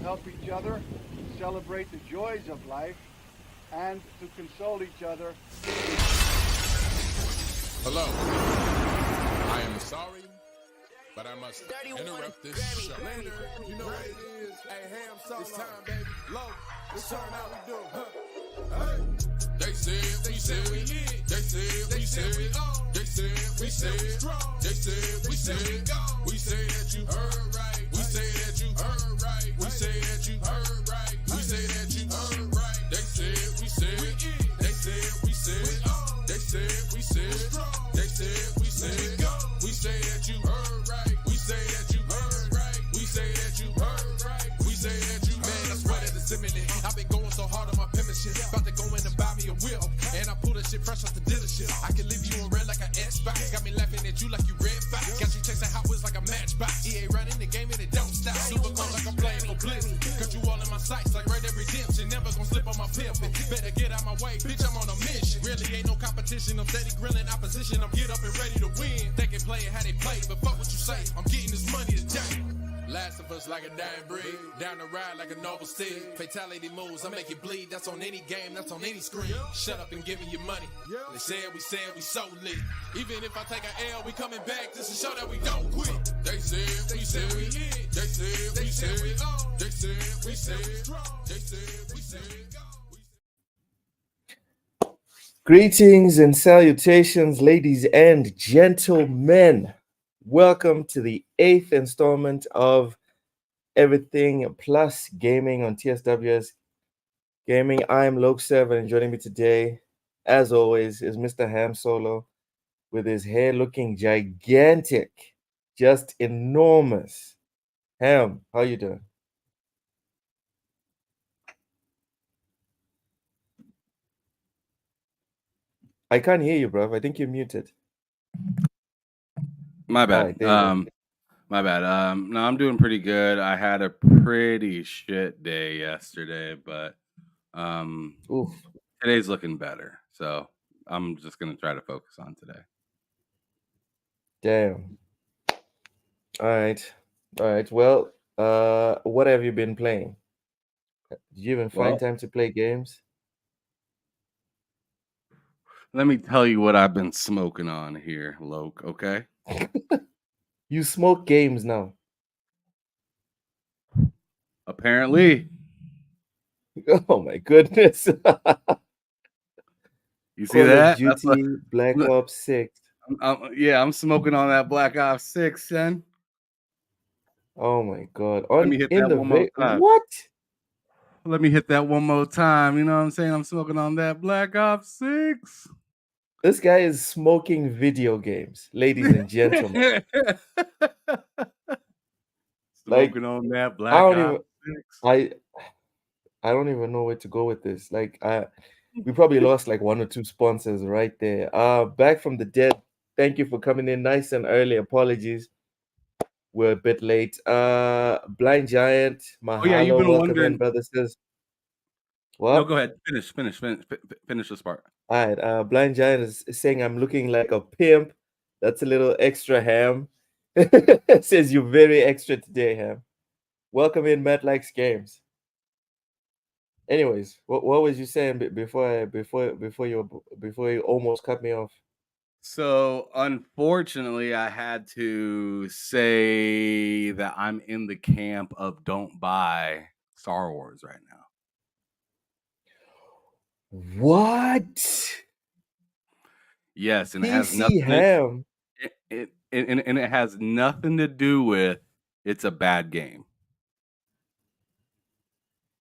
help each other, celebrate the joys of life, and to console each other. Hello. I am sorry, but I must interrupt this show. Later, you know what it is. Hey, Ham Solo. It's time, baby. Low. It's time how we do. Hey. They said we said we lit. They said we said we on. They said we said we strong. They said we said we gone. We say that you heard right. We say that you heard right. We say that you heard right. We say that you heard right. They said we said we in. They said we said we on. They said we said strong. They said we said we gone. We say that you heard right. We say that you heard right. We say that you heard right. We say that you heard. Man, I swear that it's imminent. I've been going so hard on my penmanship. About to go in and buy me a wheel. And I pull that shit fresh off the dealership. I can leave you in red like an Xbox. Got me laughing at you like you red fox. Got you chasing Hot Wheels like a matchbox. EA running the game and it don't stop. Super cold like I'm playing for Blizzard. Cut you all in my sights like Red Dead Redemption. Never gonna slip on my pimpin'. Better get out my way, bitch, I'm on a mission. Really ain't no competition. I'm steady grilling opposition. I'm get up and ready to win. They can play it how they play, but fuck what you say. I'm getting this money today. Last of us like a dying breed. Down the ride like a noble steed. Fatality moves, I make it bleed. That's on any game, that's on any screen. Shut up and give me your money. They said we so lit. Even if I take an L, we coming back just to show that we don't quit. They said we said we lit. They said we said we on. They said we said strong. They said we said gone. Greetings and salutations, ladies and gentlemen. Welcome to the 8th installment of Everything Plus Gaming on TSWS Gaming. I'm Loke7, and joining me today, as always, is Mr. Ham Solo with his hair looking gigantic, just enormous. Ham, how you doing? I can't hear you, bro. I think you're muted. My bad. Alright, there you go. My bad. No, I'm doing pretty good. I had a pretty shit day yesterday, but Oof. today's looking better. So I'm just gonna try to focus on today. Damn. All right. Well, what have you been playing? Did you even find Well, time to play games? let me tell you what I've been smoking on here, Loke. Okay. You smoke games now. Apparently, Oh my goodness. you see Call of that? That's what, Duty, Black look, Ops 6. yeah, I'm smoking on that Black Ops 6, son. Oh my god. Let me hit In that the one more time. what? Let me hit that one more time. You know what I'm saying? I'm smoking on that Black Ops 6. This guy is smoking video games, ladies and gentlemen. Like, Smoking on that I Black don't even Ops 6. I don't even know where to go with this. Like, we probably lost like one or two sponsors right there. Back from the dead. Thank you for coming in nice and early. Apologies, we're a bit late. Blind Giant, Oh yeah, you've mahalo, been welcome in, wondering. brother. Says No, what? go ahead. Finish this part. All right. Blind Giant is saying I'm looking like a pimp. That's a little extra, Ham. Says you're very extra today, Ham. Welcome in, Matt Likes Games. Anyways, what was you saying before you almost cut me off? So unfortunately, I had to say that I'm in the camp of don't buy Star Wars right now. What? Yes, and it has PC nothing. Ham. And it has nothing to do with it's a bad game.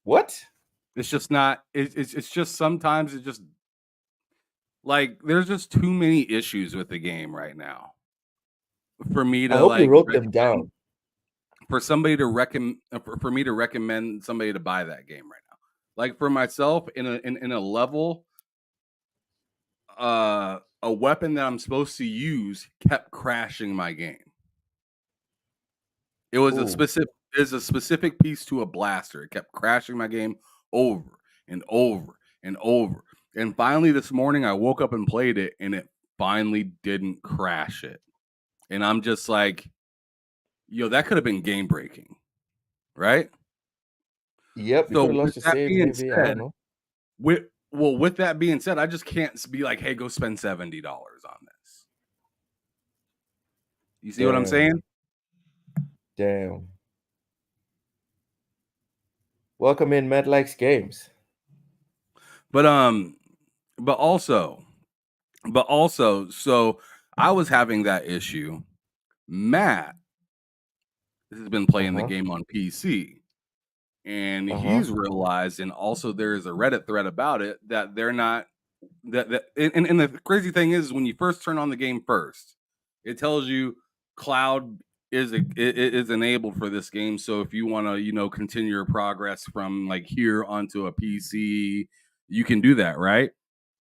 What? It's just not. It's just sometimes it just like there's just too many issues with the game right now for me I to hope you like wrote them down. for somebody to recommend for me to recommend somebody to buy that game right now. Like for myself, in a level, a weapon that I'm supposed to use kept crashing my game. It was Ooh. a specific piece to a blaster. It kept crashing my game over and over and over. And finally this morning I woke up and played it and it finally didn't crash it. And I'm just like, yo, that could have been game breaking. Right? Yep, you So could have with lost your that save, being maybe. I don't said, know. with that being said, I just can't be like, hey, go spend $70 on this. You see what I'm Damn. saying? Damn. Welcome in, Matt Likes Games. But also, so I was having that issue. Matt has been playing the game on PC, and he's realized, and also there is a Reddit thread about it, that they're not and the crazy thing is, when you first turn on the game first, it tells you cloud is enabled for this game. So if you want to, continue your progress from like here onto a PC, you can do that, right?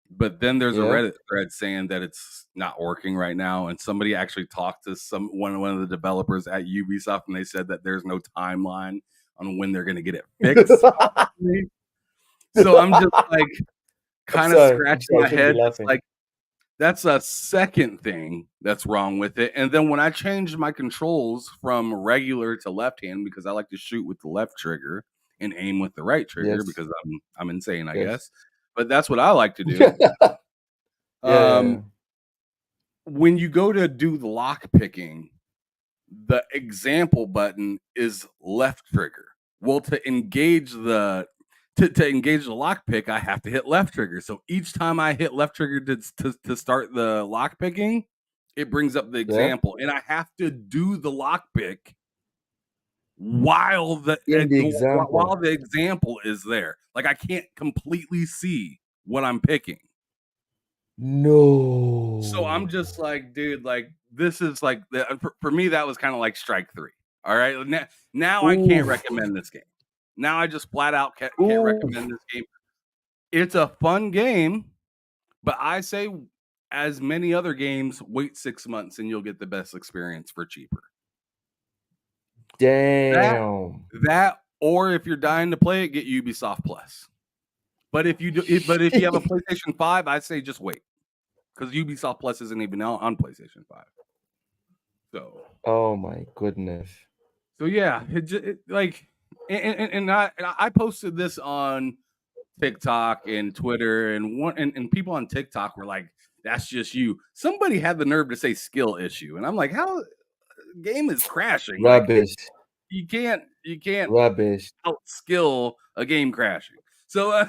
But then there's a Yeah. Reddit thread saying that it's not working right now, and somebody actually talked to one of the developers at Ubisoft, and they said that there's no timeline on when they're going to get it fixed. So I'm just like kind of scratching my head. It's like, that's a second thing that's wrong with it. And then when I changed my controls from regular to left hand, because I like to shoot with the left trigger and aim with the right trigger, because I'm insane, I guess. But that's what I like to do. When you go to do the lock picking, the example button is left trigger. Well, to engage the lock pick, I have to hit left trigger. So each time I hit left trigger to start the lock picking, it brings up the example, and I have to do the lock pick while the example is there. Like, I can't completely see what I'm picking. No. So I'm just like, dude, like, this is like, for me, that was kind of like strike 3. All right. Now I can't recommend this game. Now I just flat out can't recommend this game. It's a fun game, but I say, as many other games, wait 6 months and you'll get the best experience for cheaper. Damn. That or if you're dying to play it, get Ubisoft Plus. But if you have a PlayStation 5, I'd say just wait, because Ubisoft Plus isn't even on PlayStation 5. So. Oh my goodness. So yeah, I posted this on TikTok and Twitter, and people on TikTok were like, "That's just you." Somebody had the nerve to say skill issue, and I'm like, "How game is crashing? Rubbish. Like, you can't rubbish out skill a game crashing." So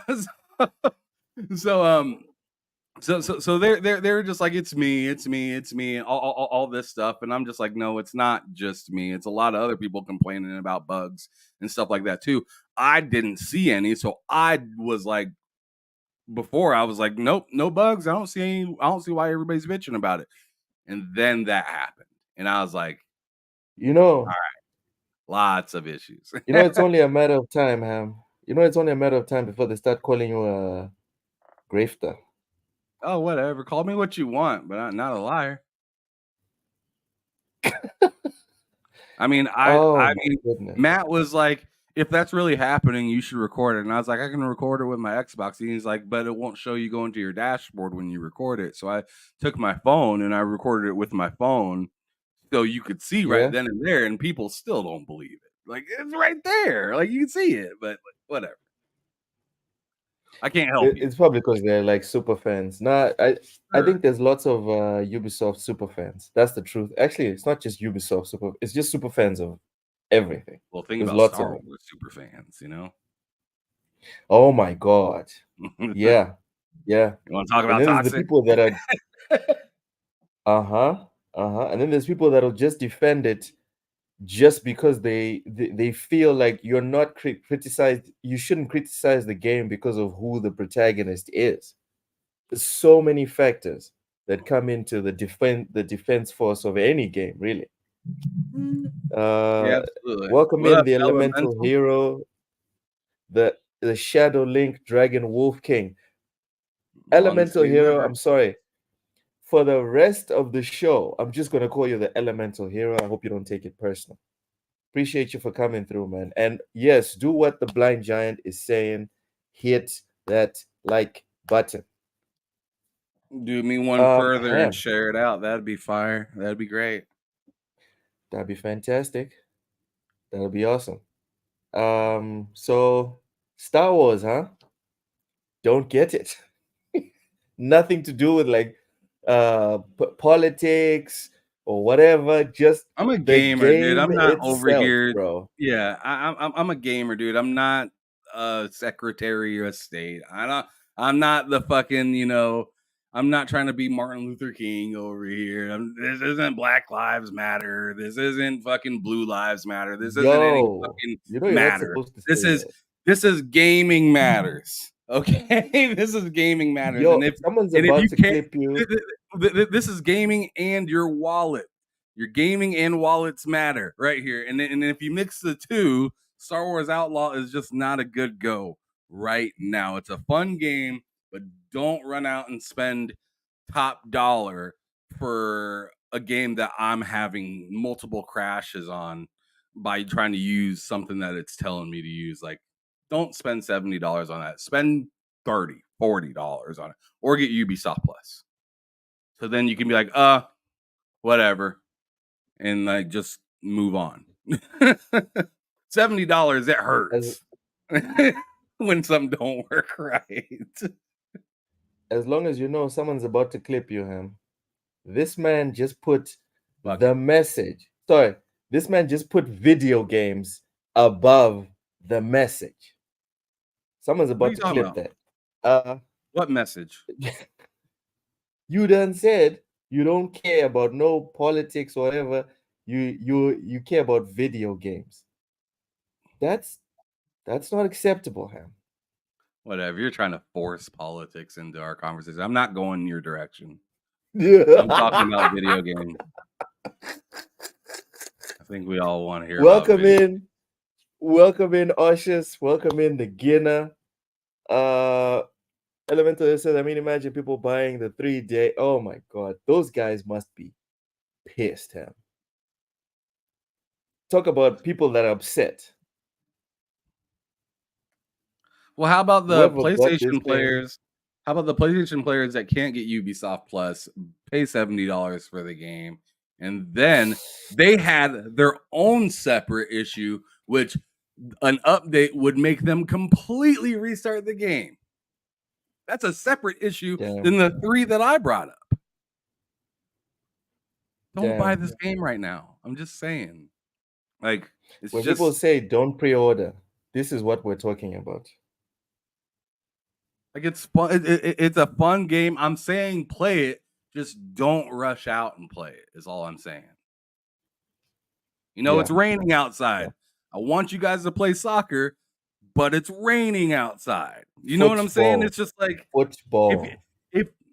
So they're just like, it's me, all this stuff, and I'm just like, no, it's not just me. It's a lot of other people complaining about bugs and stuff like that too. I didn't see any, so I was like, before I was like, nope, no bugs. I don't see why everybody's bitching about it. And then that happened, and I was like, all right, lots of issues. It's only a matter of time, Ham. It's only a matter of time before they start calling you a grafter. Oh, whatever. Call me what you want, but I'm not a liar. I mean, Matt was like, if that's really happening, you should record it. And I was like, I can record it with my Xbox. And he's like, but it won't show you going to your dashboard when you record it. So I took my phone and I recorded it with my phone, so you could see right then and there. And people still don't believe it. Like, it's right there. Like, you can see it, but like, whatever. I can't help you. It's probably because they're like super fans. I think there's lots of Ubisoft super fans. That's the truth. Actually, it's not just Ubisoft super. It's just super fans of everything. Well, think about Star Wars super fans, Oh my God. Yeah. You want to talk about toxic? The people that are and then there's people that'll just defend it just because they feel like you're not criticized. You shouldn't criticize the game because of who the protagonist is. There's so many factors that come into the defense force of any game, really. Welcome in the Elemental Hero, the Shadow Link Dragon Wolf King. Elemental Hero, I'm sorry. For the rest of the show, I'm just going to call you the Elemental Hero. I hope you don't take it personal. Appreciate you for coming through, man. And yes, do what the Blind Giant is saying. Hit that like button. Do me one further and share it out. That'd be fire. That'd be great. That'd be fantastic. That'll be awesome. So Star Wars, huh? Don't get it. Nothing to do with like politics or whatever. Just I'm a the gamer, dude. game I'm not over itself, here. bro. Yeah, I'm a gamer, dude. I'm not a Secretary of State. I'm not the fucking, I'm not trying to be Martin Luther King over here. This isn't Black Lives Matter. This isn't fucking Blue Lives Matter. This isn't any Yo, fucking you know you're not matter. supposed to This say is that. this is gaming matters. Okay, this is gaming matters. Yo, And if someone's and if about you to can't, clip you. this is gaming and your wallet. Your gaming and wallets matter right here. And if you mix the two, Star Wars Outlaw is just not a good go right now. It's a fun game, but don't run out and spend top dollar for a game that I'm having multiple crashes on by trying to use something that it's telling me to use. Like, don't spend $70 on that. Spend $30, $40 on it, or get Ubisoft Plus. So then you can be like, whatever, and like just move on. $70, it hurts when something don't work right. As long as you know someone's about to clip you, Ham. This man just put Fuck the message. Sorry, this man just put video games above the message. Someone's What are about you to talking clip about? that. What message? You done said you don't care about no politics or whatever. You care about video games. That's not acceptable, Ham. Whatever. You're trying to force politics into our conversation. I'm not going your direction. Yeah. I'm talking about video games. I think we all want to hear. Welcome about in, Ushers. Welcome in the Guinea. Elemental says, I mean, imagine people buying the 3-day. Oh my god, those guys must be pissed, Ham. Talk about people that are upset. Well, how about the Whoever bought this PlayStation thing- players? How about the PlayStation players that can't get Ubisoft Plus, pay $70 for the game, and then they had their own separate issue, which an update would make them completely restart the game. That's a separate issue Damn. than the 3 that I brought up. Don't buy Damn. this game right now. I'm just saying. Like, it's When just people say don't pre-order, this is what we're talking about. like it's fun. It's a fun game. I'm saying play it. Just don't rush out and play it. Is all I'm saying. Yeah. It's raining outside. I want you guys to play soccer, but it's raining outside. You know what I'm saying? Football. It's just like Football.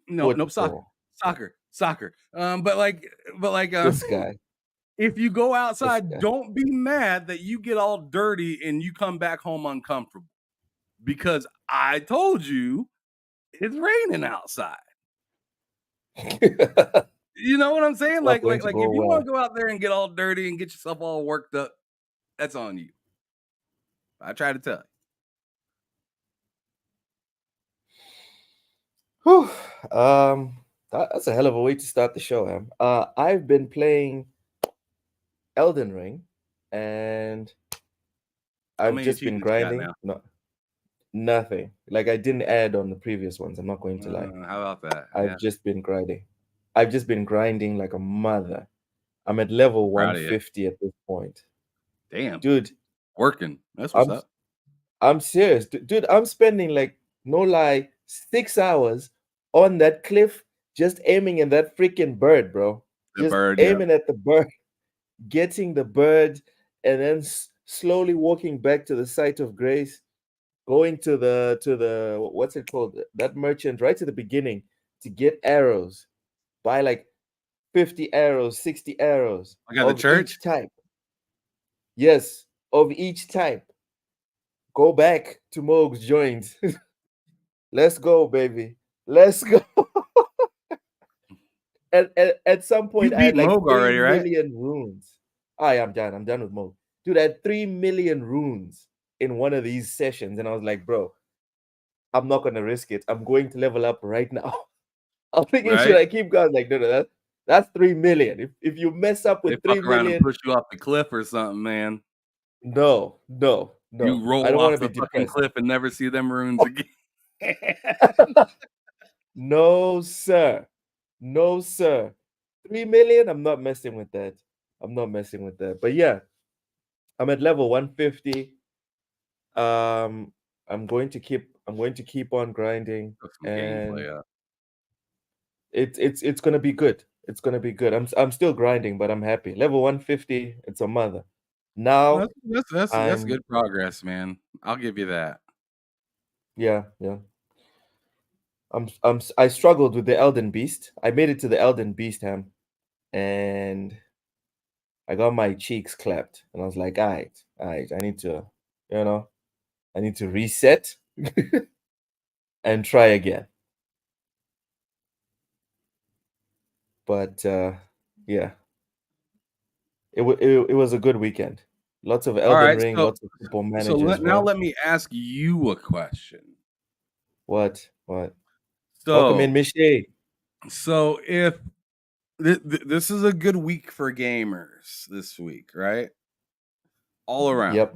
nope, Football. soccer. But like This guy. if you go outside, guy. don't be mad that you get all dirty and you come back home uncomfortable. Because I told you it's raining outside. You know what I'm saying? not Like going if to you go well. want to go out there and get all dirty and get yourself all worked up, that's on you. I try to tell you. Whew. That's a hell of a way to start the show, Ham. I've been playing Elden Ring, and How I've many just been achievements you got grinding. now? No, nothing. Like I didn't add on the previous ones. I'm not going to lie. How about that? I've just been grinding. I've just been grinding like a mother. I'm at level Proud of you. 150 at this point. Damn, Dude, working. That's what's I'm- up. I'm serious. Dude, I'm spending like, no lie, 6 hours on that cliff just aiming at that freaking bird, bro. The Just bird, yeah. aiming at the bird, getting the bird, and then slowly walking back to the site of grace, going to the what's it called? That merchant right to the beginning to get arrows. Buy like 50 arrows, 60 arrows. Like at the of church? each type. Yes, of each type. Go back to Moog's joint. Let's go, baby. Let's go. At some point, You I had beat like Moog 3 already, right? million runes. I'm done. I'm done with Moog. Dude, I had 3 million runes in one of these sessions, and I was like, bro, I'm not gonna risk it. I'm going to level up right now. I'm thinking, Right? should I keep going? Like, no, that's 3 million. If you mess up They with 3 fuck around million, and push you off the cliff or something, man. no. No, You I roll don't want off to the be fucking depressed. cliff and never see them ruins again. No, sir. No, sir. 3 million? I'm not messing with that. I'm not messing with that. But yeah, I'm at level 150. I'm going to keep on grinding, Put some and gameplay up. it's gonna be good. It's gonna be good. I'm still grinding, but I'm happy. Level 150, it's a mother. Now That's I'm good progress, man. I'll give you that. yeah. I struggled with the Elden Beast. I made it to the Elden Beast, Ham, and I got my cheeks clapped, and I was like, all right, I need to, I need to reset and try again. But yeah, it was a good weekend. Lots of All Elden right, Ring, lots of Football so Manager as now well. let me ask you a question. What? Welcome in, So Michelle. so if this is a good week for gamers this week, right? All around. Yep.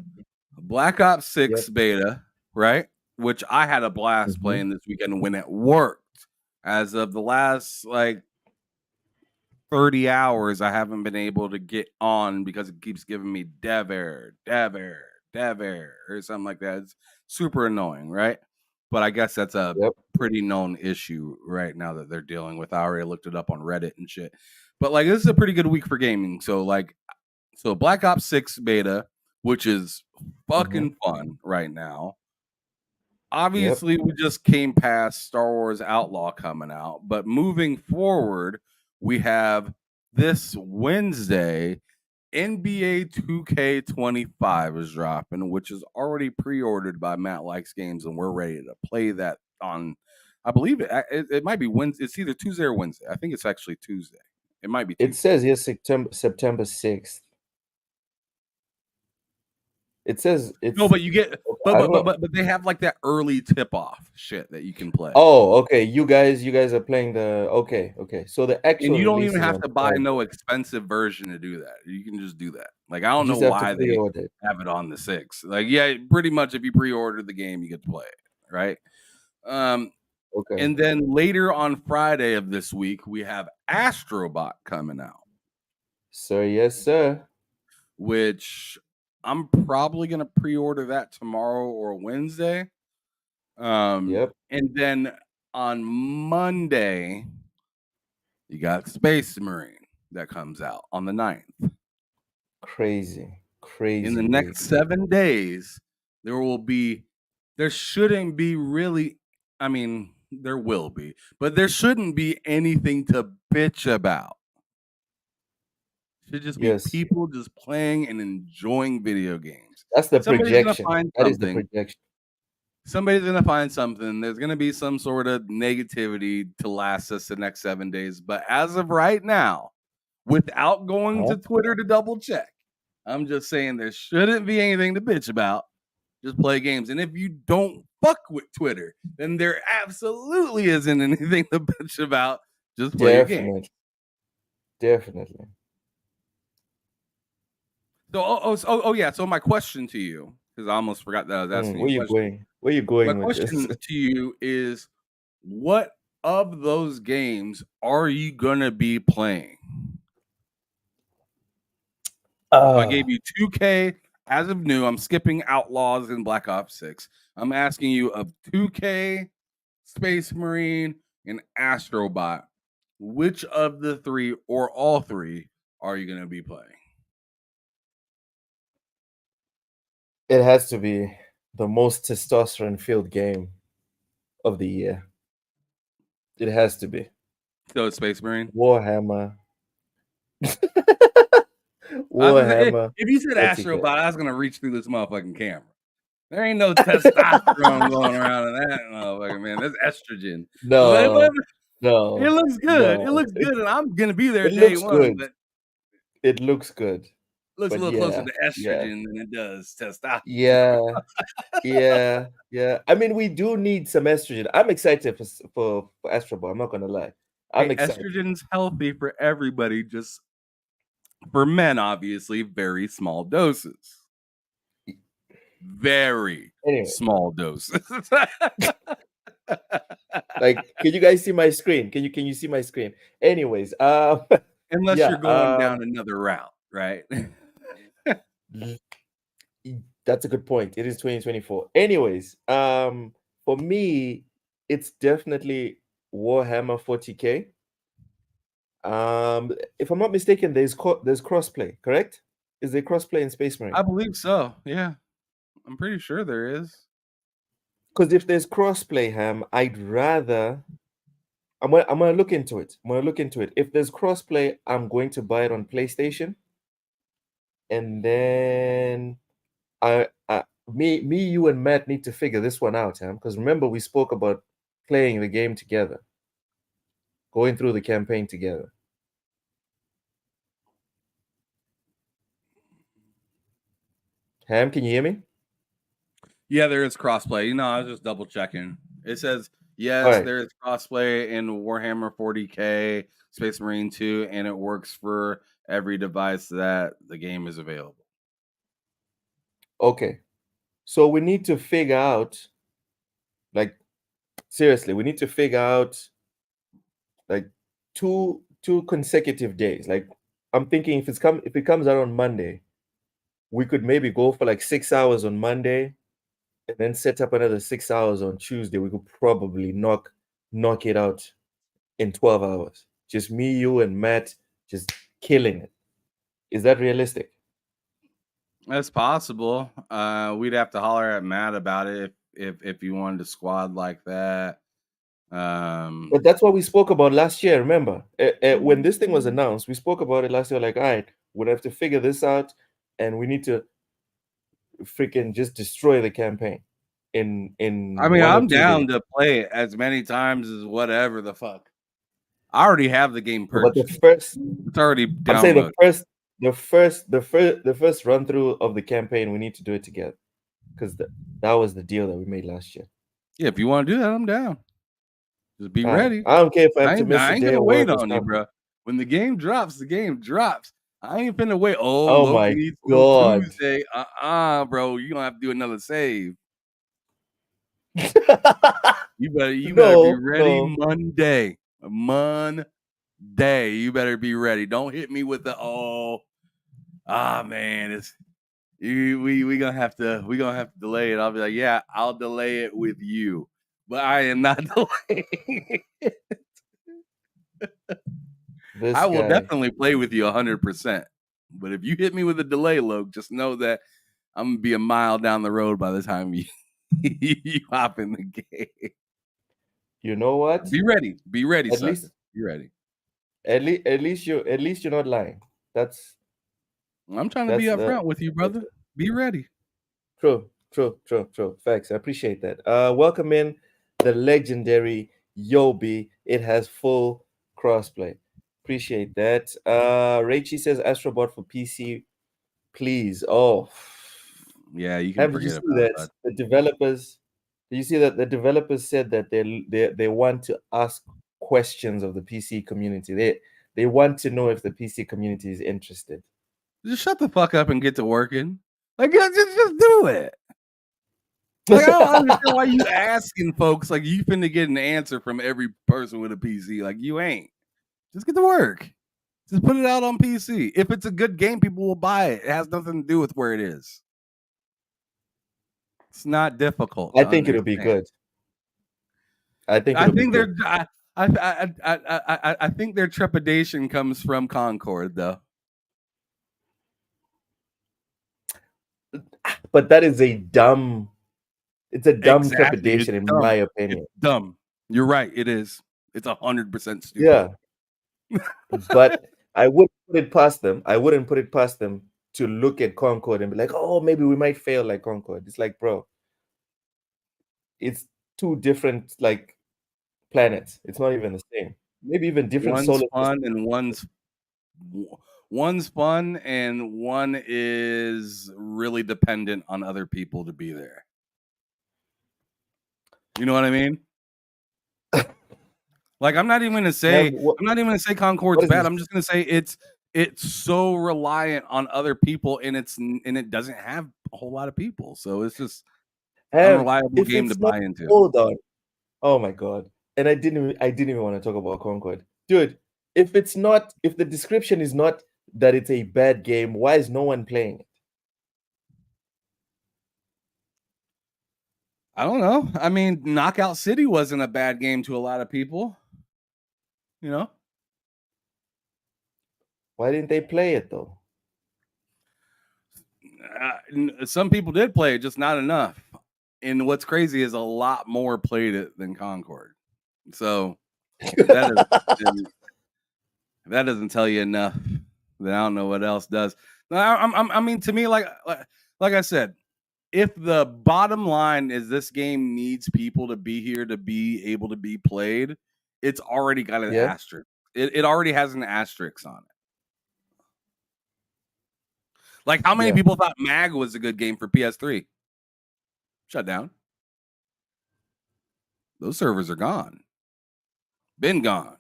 Black Ops 6 beta, right? Which I had a blast Mhm. playing this weekend when it worked. As of the last like 30 hours, I haven't been able to get on because it keeps giving me dev error, or something like that. It's super annoying, right? But I guess that's a Yep. pretty known issue right now that they're dealing with. I already looked it up on Reddit and shit. But like, this is a pretty good week for gaming. So Black Ops 6 beta, which is fucking fun right now. Obviously, we just came past Star Wars Outlaw coming out, but moving forward, we have this Wednesday NBA 2K25 is dropping, which is already pre-ordered by Matt Likes Games, and we're ready to play that on. I believe it might be Wednesday. It's either Tuesday or Wednesday. I think it's actually Tuesday. It might be Tuesday. It says here September 6th. It says it's No, but you get I don't know. but they have like that early tip off shit that you can play. Oh, okay. You guys are playing the okay. So the actual And you don't release even is have on to buy Friday. no expensive version to do that. You can just do that. Like, I don't You know just have to why they pre-order it. have it on the 6th. Like, yeah, pretty much if you pre-order the game, you get to play it, right? Okay. And then later on Friday of this week, we have Astrobot coming out, So yes, sir. which I'm probably gonna pre-order that tomorrow or Wednesday. Yep. And then on Monday, you got Space Marine that comes out on the 9th. Crazy. In the next 7 days, there shouldn't be really, I mean, there will be, but there shouldn't be anything to bitch about. It should just be people just playing and enjoying video games. That's the Somebody's gonna projection. find That is the something. projection. Somebody's gonna find something. There's gonna be some sort of negativity to last us the next 7 days. But as of right now, without going to Twitter to double check, I'm just saying there shouldn't be anything to bitch about. Just play games. And if you don't fuck with Twitter, then there absolutely isn't anything to bitch about. Just play your game. Definitely. So, yeah. So my question to you, because I almost forgot that I was asking you a question. Where you going My with question this? to you is, what of those games are you gonna be playing? I gave you 2K as of new. I'm skipping Outlaws and Black Ops 6. I'm asking you of 2K, Space Marine, and Astrobot. Which of the three or all three are you going to be playing? It has to be the most testosterone-filled game of the year. It has to be. So it's Space Marine? Warhammer. Warhammer. If you said Astrobot, I was going to reach through this motherfucking camera. There ain't no testosterone going around in that motherfucker, man. That's estrogen. No. It looks good. No. It looks good, and I'm going to be there It day looks one. good. But it looks good. Looks But a little closer to yeah. estrogen than it does testosterone. Yeah. I mean, we do need some estrogen. I'm excited for Astrobot. I'm not gonna lie. I'm excited. Estrogen's healthy for everybody, just for men, obviously, very small doses. very Anyway. small dose. Like, can you guys see my screen? Can you see my screen? Anyways, Unless yeah, you're going down another route, right? That's a good point. It is 2024. Anyways, for me, it's definitely Warhammer 40K. If I'm not mistaken, there's crossplay, correct? Is there crossplay in Space Marine? I believe so. Yeah, I'm pretty sure there is. Because if there's crossplay, Ham, I'd rather. I'm gonna look into it. If there's crossplay, I'm going to buy it on PlayStation, and then you and Matt need to figure this one out, Ham. Because remember, we spoke about playing the game together, going through the campaign together. Ham, can you hear me? Yeah, there is crossplay. You know, I was just double checking. It says yes, All right. there is crossplay in Warhammer 40K, Space Marine 2, and it works for every device that the game is available. Okay, so we need to figure out, like, seriously, we need to figure out, like, two consecutive days. Like, I'm thinking if it comes out on Monday, we could maybe go for like 6 hours on Monday, and then set up another 6 hours on Tuesday. We could probably knock it out in 12 hours. Just me, you, and Matt just killing it. Is that realistic? That's possible. We'd have to holler at Matt about it if you wanted to squad like that. But that's what we spoke about last year. Remember, when this thing was announced, we spoke about it last year. Like, all right, we'd have to figure this out, and we need to freaking just destroy the campaign. I mean, I'm down to play it as many times as whatever the fuck. I already have the game purchased. But it's already downloaded. I'm saying the first run through of the campaign, we need to do it together, because that was the deal that we made last year. Yeah, if you want to do that, I'm down. Just be ready. I don't care if I have to miss I a ain't day gonna of wait work on you, bro. When the game drops, the game drops. I ain't finna wait. Oh Loki my needs God. Tuesday. Bro, you gonna have to do another save. You better be ready Monday. Monday. You better be ready. Don't hit me with the man, we gonna have to delay it. I'll be like, yeah, I'll delay it with you, but I am not delaying it. I will definitely play with you 100%. But if you hit me with a delay, Loke, just know that I'm gonna be a mile down the road by the time you hop in the game. You know what? Be ready. Be ready, At least be ready. At least you're not lying. I'm trying to be upfront with you, brother. Be ready. True. Facts. I appreciate that. Welcome in the legendary Yobi. It has full crossplay. Appreciate that. Raichi says Astrobot for PC, please. Oh, yeah. You can forget about that. The developers. Did you see that the developers said that they want to ask questions of the PC community? They want to know if the PC community is interested. Just shut the fuck up and get to working. Like, just do it. Like, I don't understand why you asking folks like you finna get an answer from every person with a PC. Like, you ain't. Just get to work. Just put it out on PC. If it's a good game, people will buy it. It has nothing to do with where it is. It's not difficult. I think it'll be good. I think their trepidation comes from Concord, though. But that is a dumb trepidation, in my opinion. It's dumb. You're right. It is. It's 100% stupid. Yeah. But I wouldn't put it past them. To look at Concord and be like, oh, maybe we might fail like Concord. It's like, bro, it's two different like planets. It's not even the same. Maybe even different solar fun and one's fun and one is really dependent on other people to be there. You know what I mean? Like, I'm not even gonna say Concord's bad. I'm just gonna say it's so reliant on other people, and it doesn't have a whole lot of people. So it's just unreliable If game to it's not, buy into. hold on. Oh my god! And I didn't even want to talk about Concord, dude. If the description is not that it's a bad game, why is no one playing it? I don't know. I mean, Knockout City wasn't a bad game to a lot of people. You know, Why didn't they play it though? some people did play it, just not enough. And what's crazy is a lot more played it than Concord. So that doesn't tell you enough. Then I don't know what else does. I mean, to me, like I said, if the bottom line is this game needs people to be here to be able to be played, it's already got an asterisk. It already has an asterisk on it. Like, how many people thought MAG was a good game for PS3? Shut down. Those servers are gone. Been gone.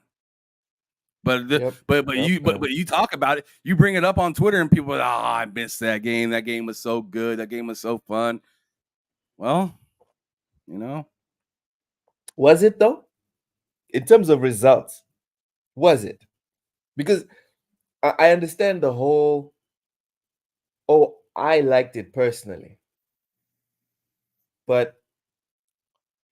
But you talk about it. You bring it up on Twitter, and people are, I missed that game. That game was so good. That game was so fun. Well, you know, was it though? In terms of results, was it? Because I understand the whole. Oh, I liked it personally. But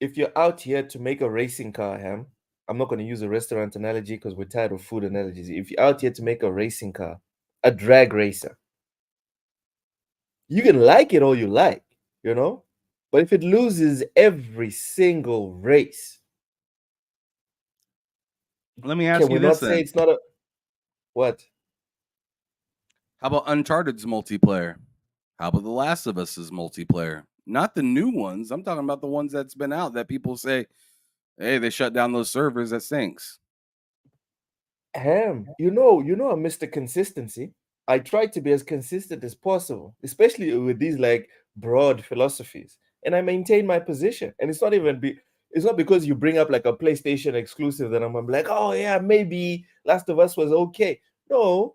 if you're out here to make a racing car, Ham, I'm not going to use a restaurant analogy because we're tired of food analogies. If you're out here to make a racing car, a drag racer, you can like it all you like, you know? But if it loses every single race, let me ask you this then. Say it's not a what? How about Uncharted's multiplayer? How about The Last of Us's multiplayer? Not the new ones. I'm talking about the ones that's been out that people say, hey, they shut down those servers. That stinks. Ham, you know, I'm Mr. Consistency. I try to be as consistent as possible, especially with these like broad philosophies, and I maintain my position. And it's not because you bring up like a PlayStation exclusive that I'm like, oh yeah, maybe Last of Us was okay. No.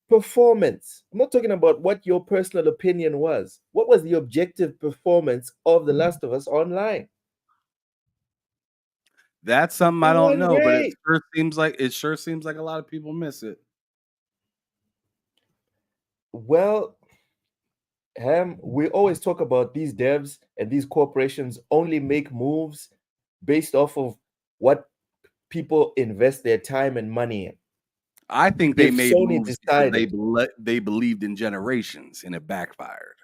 Performance. I'm not talking about what your personal opinion was. What was the objective performance of The Last of Us online? That's something I don't know, but it sure seems like a lot of people miss it. Well, Ham, we always talk about these devs and these corporations only make moves based off of what people invest their time and money in. I think they made moves because they believed in generations and it backfired.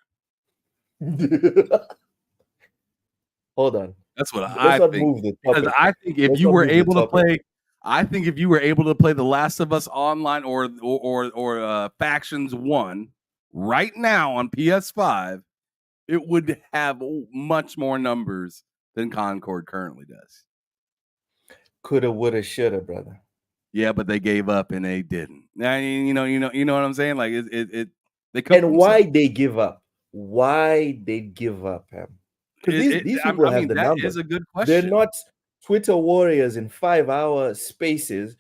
Hold on. That's what I think. Because I think if you were able to play, The Last of Us online or Factions 1 right now on PS5, it would have much more numbers than Concord currently does. Coulda, woulda, shoulda, brother. Yeah, but they gave up and they didn't. Now, you know what I'm saying? Like they why they give up? Why they give up, Ham? Because these people have the numbers. That is a good question. They're not Twitter warriors in 5-hour spaces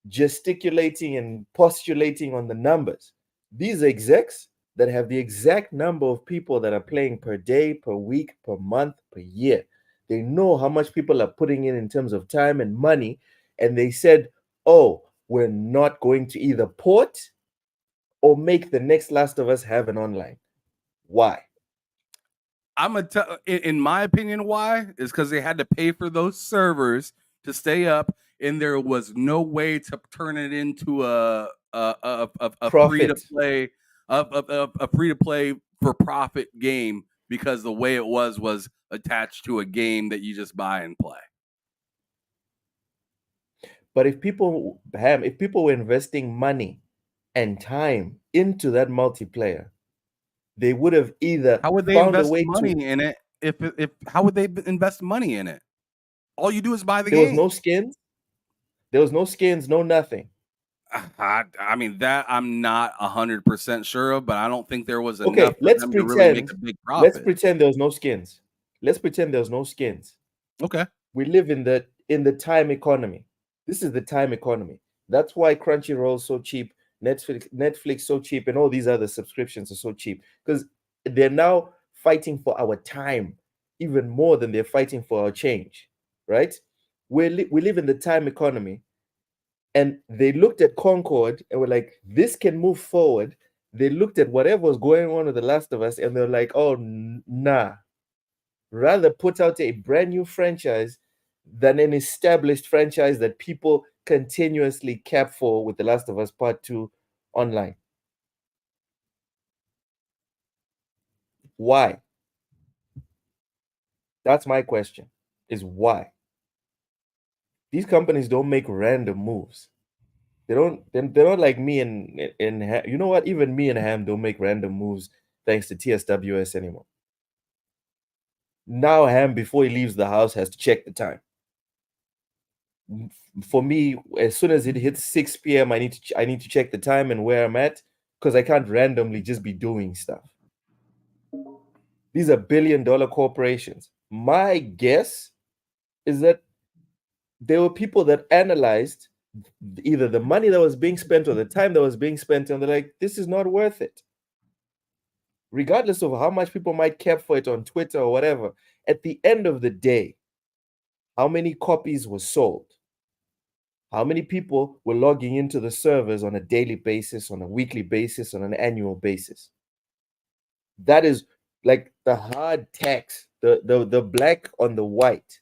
gesticulating and postulating on the numbers. These execs that have the exact number of people that are playing per day, per week, per month, per year. They know how much people are putting in terms of time and money, and they said, oh, we're not going to either port or make the next Last of Us have an online. Why? In my opinion, why is because they had to pay for those servers to stay up, and there was no way to turn it into a free to play for profit game, because the way it was attached to a game that you just buy and play. But if people were investing money and time into that multiplayer, they would have either how would they invest money in it? If how would they invest money in it? All you do is buy the game. There was no skins. There was no skins, no nothing. I mean, that I'm not 100% sure of, but I don't think there was enough. Okay, let's to pretend. Really make a big profit. Let's pretend there was no skins. Let's pretend there was no skins. Okay. We live in the time economy. This is the time economy. That's why Crunchyroll is so cheap, Netflix so cheap, and all these other subscriptions are so cheap. Because they're now fighting for our time even more than they're fighting for our change, right? We live in the time economy, and they looked at Concord and were like, this can move forward. They looked at whatever was going on with The Last of Us, and they're like, oh, nah. Rather put out a brand new franchise than an established franchise that people continuously cap for with The Last of Us Part 2 online. Why? That's my question, is why? These companies don't make random moves. They're not like me and you know what? Even me and Ham don't make random moves thanks to TSWS anymore. Now Ham, before he leaves the house, has to check the time. For me, as soon as it hits 6 p.m., I need to check the time and where I'm at, because I can't randomly just be doing stuff. These are billion-dollar corporations. My guess is that there were people that analyzed either the money that was being spent or the time that was being spent, and they're like, this is not worth it. Regardless of how much people might care for it on Twitter or whatever, at the end of the day, how many copies were sold? How many people were logging into the servers on a daily basis, on a weekly basis, on an annual basis? That is like the hard text, the black on the white.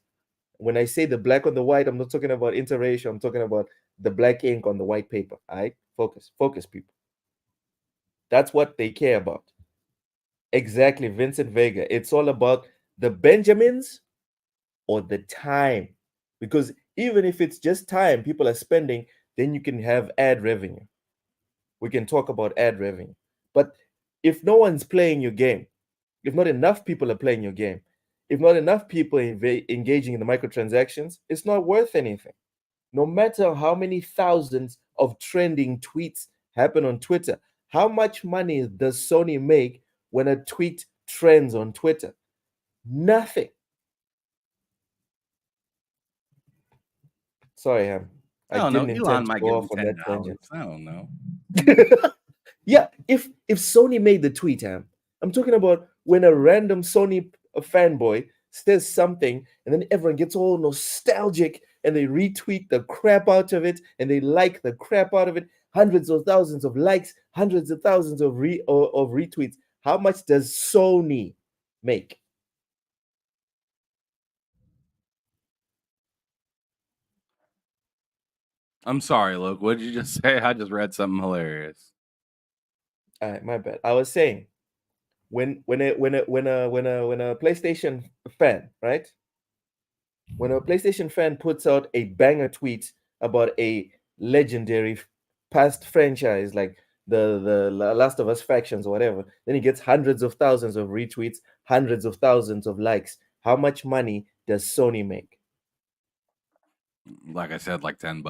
When I say the black on the white, I'm not talking about interracial. I'm talking about the black ink on the white paper. All right? Focus, people. That's what they care about. Exactly, Vincent Vega. It's all about the Benjamins or the time. Because even if it's just time people are spending, then you can have ad revenue. We can talk about ad revenue. But if no one's playing your game, if not enough people are playing your game, if not enough people engaging in the microtransactions, it's not worth anything. No matter how many thousands of trending tweets happen on Twitter, how much money does Sony make when a tweet trends on Twitter? Nothing. Sorry, Ham. I don't know. didn't Elon intend to might go give off him on that $10. tangent. I don't know. Yeah, if Sony made the tweet, Ham, I'm talking about when a random Sony fanboy says something and then everyone gets all nostalgic and they retweet the crap out of it and they like the crap out of it. Hundreds of thousands of likes, hundreds of thousands of retweets. How much does Sony make? I'm sorry, Luke. What did you just say? I just read something hilarious. All right, my bad. I was saying when a PlayStation fan, right? When a PlayStation fan puts out a banger tweet about a legendary past franchise like the Last of Us factions or whatever, then he gets hundreds of thousands of retweets, hundreds of thousands of likes. How much money does Sony make? Like I said, like $10.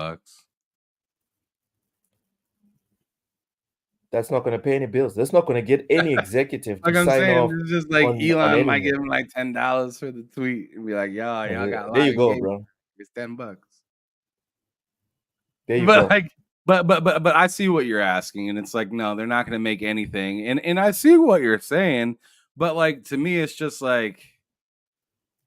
That's not going to pay any bills. That's not going to get any executive to Like I'm sign saying, off. it's just like on Elon might anything. give him like $10 for the tweet and be like, "Y'all got a lot There you of go, engagement. bro. It's $10." There you But go. like, but I see what you're asking, and it's like, no, they're not going to make anything. And I see what you're saying, but like to me, it's just like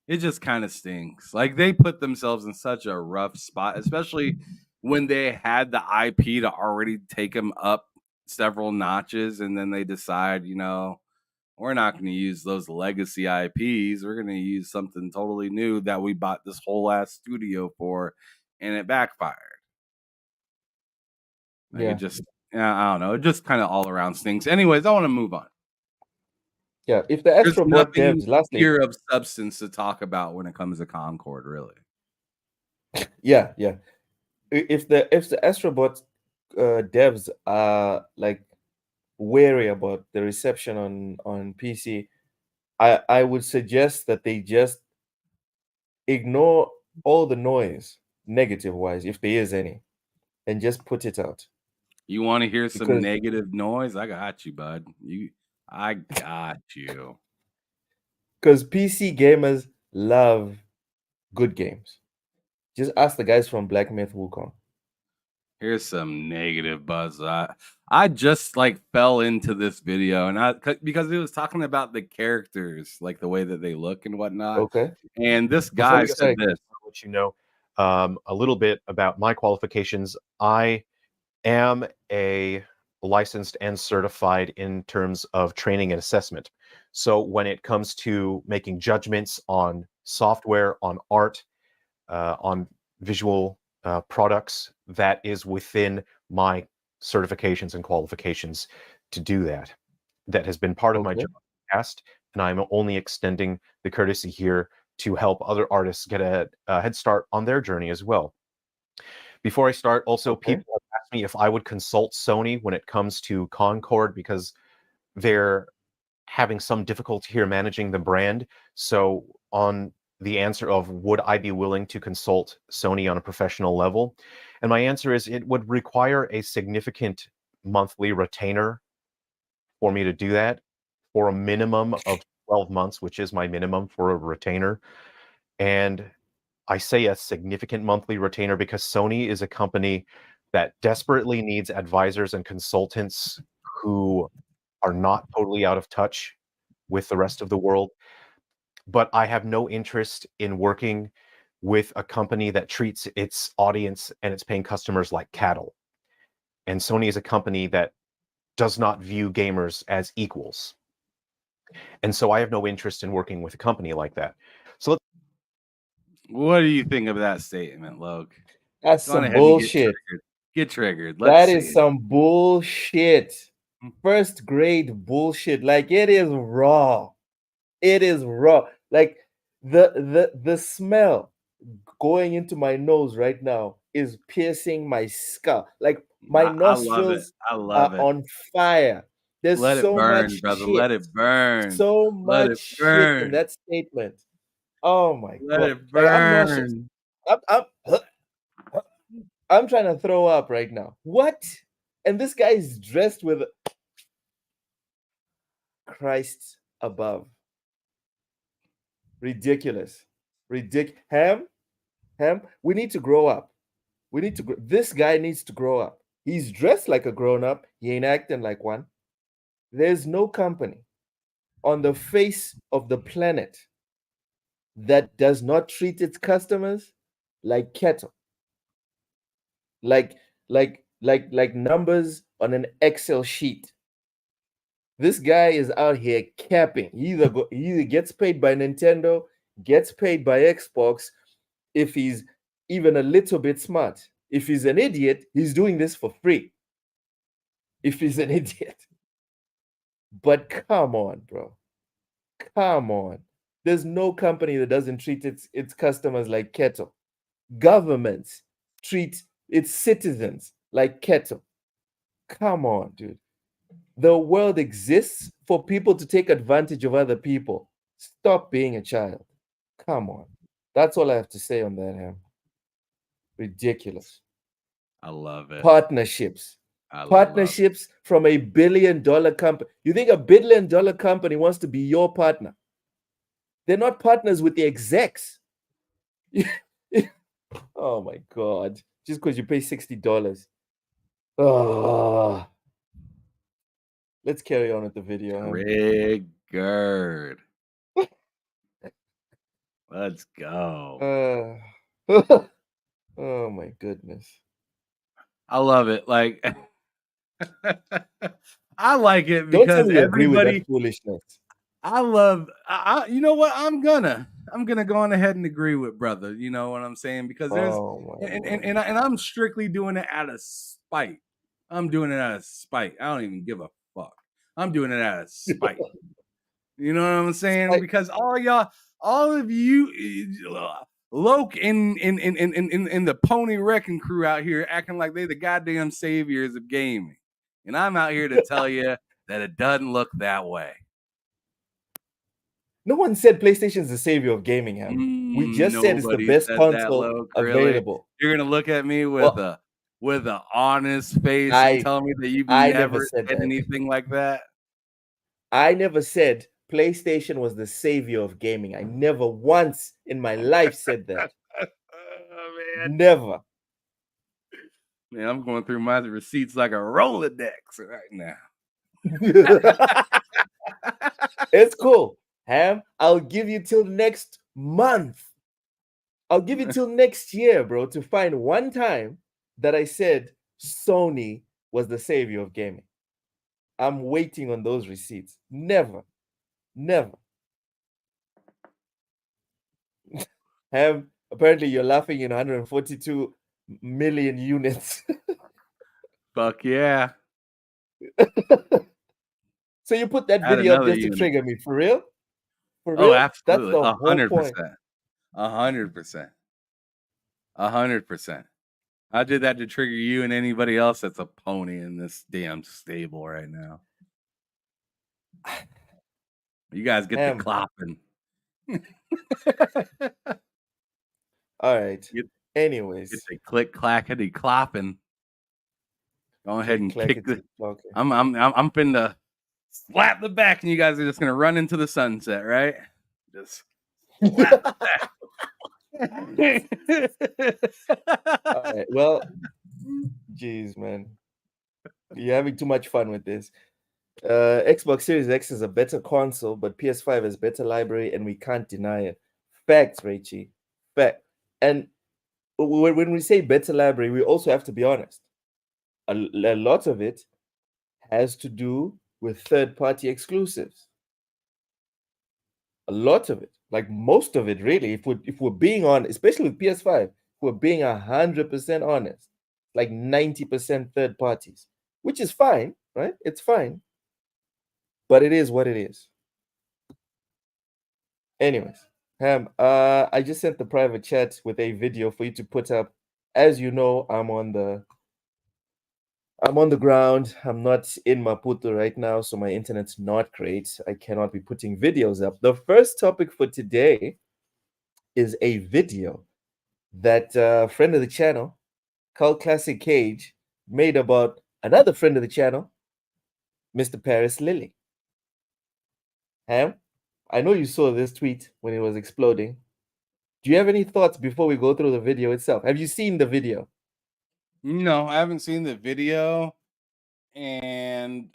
it just kind of stinks. Like they put themselves in such a rough spot, especially when they had the IP to already take them up several notches, and then they decide, we're not going to use those legacy IPs. We're going to use something totally new that we bought this whole ass studio for, and it backfired. Like Yeah. it just, I don't know. It just kind of all around stinks. Anyways, I want to move on. Yeah, if the There's Astrobot nothing devs, lastly, here of substance to talk about when it comes to Concord, really. yeah. If the Astrobot devs are like wary about the reception on PC, I would suggest that they just ignore all the noise, negative wise, if there is any, and just put it out. You want to hear some Because- negative noise? I got you, bud. I got you. Because PC gamers love good games. Just ask the guys from Black Myth Wukong. Here's some negative buzz. I just like fell into this video because it was talking about the characters, like the way that they look and whatnot. Okay. And this Before guy we get said started, this. I'll let you know a little bit about my qualifications. I am a licensed and certified in terms of training and assessment. So when it comes to making judgments on software, on art, on visual products, that is within my certifications and qualifications to do that. That has been part of my Okay. job in the past, and I'm only extending the courtesy here to help other artists get a head start on their journey as well. Before I start, also, Okay. people have asked me if I would consult Sony when it comes to Concord because they're having some difficulty here managing the brand. So on the answer of would I be willing to consult Sony on a professional level? And my answer is it would require a significant monthly retainer for me to do that for a minimum of 12 months, which is my minimum for a retainer. And I say a significant monthly retainer because Sony is a company that desperately needs advisors and consultants who are not totally out of touch with the rest of the world. But I have no interest in working with a company that treats its audience and its paying customers like cattle. And Sony is a company that does not view gamers as equals. And so I have no interest in working with a company like that. So let's What do you think of that statement, Loke? That's Go on some ahead and bullshit. get triggered. That Let's is see. some bullshit. Mm. First grade bullshit. Like it is raw. It is raw. Like the smell going into my nose right now is piercing my skull. Like my I love it. nostrils I are love it. on fire. There's Let it so burn, much brother. shit. Let it burn. So Let much it shit in burn. that statement. Oh my Let god. it Like, I'm nauseous. burn. I'm trying to throw up right now. What? And this guy is dressed with Christ above. Ridiculous. Ham, we need to grow up. We need to this guy needs to grow up. He's dressed like a grown-up. He ain't acting like one. There's no company on the face of the planet that does not treat its customers like cattle. Like numbers on an Excel sheet. This guy is out here capping. He either gets paid by Nintendo, gets paid by Xbox, if he's even a little bit smart. If he's an idiot, he's doing this for free. If he's an idiot. But come on, bro. Come on. There's no company that doesn't treat its customers like cattle. Governments treat its citizens like cattle. Come on, dude. The world exists for people to take advantage of other people. Stop being a child. Come on. That's all I have to say on that, Ham. Ridiculous. I love it. Partnerships. Partnerships from $1 billion company. You think $1 billion company wants to be your partner? They're not partners with the execs. Oh my God. Just because you pay $60. Oh. Let's carry on with the video. Triggered. Let's go. Oh my goodness. I love it. Like I like it Don't tell because me you agree with everybody that foolishness. I love you know what? I'm gonna go on ahead and agree with brother. You know what I'm saying? Because there's and I'm strictly doing it out of spite. I'm doing it out of spite. I don't even give a fuck. I'm doing it out of spite. You know what I'm saying? Because all of you Loke in the Pony Wrecking crew out here acting like they the goddamn saviors of gaming. And I'm out here to tell you that it doesn't look that way. No one said PlayStation is the savior of gaming, Ham. We just said it's the best console available. You're gonna look at me with an honest face and tell me that you've never said anything like that. I never said PlayStation was the savior of gaming. I never once in my life said that. Oh, man. Never. Man, I'm going through my receipts like a Rolodex right now. It's cool. Ham, I'll give you till next month. I'll give you till next year, bro, to find one time that I said Sony was the savior of gaming. I'm waiting on those receipts. Never. Ham, apparently you're laughing in 142 million units. Fuck yeah. So you put that Add video up another just to unit. trigger me, for real? For real? Oh, absolutely. That's the whole 100%. point. 100%. 100%. I did that to trigger you and anybody else that's a pony in this damn stable right now. You guys get Ham. the clapping. All right. Get Anyways, the click clackety clapping. Go ahead and kick the. okay. I'm finna slap the back, and you guys are just gonna run into the sunset, right? Just slap the back. All right. Well, jeez, man, you're having too much fun with this. Xbox Series X is a better console, but PS5 has better library, and we can't deny it. Facts, Raichi. Fact. And when we say better library, we also have to be honest. A lot of it has to do with third-party exclusives. A lot of it, like most of it, really. If we're being honest, especially with PS5, if we're being 100% honest, like 90% third parties, which is fine, right? It's fine, but it is what it is. Anyways, Ham, I just sent the private chat with a video for you to put up. As you know, I'm on the ground. I'm not in Maputo right now, so my internet's not great. I cannot be putting videos up. The first topic for today is a video that a friend of the channel, Cult Classic Cage, made about another friend of the channel, Mr. Paris Lily. Ham, I know you saw this tweet when it was exploding. Do you have any thoughts before we go through the video itself? Have you seen the video? No, I haven't seen the video, and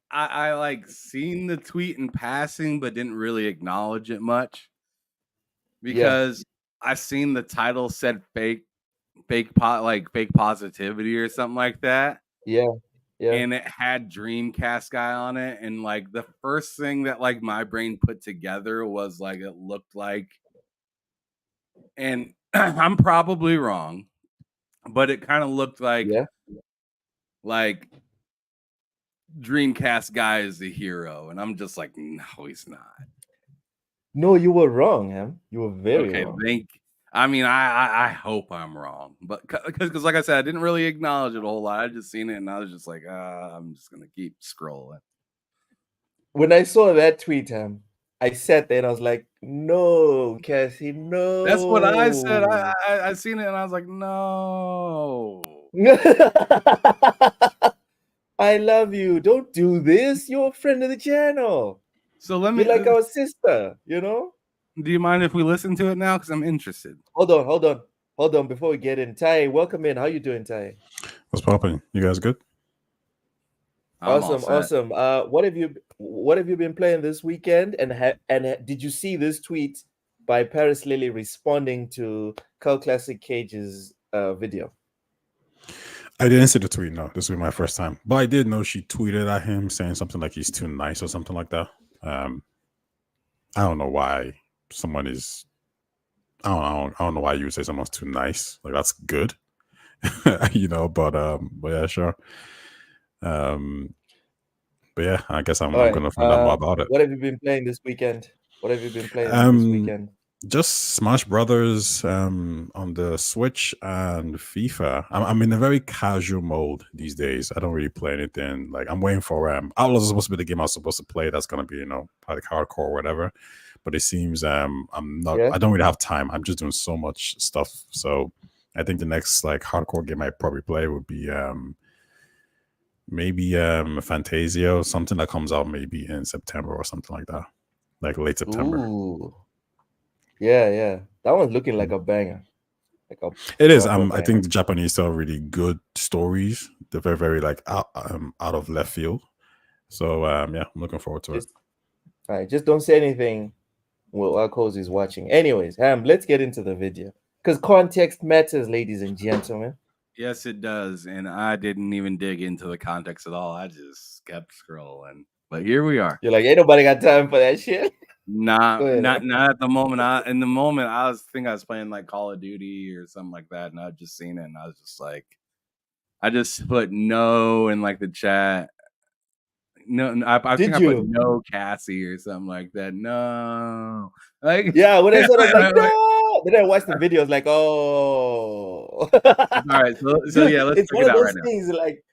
I like seen the tweet in passing, but didn't really acknowledge it much because I seen the title said fake positivity or something like that. Yeah. And it had Dreamcast guy on it, and like the first thing that like my brain put together was like it looked like, and I'm probably wrong, but it kind of looked like Dreamcast guy is the hero, and I'm just like, no, he's not. No, you were wrong, Ham. You were very wrong. I hope I'm wrong, but because like I said, I didn't really acknowledge it a whole lot. I just seen it, and I was just like, I'm just gonna keep scrolling. When I saw that tweet, Ham, I sat there and I was like, no, Cassie, no. That's what I said. I seen it and I was like, no. I love you. Don't do this. You're a friend of the channel. So let me. You're like our sister, you know? Do you mind if we listen to it now? Because I'm interested. Hold on. Before we get in, Ty, welcome in. How you doing, Ty? What's popping? You guys good? Awesome. What have you been playing this weekend? And did you see this tweet by Paris Lily responding to Cult Classic Cage's video? I didn't see the tweet. No, this was my first time, but I did know she tweeted at him saying something like he's too nice or something like that. I don't know why someone is. I don't know why you would say someone's too nice. Like that's good, you know. But yeah, sure. But yeah, I guess I'm gonna find out more about it. What have you been playing this weekend? This weekend? Just Smash Brothers on the Switch and FIFA. I'm in a very casual mode these days. I don't really play anything. Like I'm waiting for Outlaws is supposed to be the game I was supposed to play. That's gonna be, you know, like hardcore or whatever. But it seems I'm not. I don't really have time. I'm just doing so much stuff. So I think the next like hardcore game I probably play would be maybe Fantasio, something that comes out maybe in September or something like that, like late September. Ooh. Yeah, that one's looking like a banger. Like a It is. proper I banger. think the Japanese tell really good stories. They're very, very like out of left field. So yeah, I'm looking forward to it. Just, all right, just don't say anything while Cozy's watching. Anyways, let's get into the video because context matters, ladies and gentlemen. Yes, it does. And I didn't even dig into the context at all. I just kept scrolling. But here we are. You're like, ain't nobody got time for that shit. Not Go ahead, not at the moment. In the moment, I was playing like Call of Duty or something like that, and I've just seen it, and I was just like, I just put no in like the chat. No, I think I put no Cassie or something like that. No, like Yeah, when I saw that, I was like, no. Then I watched the video, I was like, oh. All right, so yeah, let's it's check one it of out those right now. things like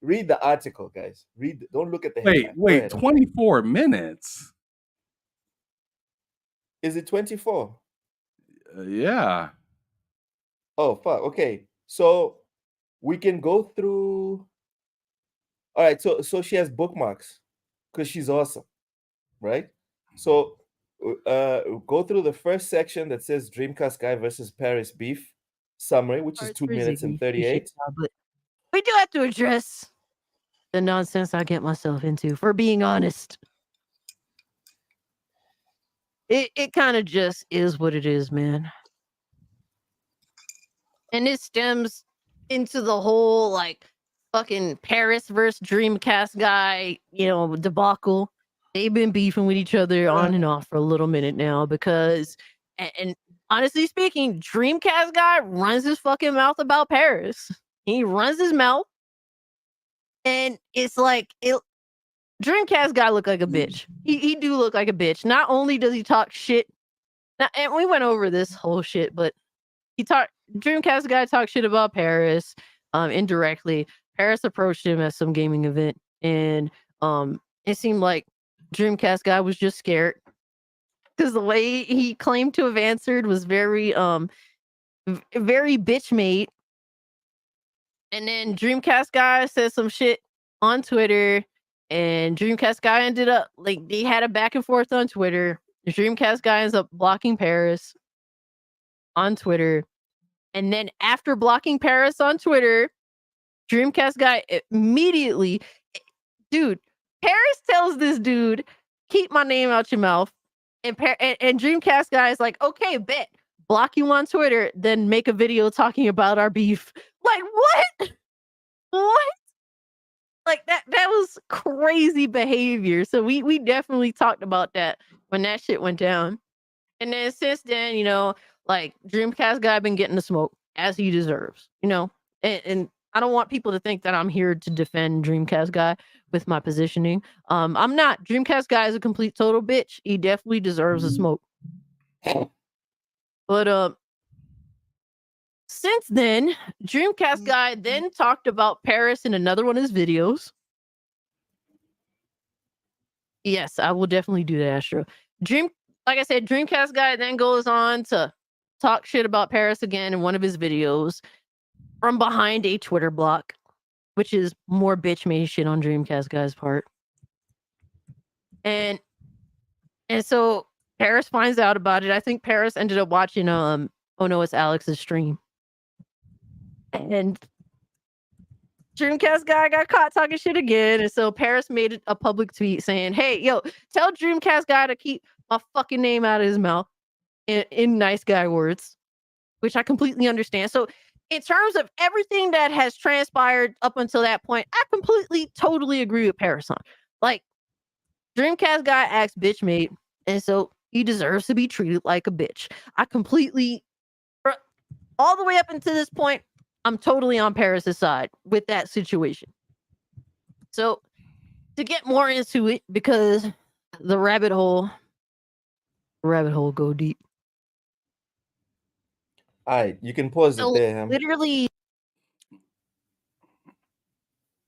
read the article, guys. Don't look at the headline. Wait, 24 minutes. Is it 24? Yeah. Oh fuck. Okay. So we can go through. All right, so she has bookmarks because she's awesome, right? So go through the first section that says Dreamcast Guy versus Paris Beef summary, which is 2 minutes and 38. But we do have to address the nonsense I get myself into, for being honest. It kind of just is what it is, man. And it stems into the whole like fucking Paris versus Dreamcast Guy, debacle. They've been beefing with each other on and off for a little minute now because, and honestly speaking, Dreamcast Guy runs his fucking mouth about Paris. He runs his mouth, and it's like Dreamcast Guy look like a bitch. He do look like a bitch. Not only does he talk shit, and we went over this whole shit, but Dreamcast Guy talked shit about Paris, indirectly. Paris approached him at some gaming event, and it seemed like Dreamcast Guy was just scared because the way he claimed to have answered was very very bitch made. And then Dreamcast Guy said some shit on Twitter, and Dreamcast Guy ended up like they had a back and forth on Twitter. Dreamcast Guy ends up blocking Paris on Twitter. And then after blocking Paris on Twitter, Dreamcast Guy immediately, dude, Paris tells this dude, keep my name out your mouth. And Dreamcast Guy is like, okay, bet. Block you on Twitter, then make a video talking about our beef. Like, what? What? Like, that was crazy behavior. So we definitely talked about that when that shit went down. And then since then, like Dreamcast Guy been getting the smoke as he deserves, and I don't want people to think that I'm here to defend Dreamcast Guy with my positioning. I'm not. Dreamcast Guy is a complete total bitch. He definitely deserves a smoke. But since then, Dreamcast Guy then talked about Paris in another one of his videos. Yes, I will definitely do that, Astro. Like I said, Dreamcast Guy then goes on to talk shit about Paris again in one of his videos from behind a Twitter block, which is more bitch made shit on Dreamcast Guy's part. And so Paris finds out about it. I think Paris ended up watching Oh No, It's Alex's stream. And Dreamcast Guy got caught talking shit again. And so Paris made a public tweet saying, hey, yo, tell Dreamcast Guy to keep my fucking name out of his mouth in nice guy words, which I completely understand. So in terms of everything that has transpired up until that point, I completely, totally agree with Paris on. Like, Dreamcast Guy acts bitch made, and so he deserves to be treated like a bitch. I completely, all the way up until this point, I'm totally on Paris' side with that situation. So to get more into it, because the rabbit hole go deep. All right, you can pause it there, Ham. Literally,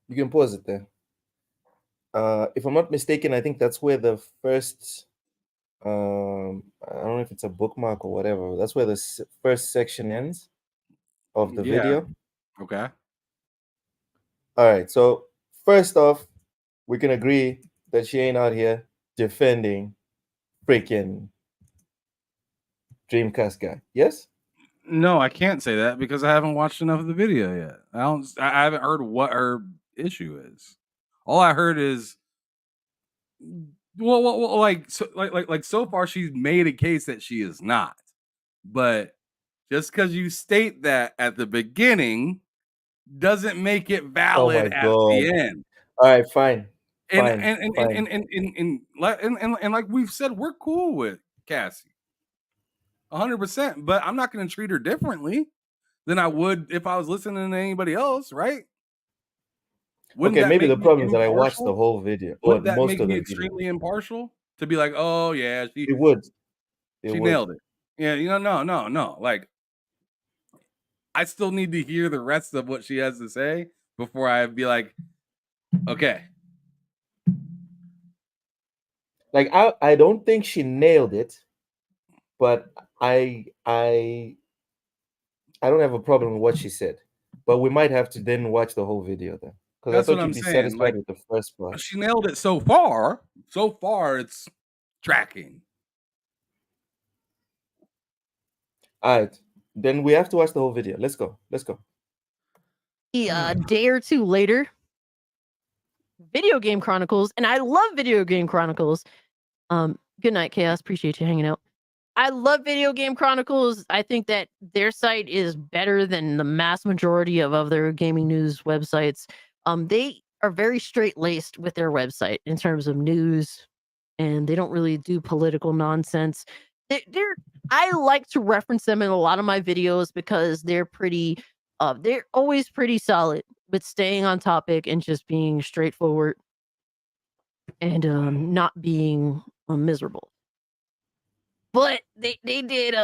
you can pause it there. If I'm not mistaken, I think that's where the first I don't know if it's a bookmark or whatever. That's where the first section ends of the video. Okay. All right. So first off, we can agree that she ain't out here defending freaking Dreamcast Guy. Yes? No, I can't say that because I haven't watched enough of the video yet. I haven't heard what her issue is. All I heard is like so far she's made a case that she is not. But just because you state that at the beginning doesn't make it Oh valid my at god. the end. All right, fine. And Fine. and and, Fine. and like we've said, we're cool with Cassie. 100%, but I'm not going to treat her differently than I would if I was listening to anybody else, right? Wouldn't Okay, that maybe make the me problem is that I watched the impartial? whole video or Wouldn't that most make of me the video. extremely impartial to be like, oh yeah, It would. It she would. nailed it. Yeah, no. Like, I still need to hear the rest of what she has to say before I be like, okay. Like I don't think she nailed it, but I don't have a problem with what she said. But we might have to then watch the whole video then. Because I That's what thought I'm you'd be saying. satisfied Like, with the first part. she nailed it so far. So far, it's tracking. All right. Then we have to watch the whole video. Let's go. Let's go. A day or two later, Video Game Chronicles, and I love Video Game Chronicles. Good night, Chaos. Appreciate you hanging out. I love Video Game Chronicles. I think that their site is better than the mass majority of other gaming news websites. They are very straight laced with their website in terms of news, and they don't really do political nonsense. I like to reference them in a lot of my videos because they're always pretty solid with staying on topic and just being straightforward and not being miserable. But they did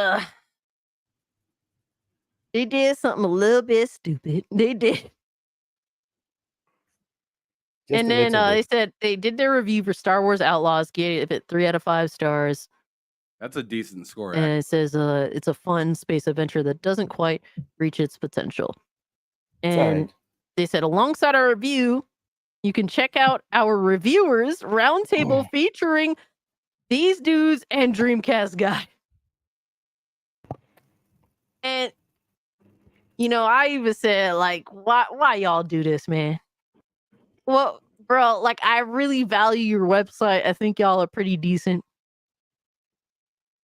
something a little bit stupid. They did. Just And a then little they bit. said they did their review for Star Wars Outlaws, gave it 3 out of 5 stars. That's a decent score. And it says it's a fun space adventure that doesn't quite reach its potential. It's all And right. they said alongside our review, you can check out our reviewers roundtable featuring these dudes and Dreamcast guy. And I even said, like, why y'all do this, man? Well, bro, like, I really value your website. I think y'all are pretty decent.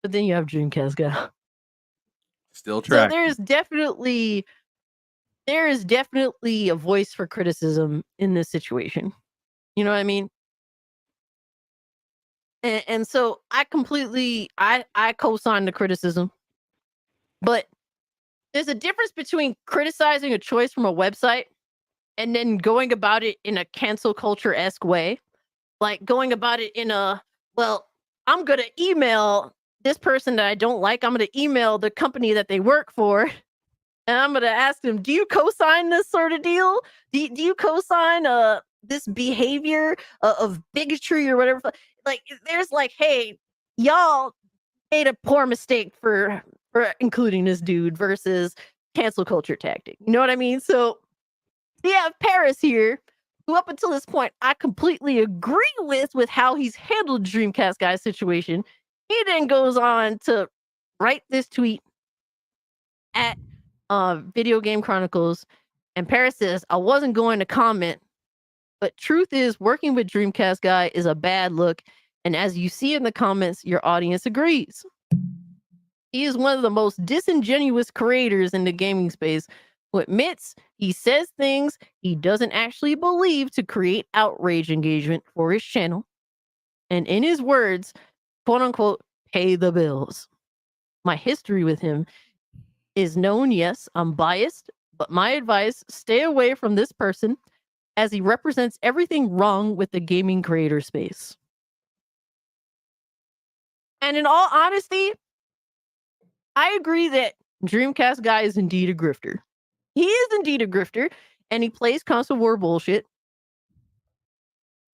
But then you have Dreamcast guy. Still So tracking. there is definitely a voice for criticism in this situation. You know what I mean? And so I completely I co-sign the criticism. But there's a difference between criticizing a choice from a website and then going about it in a cancel culture-esque way. Like going about it in a, well, I'm going to email this person that I don't like. I'm going to email the company that they work for. And I'm going to ask them, do you co-sign this sort of deal? Do you co-sign this behavior of bigotry or whatever? Like, there's like, hey, y'all made a poor mistake for including this dude versus cancel culture tactic. You know what I mean? So we have Paris here, who up until this point, I completely agree with how he's handled Dreamcast guy's situation. He then goes on to write this tweet at Video Game Chronicles, and Paris says, I wasn't going to comment, but truth is working with Dreamcast guy is a bad look, and as you see in the comments, your audience agrees. He is one of the most disingenuous creators in the gaming space who admits he says things he doesn't actually believe to create outrage engagement for his channel, and in his words, quote unquote, pay the bills. My history with him is known. Yes, I'm biased, but my advice, stay away from this person as he represents everything wrong with the gaming creator space. And in all honesty, I agree that Dreamcast guy is indeed a grifter. He is indeed a grifter, and he plays console war bullshit.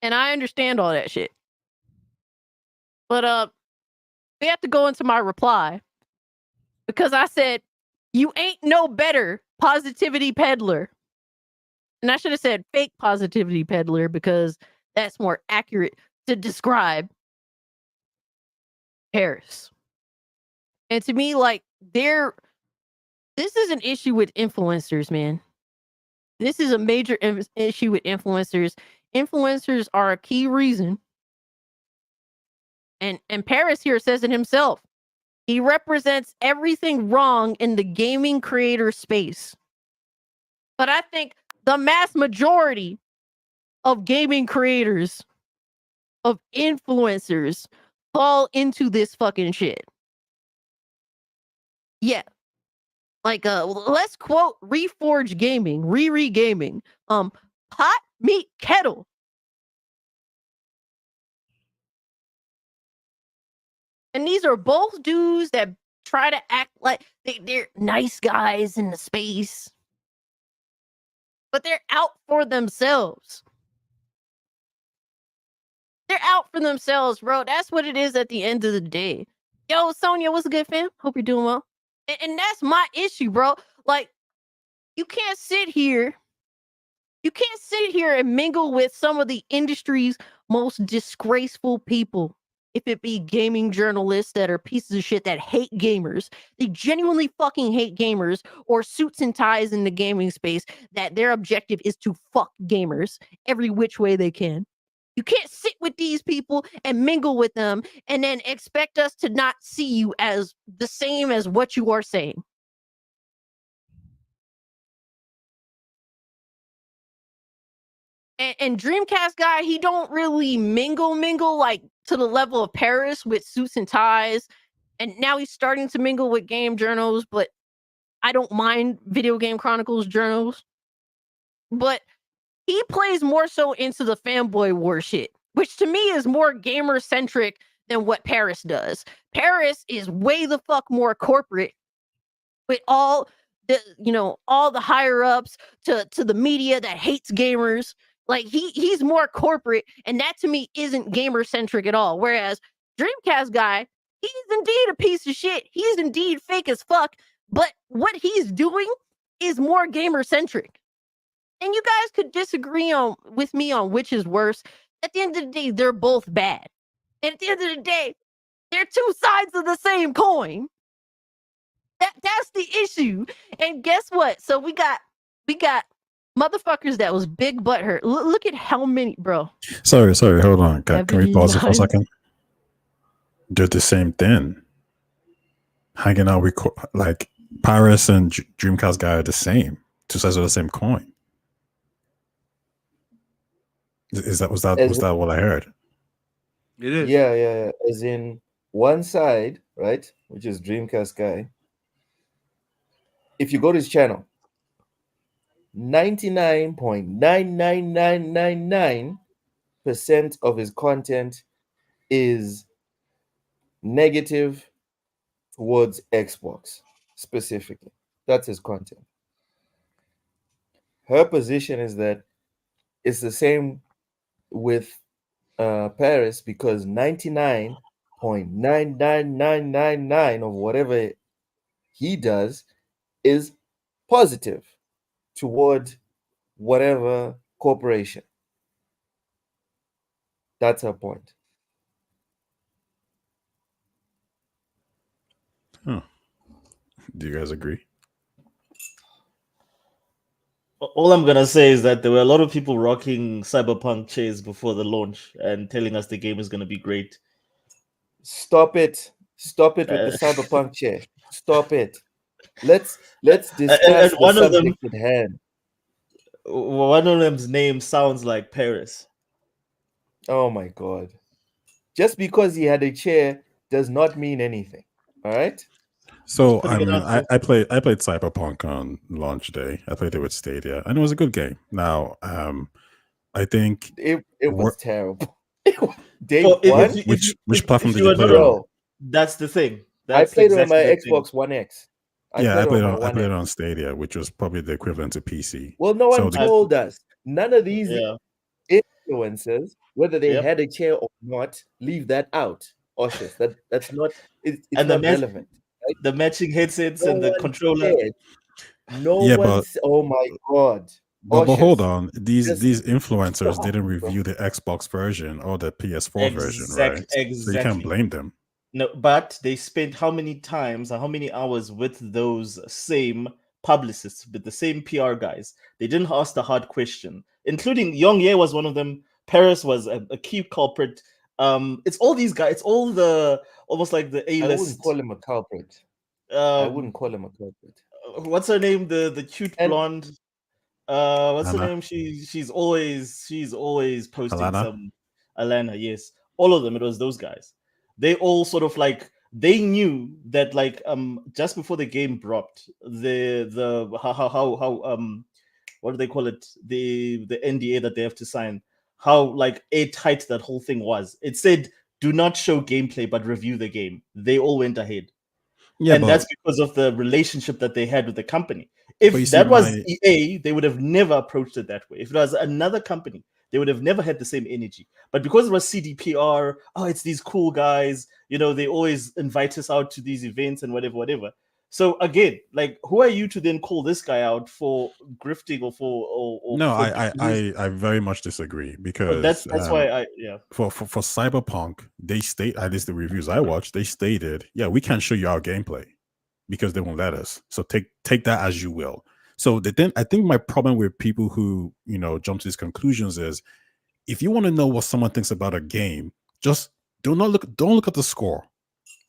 And I understand all that shit. But we have to go into my reply because I said, you ain't no better positivity peddler. And I should have said fake positivity peddler because that's more accurate to describe Paris. And to me, like, This is an issue with influencers, man. This is a major issue with influencers. Influencers are a key reason. And Paris here says it himself. He represents everything wrong in the gaming creator space. But I think the mass majority of gaming creators, of influencers, fall into this fucking shit. Yeah. Like let's quote Reforge Gaming, Riri Gaming. Pot meet kettle. And these are both dudes that try to act like they're nice guys in the space. But they're out for themselves. They're out for themselves, bro. That's what it is at the end of the day. Yo, Sonia, what's good, fam? Hope you're doing well. And that's my issue, bro. Like, you can't sit here and mingle with some of the industry's most disgraceful people. If it be gaming journalists that are pieces of shit that hate gamers, they genuinely fucking hate gamers, or suits and ties in the gaming space that their objective is to fuck gamers every which way they can. You can't sit with these people and mingle with them and then expect us to not see you as the same as what you are saying. And Dreamcast guy, he don't really mingle like to the level of Paris with suits and ties. And now he's starting to mingle with game journals, but I don't mind Video Game Chronicles journals. But he plays more so into the fanboy war shit, which to me is more gamer centric than what Paris does. Paris is way the fuck more corporate with all the, all the higher ups to the media that hates gamers. Like he's more corporate, and that to me isn't gamer centric at all. Whereas Dreamcast guy, he's indeed a piece of shit. He's indeed fake as fuck, but what he's doing is more gamer centric. And you guys could disagree with me on which is worse. At the end of the day, they're both bad. And at the end of the day, they're two sides of the same coin. That's the issue. And guess what? So we got motherfuckers that was big butthurt. Look at how many, bro. Sorry, hold on. Can we pause it for a second? They're the same thing. Hanging out with like Paris and Dreamcast guy are the same. Two sides of the same coin. Was that what I heard? It is. Yeah. As in one side, right, which is Dreamcast guy. If you go to his channel, 99.99999% of his content is negative towards Xbox specifically. That's his content. Her position is that it's the same with Paris, because 99.99999 of whatever he does is positive toward whatever corporation. That's her point. Huh. Do you guys agree? All I'm gonna say is that there were a lot of people rocking Cyberpunk chairs before the launch and telling us the game is gonna be great. Stop it with the Cyberpunk chair. Stop it. Let's discuss the subject at hand. One of them's name sounds like Paris. Oh my god. Just because he had a chair does not mean anything. All right? So I mean, I played Cyberpunk on launch day. I played it with Stadia, and it was a good game. Now, I think it was terrible. Which platform did you play on? That's the thing. I played it on my Xbox One X. I played it on Stadia, which was probably the equivalent to PC. Well, no one told us. None of these influencers, whether they had a chair or not, leave that out. Oshus, that's not. It's not relevant. Right? The matching headsets and the controller. Oh my god! But hold on, these influencers didn't review the Xbox version or the PS4 version, right? Exactly. So you can't blame them. No, but they spent how many times or how many hours with those same publicists, with the same PR guys? They didn't ask the hard question, including Young Ye was one of them. Paris was a key culprit. It's all these guys. It's all the almost like the I wouldn't A-list. call him a culprit. I wouldn't call him a culprit. What's her name? The cute And- blonde. What's her Anna. name? She's always posting Alana? some Alana. Yes, all of them. It was those guys. They all sort of like they knew that like just before the game dropped, the how what do they call it, the NDA that they have to sign, how like airtight that whole thing was. It said do not show gameplay but review the game. They all went ahead. Yeah, And but that's because of the relationship that they had with the company. But you If see, that was my- EA, they would have never approached it that way. If it was another company, they would have never had the same energy. But because it was CDPR, oh, it's these cool guys, you know, they always invite us out to these events and whatever. So again, like, who are you to then call this guy out for grifting or for no, for I very much disagree because But that's why I for Cyberpunk, they state, at least the reviews I watched, they stated, yeah, we can't show you our gameplay because they won't let us. So take that as you will. So I think my problem with people who, you know, jump to these conclusions is, if you want to know what someone thinks about a game, just don't look at the score.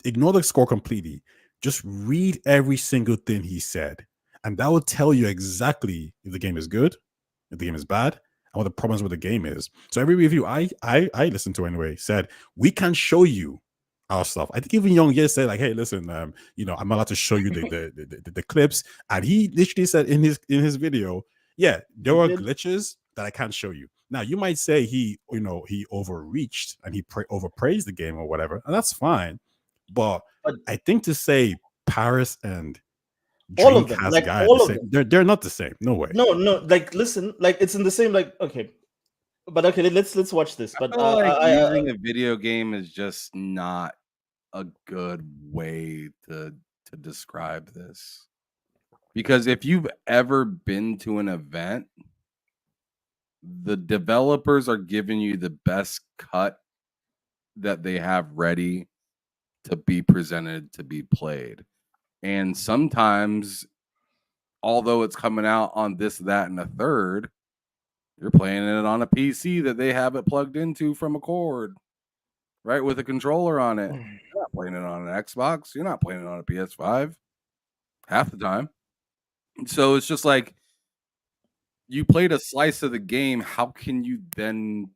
Ignore the score completely. Just read every single thing he said, and that will tell you exactly if the game is good, if the game is bad, and what the problems with the game is. So every review I listened to anyway said we can show you our stuff. I think even Young Ye said like, "Hey, listen, you know, I'm not allowed to show you the clips," and he literally said in his video, "Yeah, there are glitches that I can't show you." Now you might say he overreached and he overpraised the game or whatever, and that's fine. But I think to say Paris and all of them, Dreamcast like guy are all the of same, them. they're not the same. No way. No, like listen, like it's in the same like okay. But okay, let's watch this. But I feel like using a video game is just not a good way to describe this. Because if you've ever been to an event, the developers are giving you the best cut that they have ready to be presented, to be played. And sometimes, although it's coming out on this, that, and a third, you're playing it on a PC that they have it plugged into from a cord, right? With a controller on it. You're not playing it on an Xbox. You're not playing it on a PS5 half the time. So it's just like, you played a slice of the game. How can you then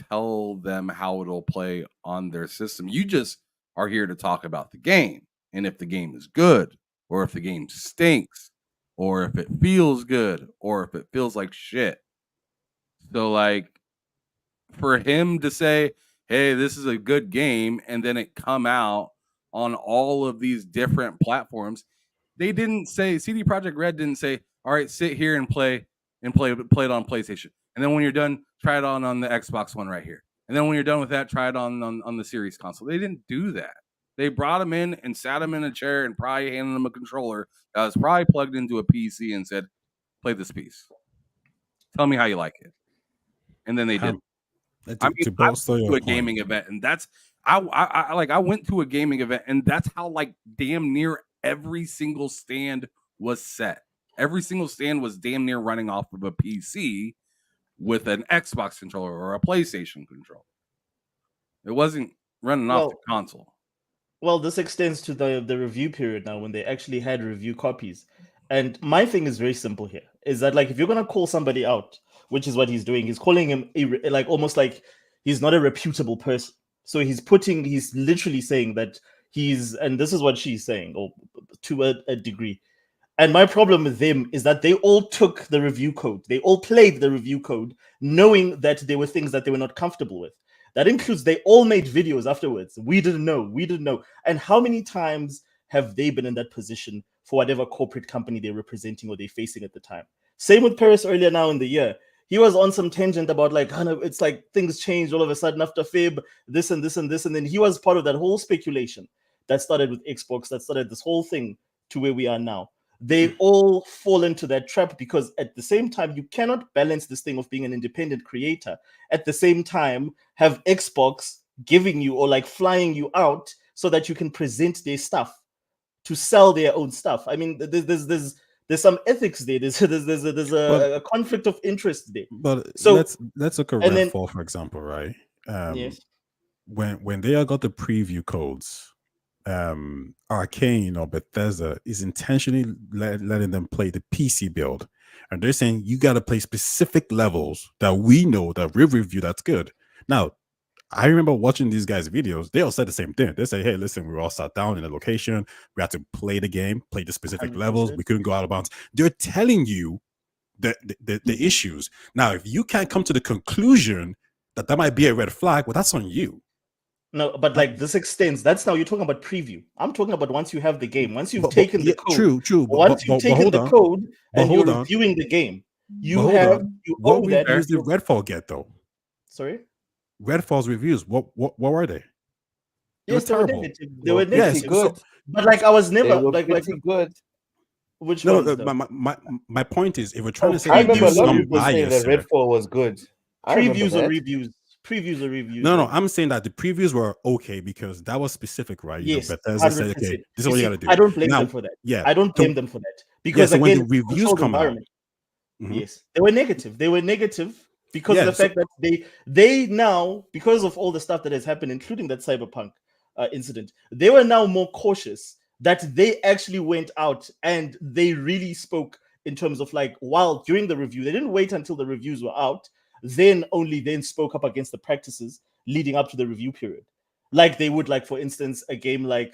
tell them how it'll play on their system? You just are here to talk about the game. And if the game is good, or if the game stinks, or if it feels good, or if it feels like shit. So, like, for him to say, hey, this is a good game, and then it come out on all of these different platforms, they didn't say, CD Projekt Red didn't say, all right, sit here and play it on PlayStation. And then when you're done, try it on the Xbox One right here. And then when you're done with that, try it on the Series console. They didn't do that. They brought him in and sat him in a chair and probably handed him a controller that was probably plugged into a PC and said, play this piece. Tell me how you like it. And then they did. I went to a gaming event, and that's I went to a gaming event, and that's how like damn near every single stand was set. Every single stand was damn near running off of a PC with an Xbox controller or a PlayStation controller. It wasn't running off the console. Well, this extends to the review period now when they actually had review copies. And my thing is very simple here, is that like if you're gonna call somebody out, which is what he's doing, he's calling him like almost like he's not a reputable person. So he's literally saying that and this is what she's saying, or to a degree. And my problem with them is that they all took the review code. They all played the review code, knowing that there were things that they were not comfortable with. That includes they all made videos afterwards. We didn't know. And how many times have they been in that position for whatever corporate company they're representing or they're facing at the time? Same with Paris earlier now in the year. He was on some tangent about like, it's like things changed all of a sudden after Fib, this and this and this. And then he was part of that whole speculation that started with Xbox, that started this whole thing to where we are now. They all fall into that trap because at the same time, you cannot balance this thing of being an independent creator. At the same time, have Xbox giving you or like flying you out so that you can present their stuff to sell their own stuff. I mean, there's some ethics there. There's a conflict of interest there. But So- let's look at and then- Redfall, for example, right? Yes. When they got the preview codes, Arcane or Bethesda is intentionally letting them play the PC build, and they're saying you got to play specific levels that we know that we review that's good. Now, I remember watching these guys' videos. They all said the same thing. They say, "Hey, listen, we all sat down in a location. We had to play the game, play the specific 100%. levels. We couldn't go out of bounds." They're telling you the issues. Now, if you can't come to the conclusion that might be a red flag, well, that's on you. No, but like this extends. That's now you're talking about preview. I'm talking about once you have the game, once you've But- taken yeah, the code. True. Once you've taken hold the on. code But and hold you're on. reviewing the game, you But hold have on. you What owe that. reviews did Redfall get though? Sorry. Redfall's reviews. What were they? Yes, they were terrible. negative. They were Pretty negative. good. But like I was They never were like pretty good. which No, ones, though? my point is, if we're trying to say I that remember a there's lot of some people saying bias that here- Redfall was good. I remember Previews or that. reviews. Previews or reviews. No, I'm saying that the previews were okay because that was specific, right? You know, Yes, Bethesda said, 100%. okay, this is You what you see, got to do. I don't blame Now, them for that. Yeah, I don't so- blame them for that because so when again, the reviews controlled come out- environment. Mhm. Yes, they were negative. They were negative because Yeah, of the so- fact that they now, because of all the stuff that has happened, including that cyberpunk incident, they were now more cautious that they actually went out and they really spoke in terms of like while during the review, they didn't wait until the reviews were out, then spoke up against the practices leading up to the review period. Like they would, like for instance, a game like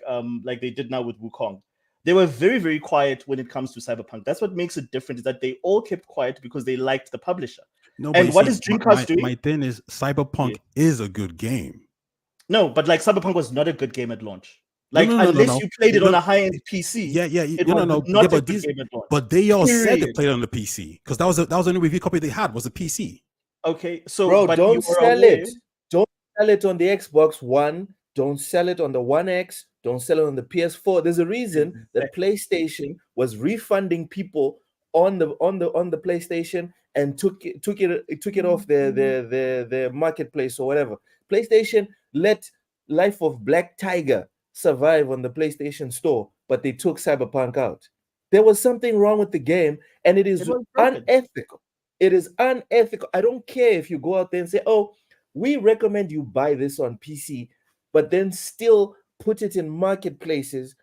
they did now with Wukong. They were very, very quiet when it comes to Cyberpunk. That's what makes it different, is that they all kept quiet because they liked the publisher. No, And you what see, is Dreamcast doing? My thing is, Cyberpunk is a good game. No, but like Cyberpunk was not a good game at launch. No, Like no, unless no. you played it on No. a high-end PC. Yeah, it no, was no, not yeah, a but good these, game at launch. but they all said they Period. played it on the PC because that was the only review copy they had was a PC. Okay, so Bro, but don't you were sell aware- it. Don't sell it on the Xbox One. Don't sell it on the One X. Don't sell it on the PS4. There's a reason that PlayStation was refunding people on the PlayStation and took it off their marketplace or whatever. PlayStation let Life of Black Tiger survive on the PlayStation Store, but they took Cyberpunk out. There was something wrong with the game, and it is It was broken. unethical. It is unethical. I don't care if you go out there and say, "Oh, we recommend you buy this on PC," but then still put it in marketplaces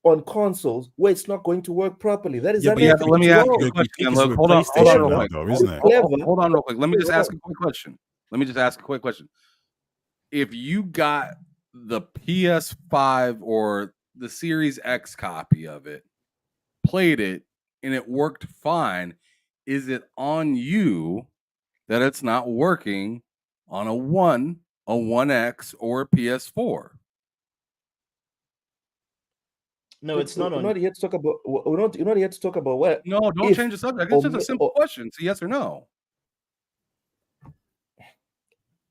on consoles where it's not going to work properly. That is Yeah, but Yeah, unethical. but let me It's ask you wrong. a question. it's Look, with hold on PlayStation real now, quick. though, isn't it? Clever. Hold on real quick. Let me just Hold ask on. a quick question. Let me just ask a quick question. If you got the PS5 or the Series X copy of it, played it, and it worked fine, is it on you that it's not working on a 1X, or a PS4? No, it's not We're on. not here to talk about. We're not here to talk about what. No, don't If change the subject. or It's just a ma- simple or- question. It's a yes or no.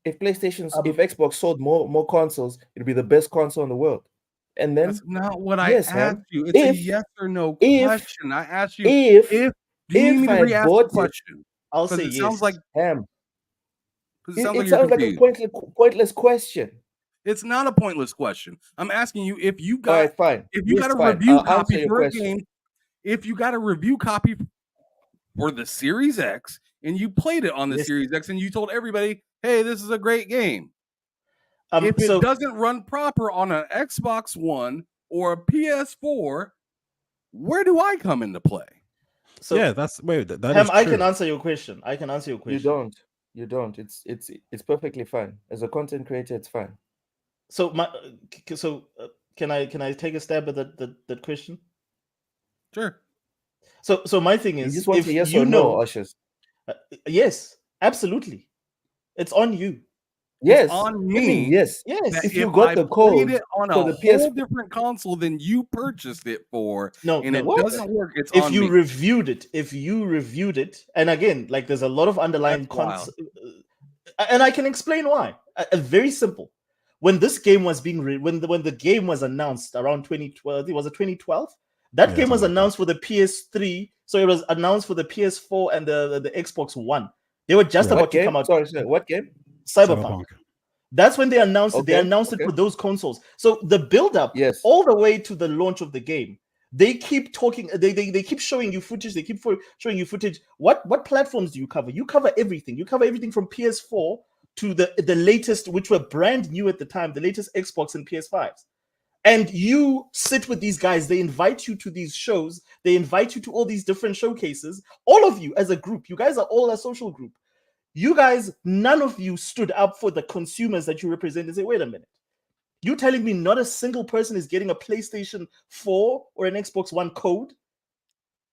If Xbox sold more consoles, it'd be the best console in the world. And then That's not what I yes, asked man. you. It's a If- yes or no if- question. I asked you if if. Do you need me if to I re-ask the bought it- question? I'll Because say it yes. sounds like Ham, because it, it sounds it like you're sounds like a confused. pointless question. It's not a pointless question. I'm asking you if you All got right, fine. if you Yes, got a fine. review I'll answer copy your for a question. game, if you got a review copy for the Series X and you played it on the Yes. Series X and you told everybody, "Hey, this is a great game." If so it doesn't run proper on an Xbox One or a PS4, where do I come into play? so Yeah, that's that Ham, is I true. can answer your question. I can answer your question. You don't. It's perfectly fine. As a content creator, it's fine. So can I take a stab at that question? Sure. So my thing You is, just want if a yes you or know, no, Ushers. yes, absolutely, it's on you. Yes. on What do you mean me yes. Yes. That If you if got I the played code it on a for the whole PS4 different console than you purchased it for, No, and no. it What? doesn't work, it's If on you me. reviewed it, and again, like there's a lot of underlying That's wild. and I can explain why. Very simple. When this game was being when the game was announced around 2012, was it 2012? That Yeah, game was something like that. announced for the PS3, so it was announced for the PS4 and the Xbox One. They were just Yeah. about What to game? come out. Sorry. What game? Cyberpunk. That's when they announced it. They Okay, announced it okay. for those consoles. So the build-up, Yes. all the way to the launch of the game, they keep talking. They keep showing you footage. They keep showing you footage. What platforms do you cover? You cover everything. You cover everything from PS4 to the latest, which were brand new at the time, the latest Xbox and PS5s. And you sit with these guys. They invite you to these shows. They invite you to all these different showcases. All of you as a group. You guys are all a social group. You guys, none of you stood up for the consumers that you represent and say, wait a minute. You telling me not a single person is getting a PlayStation 4 or an Xbox One code?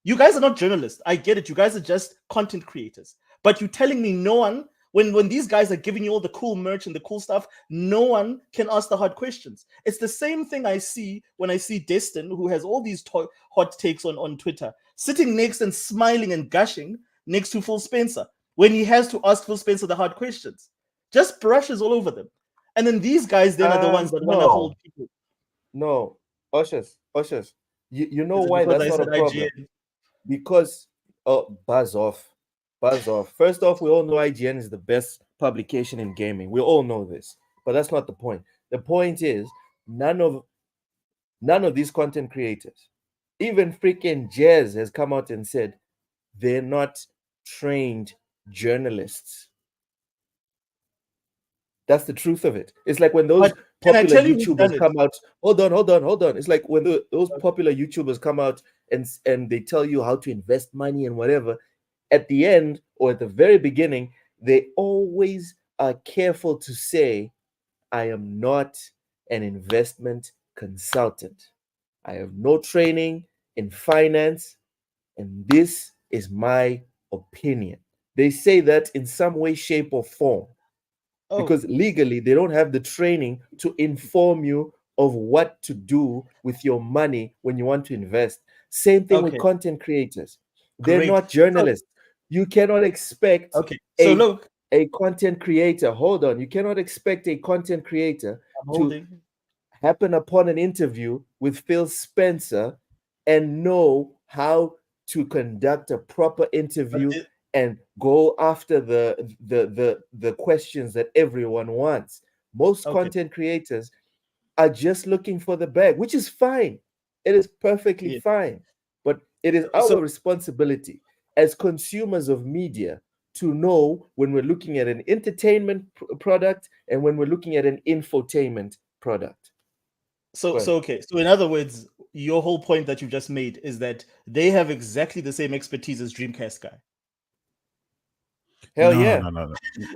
You guys are not journalists. I get it. You guys are just content creators. But you telling me no one, when these guys are giving you all the cool merch and the cool stuff, no one can ask the hard questions. It's the same thing I see when I see Destin, who has all these hot takes on Twitter, sitting next and smiling and gushing next to Phil Spencer, when he has to ask Phil Spencer the hard questions. Just brushes all over them. And then these guys then are the ones that want to hold people. No, Ushers. You know Is it why because that's I not a said problem? IGN? Because buzz off. First off, we all know IGN is the best publication in gaming. We all know this, but that's not the point. The point is none of these content creators, even freaking Jez has come out and said they're not trained journalists. That's the truth of it. It's like when those popular YouTubers come out. Hold on. It's like when those popular YouTubers come out and they tell you how to invest money and whatever. At the end or at the very beginning, they always are careful to say, I am not an investment consultant. I have no training in finance, and this is my opinion. They say that in some way, shape, or form. Because legally they don't have the training to inform you of what to do with your money when you want to invest. Same thing with content creators. They're not journalists. You cannot expect a content creator. Hold on. You cannot expect a content creator to happen upon an interview with Phil Spencer and know how to conduct a proper interview and go after the questions that everyone wants. Most content creators are just looking for the bag, which is fine. It is perfectly fine. But it is our responsibility as consumers of media to know when we're looking at an entertainment product and when we're looking at an infotainment product. So in other words, your whole point that you just made is that they have exactly the same expertise as Dreamcast guy. Hell no, yeah. No.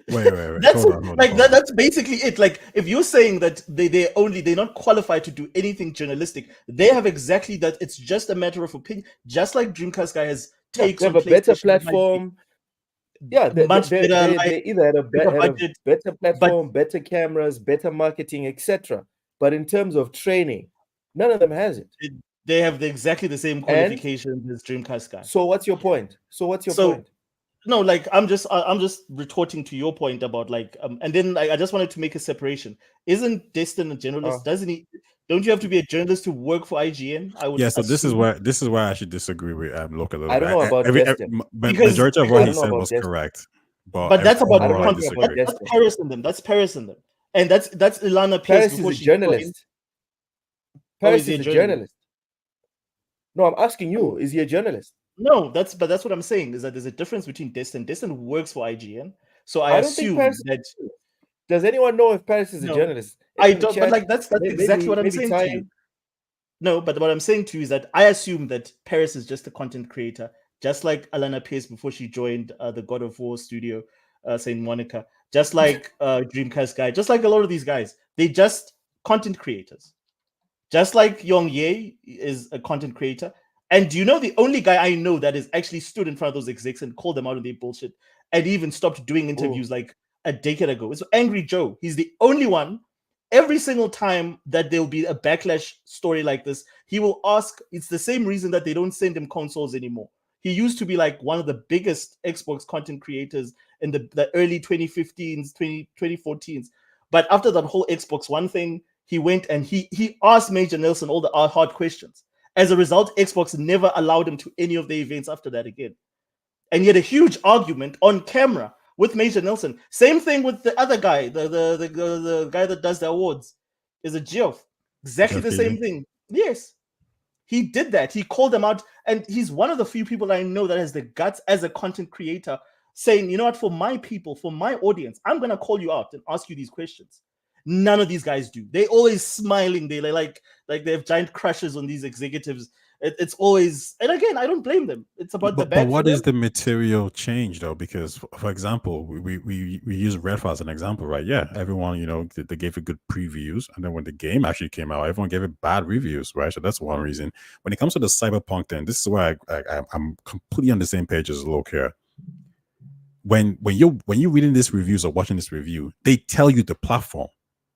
Wait. That's hold on. That's basically it. Like if you're saying that they're not qualified to do anything journalistic, they have exactly that. It's just a matter of opinion. Just like Dreamcast guy has takes they have on a better PlayStation platform. Yeah, they either had a better platform, better cameras, better marketing, etc. But in terms of training, none of them has it. They have exactly the same qualifications as Dreamcast guy. So what's your point? Point? No, like I'm just retorting to your point about like and then I just wanted to make a separation. Isn't Destin a journalist? Doesn't he? Don't you have to be a journalist to work for IGN? I would. Yeah, so this is where I should disagree with Look a little bit. I don't know about Destin. Majority of what he said was correct. But that's about that's Paris in them. That's Paris in them. And that's Ilana Paris is a journalist. Paris is a journalist. No, I'm asking you, is he a journalist? No, that's what I'm saying is that there's a difference between Destin. Destin works for IGN, so I assume that. Does anyone know if Paris is a journalist? I don't. But like that's exactly what I'm saying to you. No, but what I'm saying to you is that I assume that Paris is just a content creator, just like Alana Pierce before she joined the God of War studio, Saint Monica, just like Dreamcast guy, just like a lot of these guys. They just content creators. Just like Yong Ye is a content creator. And do you know the only guy I know that has actually stood in front of those execs and called them out on their bullshit and even stopped doing interviews like a decade ago? It's Angry Joe. He's the only one. Every single time that there'll be a backlash story like this, he will ask. It's the same reason that they don't send him consoles anymore. He used to be like one of the biggest Xbox content creators in the early 2015s, 2014s. But after that whole Xbox One thing, he went and he asked Major Nelson all the hard questions. As a result, Xbox never allowed him to any of the events after that again. And he had a huge argument on camera with Major Nelson. Same thing with the other guy, the guy that does the awards. Is a Geoff. Exactly Geoff the same Keighley? thing. Yes. He did that. He called them out, and he's one of the few people I know that has the guts as a content creator saying, you know what, for my people, for my audience, I'm going to call you out and ask you these questions. None of these guys do. They always smiling. They like they have giant crushes on these executives. It's always, and again, I don't blame them. It's about the bag. But what is the material change though? Because for example, we use Redfall as an example, right? Yeah, everyone, you know, they gave it good previews, and then when the game actually came out, everyone gave it bad reviews, right? So that's one reason. When it comes to the Cyberpunk thing, this is where I'm completely on the same page as Luke here. When you're reading these reviews or watching this review, they tell you the platform.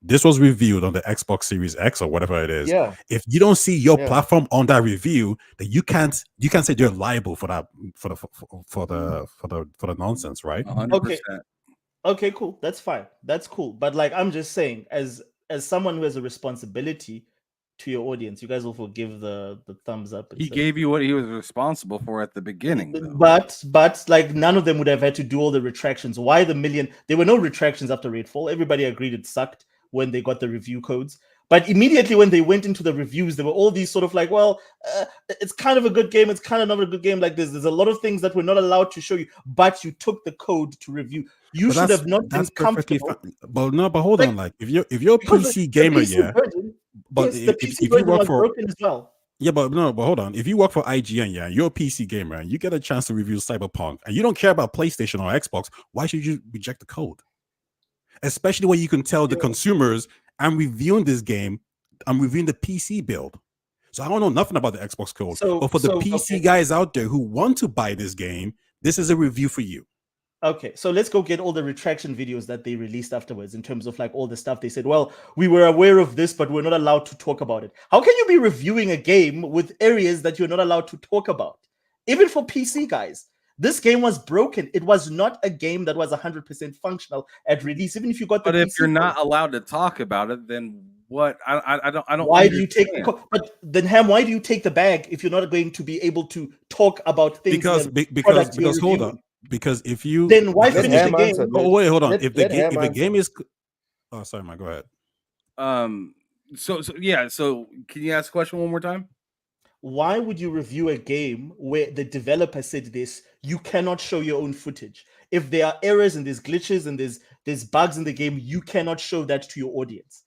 This was reviewed on the Xbox Series X or whatever it is. Yeah. If you don't see your Yeah. platform on that review, then you can't say you're liable for that for the nonsense, right? 100%. Okay, cool. That's fine. That's cool. But like I'm just saying, as someone who has a responsibility to your audience, you guys will forgive the thumbs up. and He stuff. gave you what he was responsible for at the beginning. though. But like none of them would have had to do all the retractions. Why the million? There were no retractions after Redfall. Everybody agreed it sucked when they got the review codes. But immediately when they went into the reviews, there were all these sort of like, well, it's kind of a good game. It's kind of not a good game. Like there's a lot of things that we're not allowed to show you. But you took the code to review. You But should have not been that's perfectly comfortable. fine. But hold Like, on, like if you're a because PC gamer, PC yeah. version, But yes, the if PC you version work was for broken as well. Yeah, but hold on. If you work for IGN, yeah, you're a PC gamer and you get a chance to review Cyberpunk and you don't care about PlayStation or Xbox, why should you reject the code? Especially when you can tell the consumers, I'm reviewing this game, I'm reviewing the PC build. So I don't know nothing about the Xbox code. But for the PC guys out there who want to buy this game, this is a review for you. Okay, so let's go get all the retraction videos that they released afterwards in terms of like all the stuff they said. Well, we were aware of this, but we're not allowed to talk about it. How can you be reviewing a game with areas that you're not allowed to talk about? Even for PC guys, this game was broken. It was not a game that was 100% functional at release. Even if you got the But if PC you're not version. allowed to talk about it, then what? I don't. Why do you take understand. but then Ham, why do you take the bag if you're not going to be able to talk about things? Because in the product you're hold reviewing? on. Because if you Then why Let finish the Ham game? answer, Oh dude. wait, hold on. Let- If the let game Ham game answer. is oh sorry, man, go ahead. So yeah. So can you ask the question one more time? Why would you review a game where the developer said this? You cannot show your own footage. If there are errors and there's glitches and there's bugs in the game, you cannot show that to your audience.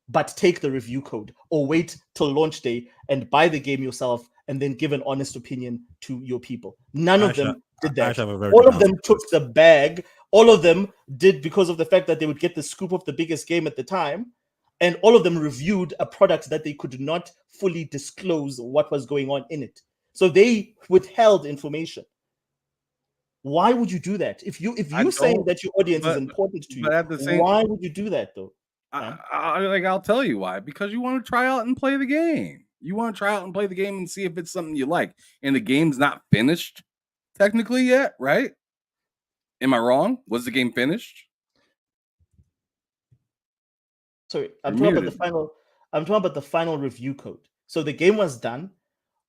But take the review code or wait till launch day and buy the game yourself and then give an honest opinion to your people. None of them did I that. actually have a very All good of them answer to took the bag. All of them did because of the fact that they would get the scoop of the biggest game at the time. And all of them reviewed a product that they could not fully disclose what was going on in it. So they withheld information. Why would you do that? If you're saying don't, that your audience is but- important to you, but at the same- why would you do that though? I'll tell you why. Because you want to try out and play the game. You want to try out and play the game and see if it's something you like. And the game's not finished technically yet, right? Am I wrong? Was the game finished? Sorry, I'm You're talking about the final review code. So the game was done.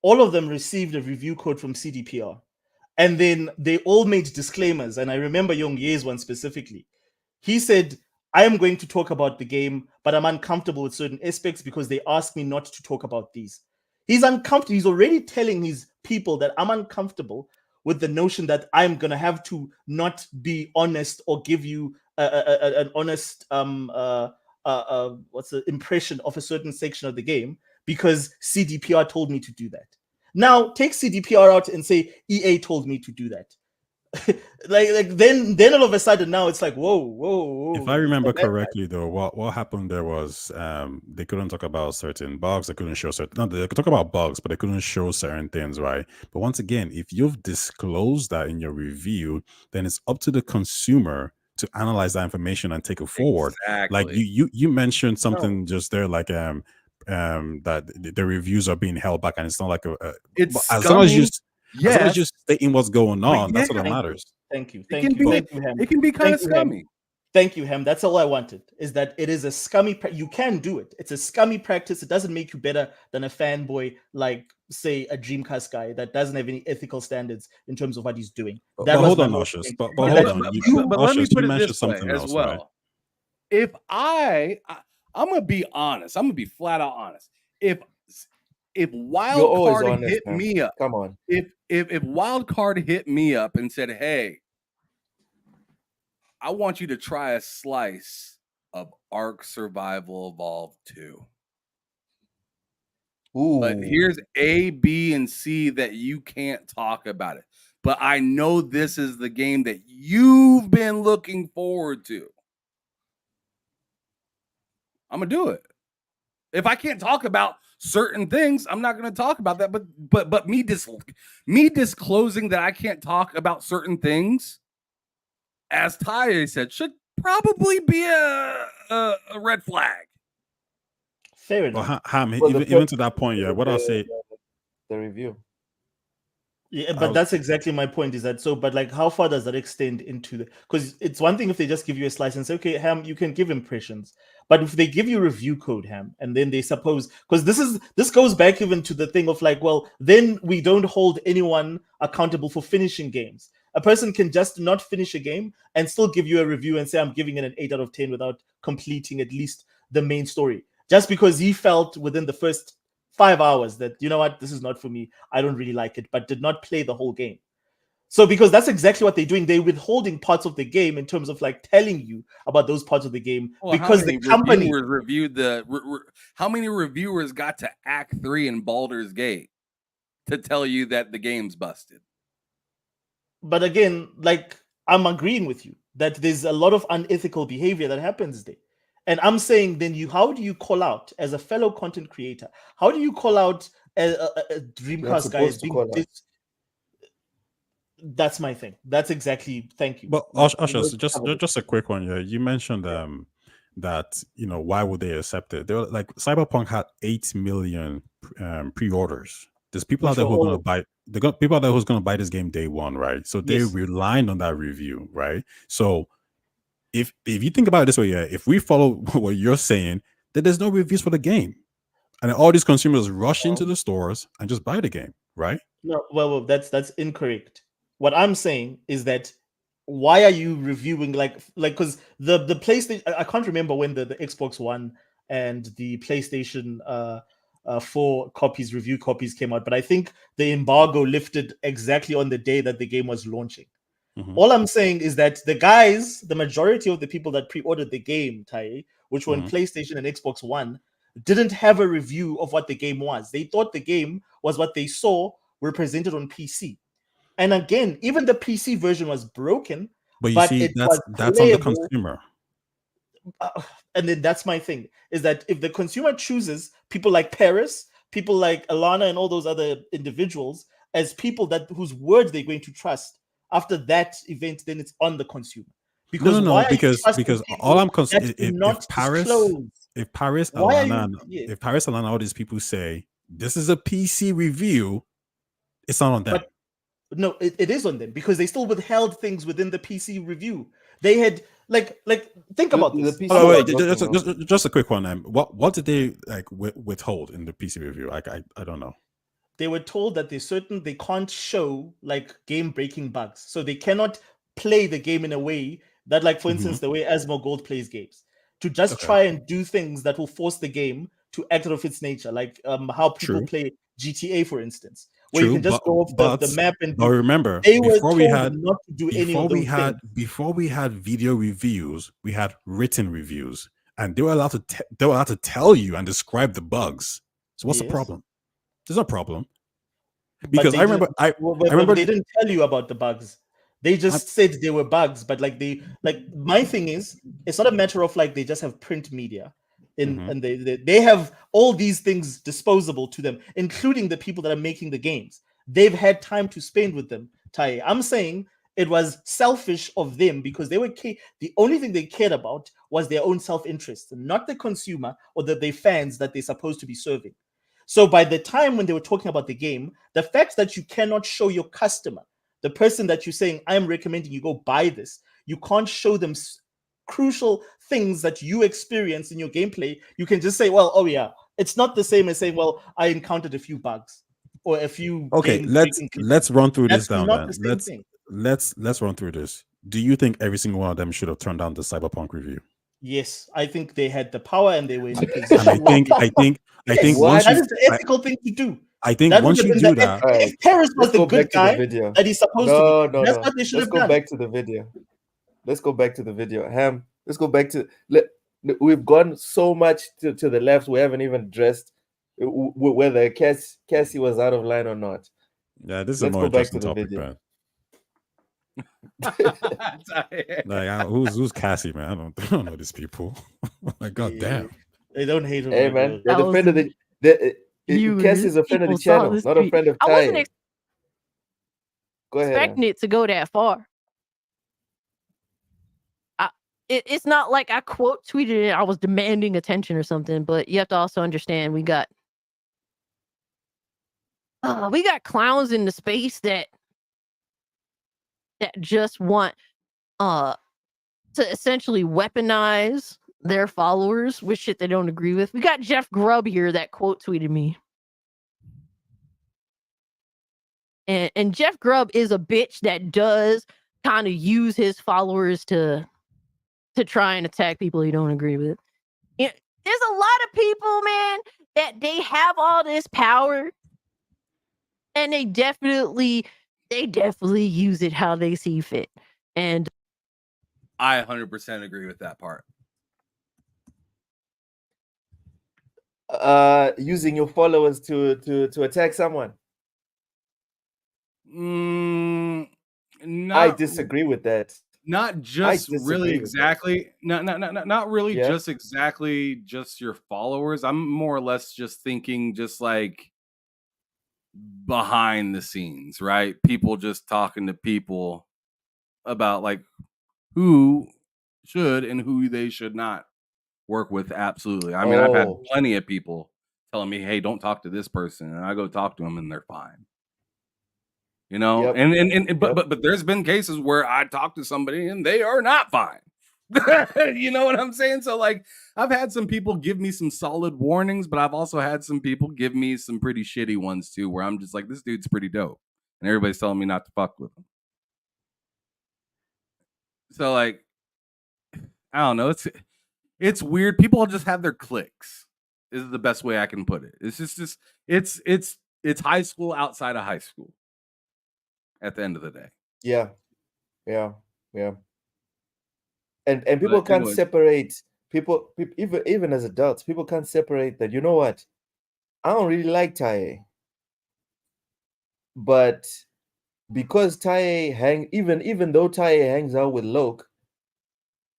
All of them received a review code from CDPR. And then they all made disclaimers. And I remember Young Ye's one specifically. He said, I am going to talk about the game, but I'm uncomfortable with certain aspects because they asked me not to talk about these. He's uncomfortable. He's already telling his people that I'm uncomfortable with the notion that I'm going to have to not be honest or give you an honest what's the impression of a certain section of the game because CDPR told me to do that. Now take CDPR out and say EA told me to do that. then all of a sudden now it's like whoa. If I remember correctly, though, what happened there was they couldn't talk about certain bugs. They couldn't show certain. No, they could talk about bugs, but they couldn't show certain things, right? But once again, if you've disclosed that in your review, then it's up to the consumer to analyze that information and take it forward. Exactly. Like you mentioned something just there, like that the reviews are being held back, and it's not like It's as long as you. Yes. As long as you're stating what's going on, that's what Thank you. matters. Thank you. It can be kind of scummy. Thank you, Ham. That's all I wanted. Is that it is a scummy. You can do it. It's a scummy practice. It doesn't make you better than a fanboy, like say a Dreamcast guy that doesn't have any ethical standards in terms of what he's doing. That But was hold my on, whole Oshus. thing. But But hold that on. But let me Oshus, put you it mentioned this way something as else, well. right? If I'm gonna be honest, I'm gonna be flat out honest. If You're wild always card honest, hit man. me up, Come on. if wild card hit me up and said, "Hey, I want you to try a slice of Ark Survival Evolved 2. But Ooh. here's A, B, and C that you can't talk about it. But I know this is the game that you've been looking forward to. I'm gonna do it. If I can't talk about certain things, I'm not gonna talk about that. But me disclosing that I can't talk about certain things, as Ty said, should probably be a red flag. Fair Well, enough. Ham, Well, the even to first- that point, yeah. What I'll say, The review. Yeah, I but was- that's exactly my point. Is that so? But like, how far does that extend into the? Because it's one thing if they just give you a slice and say, "Okay, Ham, you can give impressions," but if they give you review code, Ham, and then they suppose because this goes back even to the thing of like, well, then we don't hold anyone accountable for finishing games. A person can just not finish a game and still give you a review and say, "I'm giving it an 8 out of 10" without completing at least the main story, just because he felt within the first 5 hours that, you know what, this is not for me, I don't really like it, but did not play the whole game. So because that's exactly what they're doing, they're withholding parts of the game in terms of like telling you about those parts of the game because the company reviewers reviewed how many reviewers got to Act 3 in Baldur's Gate to tell you that the game's busted. But again, like, I'm agreeing with you that there's a lot of unethical behavior that happens there. And I'm saying, then how do you call out as a fellow content creator? How do you call out a Dreamcast guy as supposed to being call out. this? That's my thing. That's exactly. Thank you. but Oshus, just a quick one. Yeah, you mentioned that why would they accept it? They were like Cyberpunk had 8 million pre-orders. There's people out there who are going to buy. People out there who's going to buy this game day one, right? So they're Yes. relying on that review, right? So if you think about it this way, yeah, if we follow what you're saying, then there's no reviews for the game, and then all these consumers rush into the stores and just buy the game, right? No, well, that's incorrect. What I'm saying is that why are you reviewing like because the PlayStation, I can't remember when the Xbox One and the PlayStation 4 copies, review copies came out, but I think the embargo lifted exactly on the day that the game was launching. Mhm. All I'm saying is that the majority of the people that pre-ordered the game, Tai, which were on Mhm. PlayStation and Xbox One, didn't have a review of what the game was. They thought the game was what they saw represented on PC. And again, even the PC version was broken. But you But see, it that's was on the playable. consumer. And then that's my thing, is that if the consumer chooses people like Paris, people like Alana, and all those other individuals as people whose words they're going to trust after that event, then it's on the consumer. Because No, why are you because trusting all people I'm concerned that do not if Paris, disclose? if Paris, Why are you- Alana, yeah. if Paris, Alana, all these people say this is a PC review, it's not on them. But no, it is on them because they still withheld things within the PC review. They had like think about The this. PC Oh, wait, broken, just a quick one. What did they like withhold in the PC review? I don't know. They were told that they can't show like game breaking bugs, so they cannot play the game in a way that, like, for instance, the way Asmongold plays games, to just Okay. try and do things that will force the game to act out of its nature, like how people True. play GTA, for instance, where you True, can just go off the map and but remember, they were before told we had not to do any of those things. before we had video reviews, we had written reviews, and they were allowed to tell you and describe the bugs. So what's the Yes. problem? There's no problem. But Because they I remember, didn't- but remember they didn't tell you about the bugs. They just said they were bugs. But like my thing is, it's not a matter of like they just have print media, and they have all these things disposable to them, including the people that are making the games. They've had time to spend with them. Tai, I'm saying it was selfish of them because they were the only thing they cared about was their own self-interest, not the consumer or the fans that they're supposed to be serving. So by the time when they were talking about the game, the fact that you cannot show your customer, the person that you're saying, I'm recommending you go buy this, you can't show them crucial things that you experience in your gameplay, you can just say, well, oh yeah, it's not the same as saying, well, I encountered a few bugs or a few. Okay, game-breaking glitches. let's run through this That's down not then. the same thing. Let's run through this. Do you think every single one of them should have turned down the Cyberpunk review? Yes, I think they had the power and they were in a And position. I think Yes, once that you, is the ethical thing to do. I think That once would you have do been that, if Paris was Let's the go good back to the guy video. that he's supposed No, to be, no, that's no. what they should Let's have go done. back to the video. Let's go back to the video. Ham, let's go back to. We've gone so much to the left, we haven't even addressed whether Cassie was out of line or not. yeah, this is Let's a more go back to interesting the topic, video. man. Who's Cassie, man? I don't know these people. Like, goddamn. They don't hate him. Hey, like man, that. they're the friend of the. Viewers, Cassie's a friend of the people saw channel, this not a tweet. friend of I wasn't Ty. Go ahead. Ham. expecting it to go that far. It's not like I quote tweeted it. I was demanding attention or something, but you have to also understand we got clowns in the space that just want to essentially weaponize their followers with shit they don't agree with. We got Jeff Grubb here that quote tweeted me. And Jeff Grubb is a bitch that does kind of use his followers to try and attack people he don't agree with. There's a lot of people, man, that they have all this power and they definitely use it how they see fit. And I 100% agree with that part. Using your followers to attack someone. I disagree with that. Not just really disagree with that. exactly. Not really Yeah. just exactly just your followers. I'm more or less just thinking just like behind the scenes, right? People just talking to people about like who should and who they should not work with. Absolutely. I mean, I've had Oh. plenty of people telling me, "Hey, don't talk to this person," and I go talk to them, and they're fine. You know, Yep. and but there's been cases where I talk to somebody and they are not fine. You know what I'm saying? So like, I've had some people give me some solid warnings, but I've also had some people give me some pretty shitty ones too, where I'm just like, this dude's pretty dope, and everybody's telling me not to fuck with him. So like, I don't know. It's weird. People just have their cliques. Is the best way I can put it. It's just it's high school outside of high school. At the end of the day. Yeah. And people But can't anyways. separate people even as adults, people can't separate that. You know what? I don't really like Taye. But because Taye even though Taye hangs out with Loke,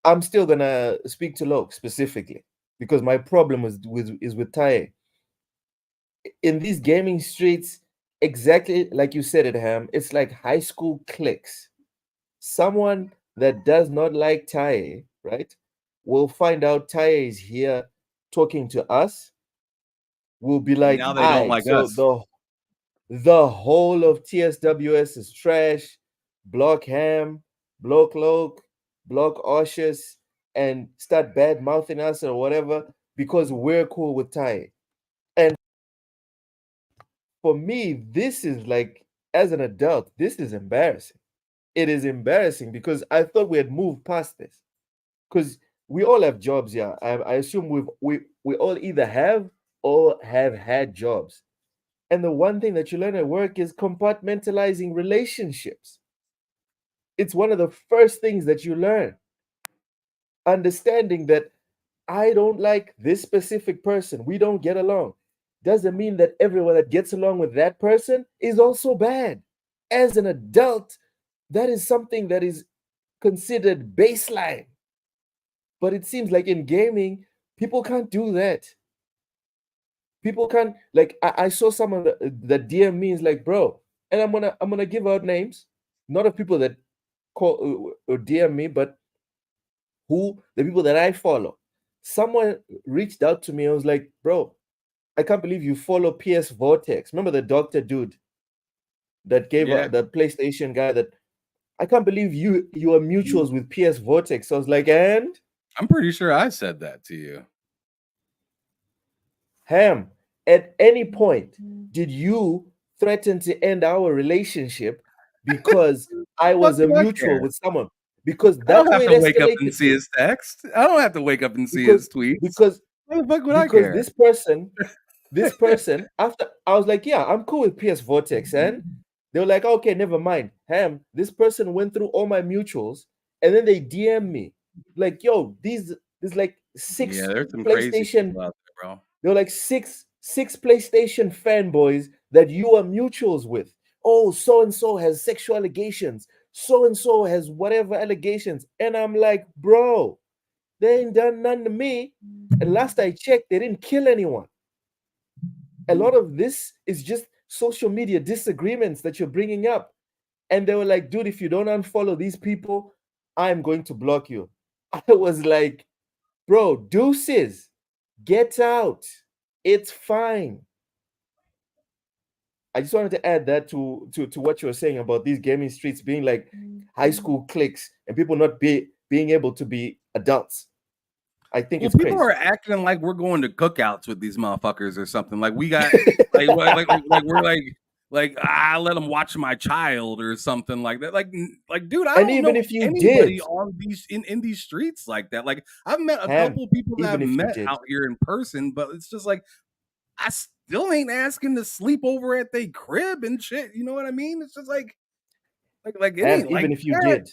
I'm still gonna speak to Loke specifically because my problem is with Taye. In these gaming streets, exactly like you said it, Ham, it's like high school cliques. Someone that does not like Taye, right, will find out Taye is here talking to us. Will be like, now they don't "Aight, like so us." the whole of TSWS is trash. Block Ham, block Loke, block Oshus, and start bad mouthing us or whatever because we're cool with Taye." And for me, this is like, as an adult, this is embarrassing. It is embarrassing because I thought we had moved past this. Because we all have jobs, yeah. I assume we all either have or have had jobs. And the one thing that you learn at work is compartmentalizing relationships. It's one of the first things that you learn. Understanding that I don't like this specific person. We don't get along. Doesn't mean that everyone that gets along with that person is also bad. As an adult, that is something that is considered baseline. But it seems like in gaming, people can't do that. People can't, like, I saw someone that DM me is like, bro, and I'm gonna give out names, not of people that call or DM me, but the people that I follow. Someone reached out to me and was like, bro, I can't believe you follow PS Vortex. Remember the doctor dude that gave Yeah. the PlayStation guy that I can't believe you are mutuals with PS Vortex. So I was like, and I'm pretty sure I said that to you. Ham, at any point, did you threaten to end our relationship because I was a do I mutual care? with someone? Because I that's don't have where it to wake up and escalated see to. his text. I don't have to wake up and see his tweets. Because Why the fuck would I because care? this person, after I was like, yeah, I'm cool with PS Vortex, and they were like, okay, never mind. Ham, this person went through all my mutuals, and then they DM me like, yo, there's like six Yeah, there's some crazy PlayStation. people out there, bro. There were like six PlayStation fanboys that you are mutuals with. Oh, so and so has sexual allegations. So and so has whatever allegations. And I'm like, bro, they ain't done nothing to me. And last I checked, they didn't kill anyone. A lot of this is just social media disagreements that you're bringing up. And they were like, dude, if you don't unfollow these people, I'm going to block you. I was like, bro, deuces, get out. It's fine. I just wanted to add that to what you were saying about these gaming streets being like high school cliques and people not being able to be adults. I think it's people crazy. are acting like we're going to cookouts with these motherfuckers or something. Like we got like we're like let them watch my child or something like that. Like dude, I don't even know if you anybody did on these in these streets like that. Like I've met a Ham, couple people that I've even if you met did. out here in person, but it's just like I still ain't asking to sleep over at their crib and shit. You know what I mean? It's just like it Ham, ain't like even if you that. did.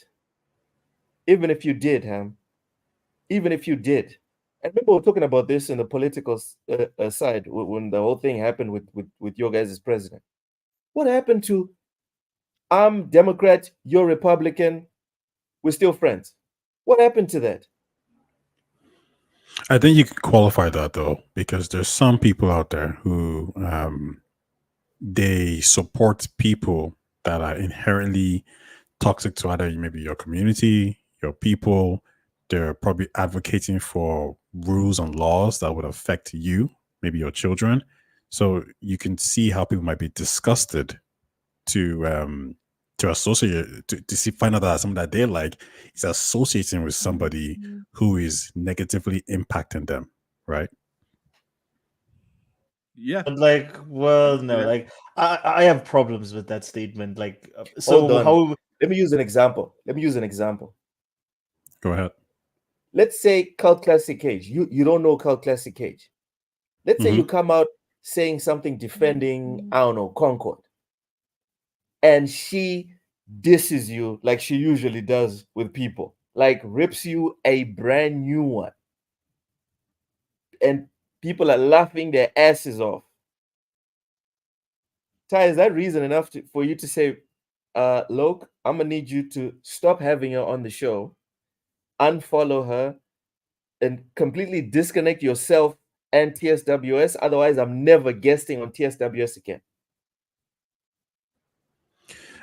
Even if you did, Ham. Even if you did. I remember we were talking about this in the political side when the whole thing happened with your guys as president. What happened to I'm Democrat, you're Republican, we're still friends? What happened to that? I think you could qualify that though, because there's some people out there who they support people that are inherently toxic to either maybe your community, your people. They're probably advocating for rules and laws that would affect you, maybe your children. So you can see how people might be disgusted to associate to see find out that something that they like is associating with somebody who is negatively impacting them, right? Yeah. But like, well, no, Yeah. like I have problems with that statement. Like, so Hold on. how? Let me use an example. Go ahead. Let's say Cult Classic Cage. You don't know Cult Classic Cage. Let's say you come out saying something defending, I don't know, Concord. And she disses you like she usually does with people. Like rips you a brand new one. And people are laughing their asses off. Ty, is that reason enough for you to say, Loke, I'm gonna need you to stop having her on the show, unfollow her, and completely disconnect yourself and TSWS? Otherwise, I'm never guesting on TSWS again.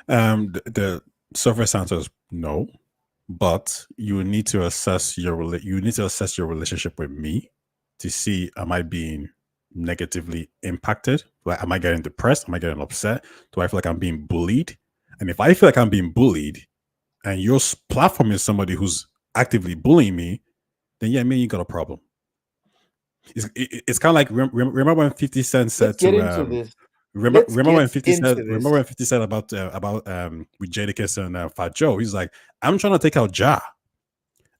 The surface answer is no, but you need to assess your relationship with me to see, am I being negatively impacted? Like, am I getting depressed? Am I getting upset? Do I feel like I'm being bullied? And if I feel like I'm being bullied and your platform is somebody who's actively bullying me, then yeah, you got a problem. It's kind of like, remember when 50 Cent said Let's get into this. Remember when 50 said about with Jadakiss and Fat Joe, he's like, I'm trying to take out Ja.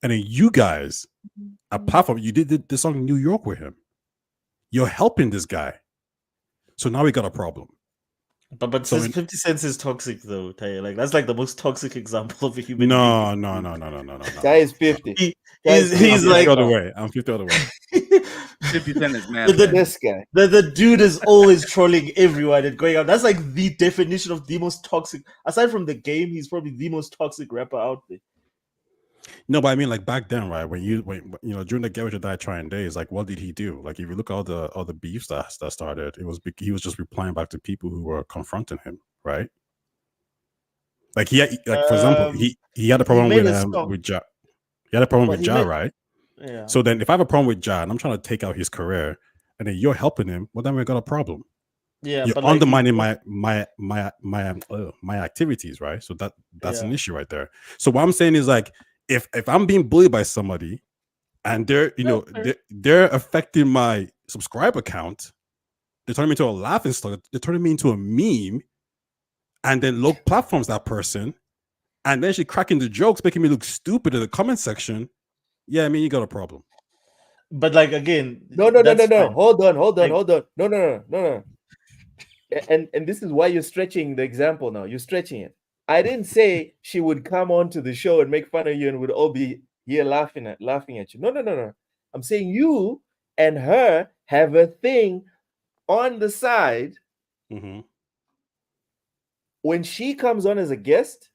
And then you guys, apart from you did the song New York with him, you're helping this guy. So now we got a problem. But So since 50 Cent is toxic though, Tay, like that's like the most toxic example of a human No. Ty is 50. He's like the other way. I'm 50 the other way. 50 Cent is mad. This guy. The dude is always trolling everyone and going out. That's like the definition of the most toxic. Aside from the game, he's probably the most toxic rapper out there. No, but I mean, like back then, right? When during the Get Rich or Die Trying days, like what did he do? Like if you look at all the beefs that started, he was just replying back to people who were confronting him, right? Like for example, he had a problem with Ja. He had a problem with Ja, right? Yeah. So then if I have a problem with Ja and I'm trying to take out his career and then you're helping him, well then we got a problem. Yeah, You're but like, undermining my activities, right? So that's an Yeah. issue right there. So what I'm saying is like, if I'm being bullied by somebody and they're they're affecting my subscriber count, they're turning me into a laughing stock, they're turning me into a meme, and then low platforms that person, and then she cracking the jokes, making me look stupid in the comment section. Yeah, I mean, you got a problem. but like again, No. that's fine. Hold on. Like- No. And this is why you're stretching the example now. You're stretching it. I didn't say she would come on to the show and make fun of you and would all be here laughing at you. No. I'm saying you and her have a thing on the side. Mm-hmm. When she comes on as a guest,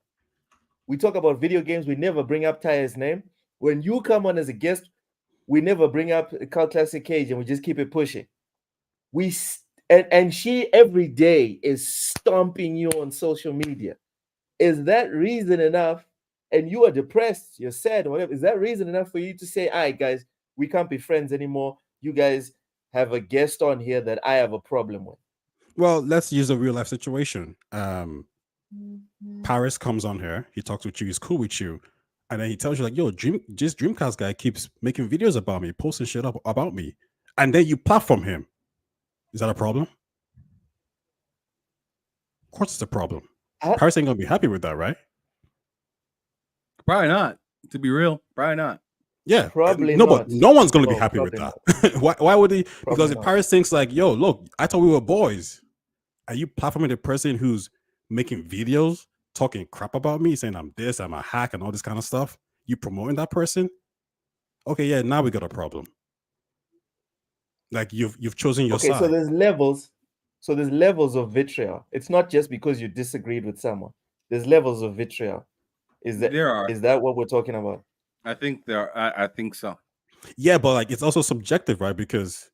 we talk about video games. We never bring up Taya's name. When you come on as a guest, we never bring up Cult Classic Cage, and we just keep it pushing. And she every day is stomping you on social media. Is that reason enough? And you are depressed, you're sad, or whatever. Is that reason enough for you to say, all right, guys, we can't be friends anymore? You guys have a guest on here that I have a problem with. Well, let's use a real life situation. Paris comes on here, he talks with you, he's cool with you, and then he tells you like, yo, this Dreamcast guy keeps making videos about me, posting shit up about me, and then you platform him. Is that a problem? Of course it's a problem. Paris ain't gonna be happy with that, right? Probably not. To be real, probably not. Yeah, Probably no, not. but no one's gonna be No, happy with probably that. Why would he? Probably Because if not. Paris thinks like, yo, look, I thought we were boys. Are you platforming the person who's making videos, talking crap about me, saying I'm this, I'm a hack, and all this kind of stuff? You promoting that person? Okay, yeah, now we got a problem. Like you've chosen your Okay, side. so there's levels. So there's levels of vitriol. It's not just because you disagreed with someone. There's levels of vitriol. Is that what we're talking about? I think there are. I think so. Yeah, but like it's also subjective, right? Because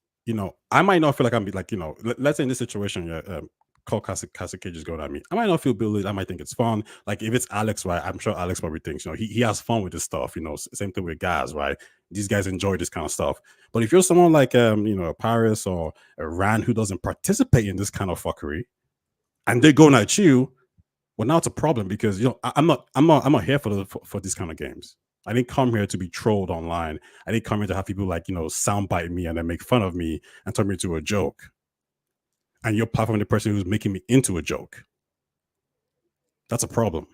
I might not feel like I'm like let's say in this situation, yeah, Cult Classic Cage is going at me. I might not feel bullied. I might think it's fun. Like if it's Alex, right? I'm sure Alex probably thinks he has fun with this stuff. Same thing with guys, right? These guys enjoy this kind of stuff. But if you're someone like a Paris or a Rand who doesn't participate in this kind of fuckery, and they're going at you, well, now it's a problem because I'm not here for these kind of games. I didn't come here to be trolled online. I didn't come here to have people like soundbite me and then make fun of me and turn me into a joke. And you're platforming the person who's making me into a joke. That's a problem.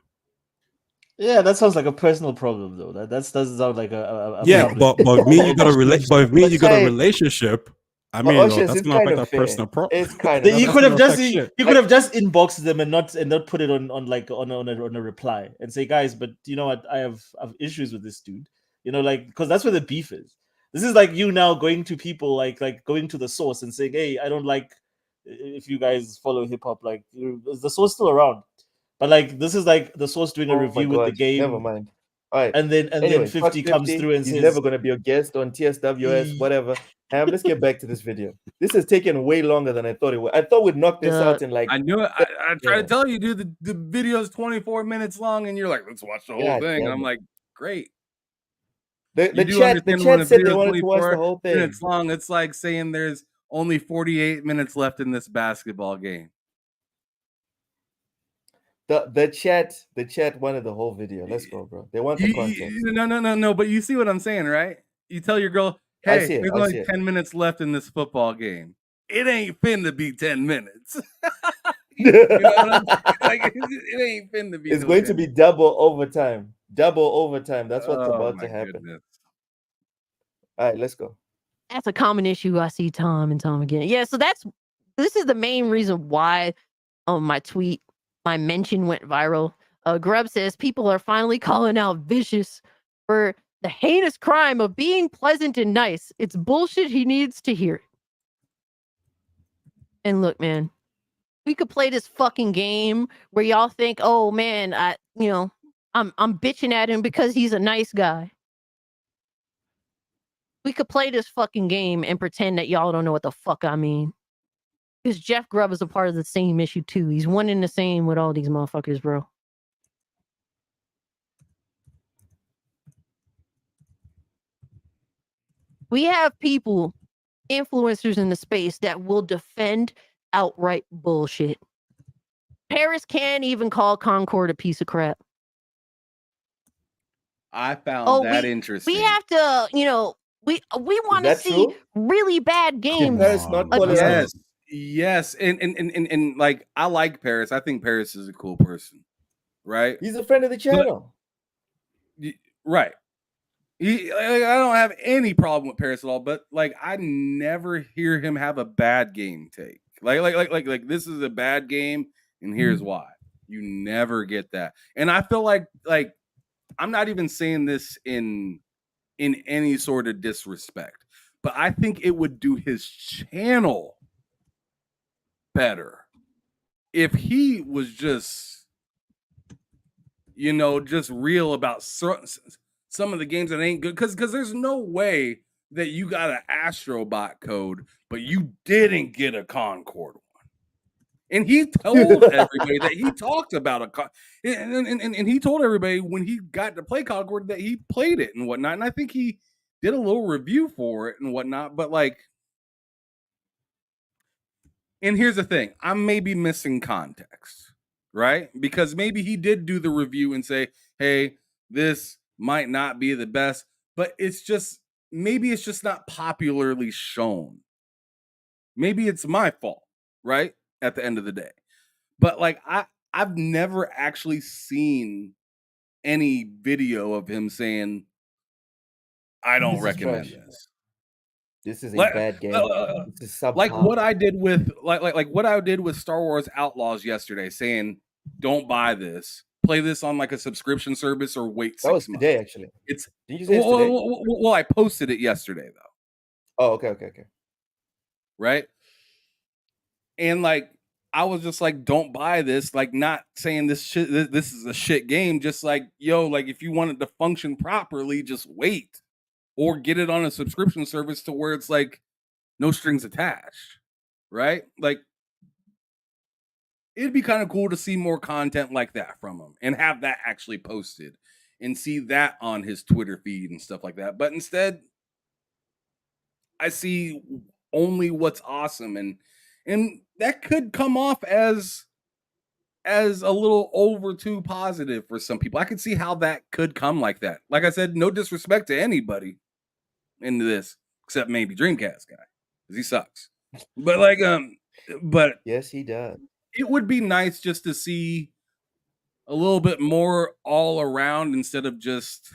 Yeah, that sounds like a personal problem, though. That doesn't sound like a yeah. problem. But me, you got a you got a relationship. I mean, that's gonna affect our personal problem. It's kind of. You could have just inboxed them and not put it on a reply and say, guys, but you know what? I have issues with this dude. Because that's where the beef is. This is like you now going to people like going to the source and saying, hey, I don't like if you guys follow hip hop. Like, is the source still around? But like this is like the source doing a review with the game. Never mind. All right. And then 50 comes through and he's says, never going to be a guest on TSWS, whatever. Let's get back to this video. This has taken way longer than I thought it would. I thought we'd knock this out in like. I knew it. I tried to tell you, dude. The video's 24 minutes long, and you're like, let's watch the whole thing. And I'm like, great. The chat said they wanted to watch the whole thing. Minutes long. It's like saying there's only 48 minutes left in this basketball game. The chat wanted the whole video. Let's go, bro. They want the content. No. But you see what I'm saying, right? You tell your girl, hey, there's only 10 minutes left in this football game. It ain't finna be 10 minutes. You know what I'm saying? Like, it ain't finna be. It's going to be double overtime. Double overtime. That's what's about to happen. Goodness. All right, let's go. That's a common issue I see time and time again. Yeah, so this is the main reason why my mention went viral. Grub says people are finally calling out Vicious for the heinous crime of being pleasant and nice. It's bullshit. He needs to hear it. And look, man, we could play this fucking game where y'all think, oh man, I'm bitching at him because he's a nice guy. We could play this fucking game and pretend that y'all don't know what the fuck I mean. Because Jeff Grubb is a part of the same issue too. He's one and the same with all these motherfuckers, bro. We have people, influencers in the space that will defend outright bullshit. Paris can't even call Concord a piece of crap. I found that we interesting. have to, we want to that see true? really bad games. Paris not Come on, calling bro. out. Yes, yes, and like I like Paris. I think Paris is a cool person, right? He's a friend of the channel. Right. I don't have any problem with Paris at all, but like I never hear him have a bad game take. Like this is a bad game, and here's why. You never get that. And I feel like I'm not even saying this in any sort of disrespect, but I think it would do his channel better if he was just just real about some of the games that ain't good, because there's no way that you got an Astrobot code but you didn't get a Concord one. And he told everybody that he talked about and he told everybody when he got to play Concord that he played it and whatnot. And I think he did a little review for it and whatnot. But and here's the thing, I may be missing context, right? Because maybe he did do the review and say, hey, this might not be the best, but maybe it's just not popularly shown. Maybe it's my fault, right? At the end of the day. But I've never actually seen any video of him saying, I don't recommend this. This is a bad game. This is subpar. Like what I did with what I did with Star Wars Outlaws yesterday, saying, don't buy this. Play this on like a subscription service or wait 6 months. That was today, actually. Did you say it's today? Well, I posted it yesterday, though. Oh, okay. Right? And I was just like, don't buy this. Like, not saying this is a shit game. Just like, if you want it to function properly, just wait. Or get it on a subscription service to where it's like no strings attached. Right? Like, it'd be kind of cool to see more content like that from him and have that actually posted and see that on his Twitter feed and stuff like that. But instead, I see only what's awesome, and that could come off as a little over too positive for some people. I could see how that could come like that. Like I said, no disrespect to anybody into this except maybe Dreamcast guy, because he sucks. But but yes, he does. It would be nice just to see a little bit more all around instead of just.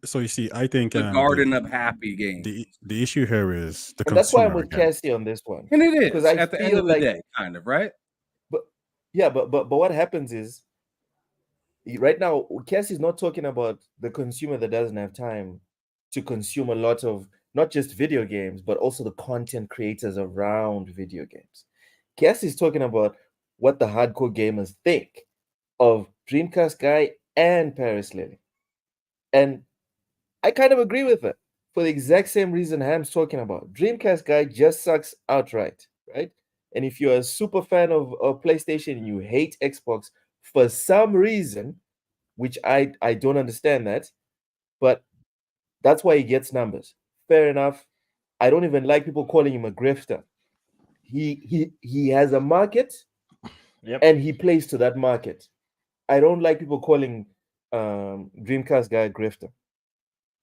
So you see, I think the Garden of Happy game. The issue here is the. And that's why I'm with Cassie on this one. And it is because at the end of the day, kind of, right? But yeah, but what happens is right now Cassie's not talking about the consumer that doesn't have time to consume a lot of not just video games, but also the content creators around video games. Cassie's talking about what the hardcore gamers think of Dreamcast guy and Paris Lily. And I kind of agree with it for the exact same reason Ham's talking about. Dreamcast guy just sucks outright, right? And if you're a super fan of PlayStation and you hate Xbox for some reason, which I don't understand that, but that's why he gets numbers. Fair enough. I don't even like people calling him a grifter. He has a market, and he plays to that market. I don't like people calling Dreamcast guy a grifter.